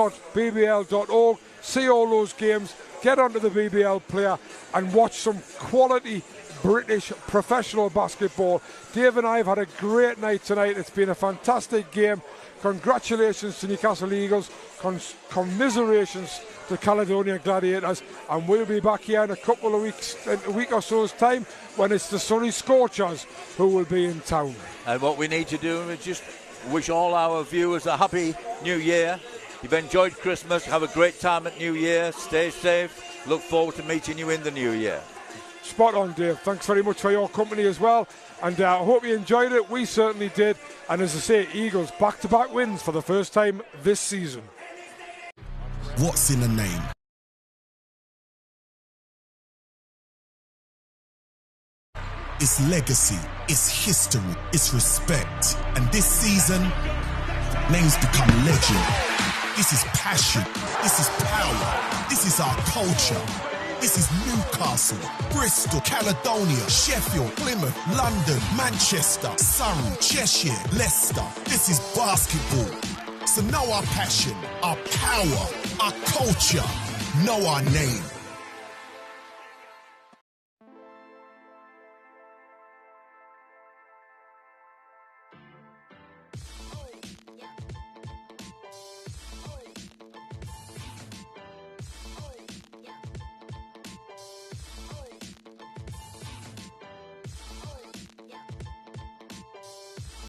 see all those games, get onto the BBL player and watch some quality British professional basketball. Dave and I have had a great night tonight. It's been a fantastic game. Congratulations to Newcastle Eagles. Commiserations to Caledonia Gladiators. And we'll be back here in a couple of weeks, in a week or so's time, when it's the Surrey Scorchers who will be in town. And what we need to do is just wish all our viewers a happy New Year. You've enjoyed Christmas. Have a great time at New Year. Stay safe. Look forward to meeting you in the New Year. Spot on, Dave. Thanks very much for your company as well. And I hope you enjoyed it. We certainly did. And as I say, Eagles back-to-back wins for the first time this season. What's in a name? It's legacy, it's history, it's respect. And this season, names become legend. This is passion, this is power, this is our culture. This is Newcastle, Bristol, Caledonia, Sheffield, Plymouth, London, Manchester, Surrey, Cheshire, Leicester. This is basketball. So know our passion, our power, our culture. Know our name.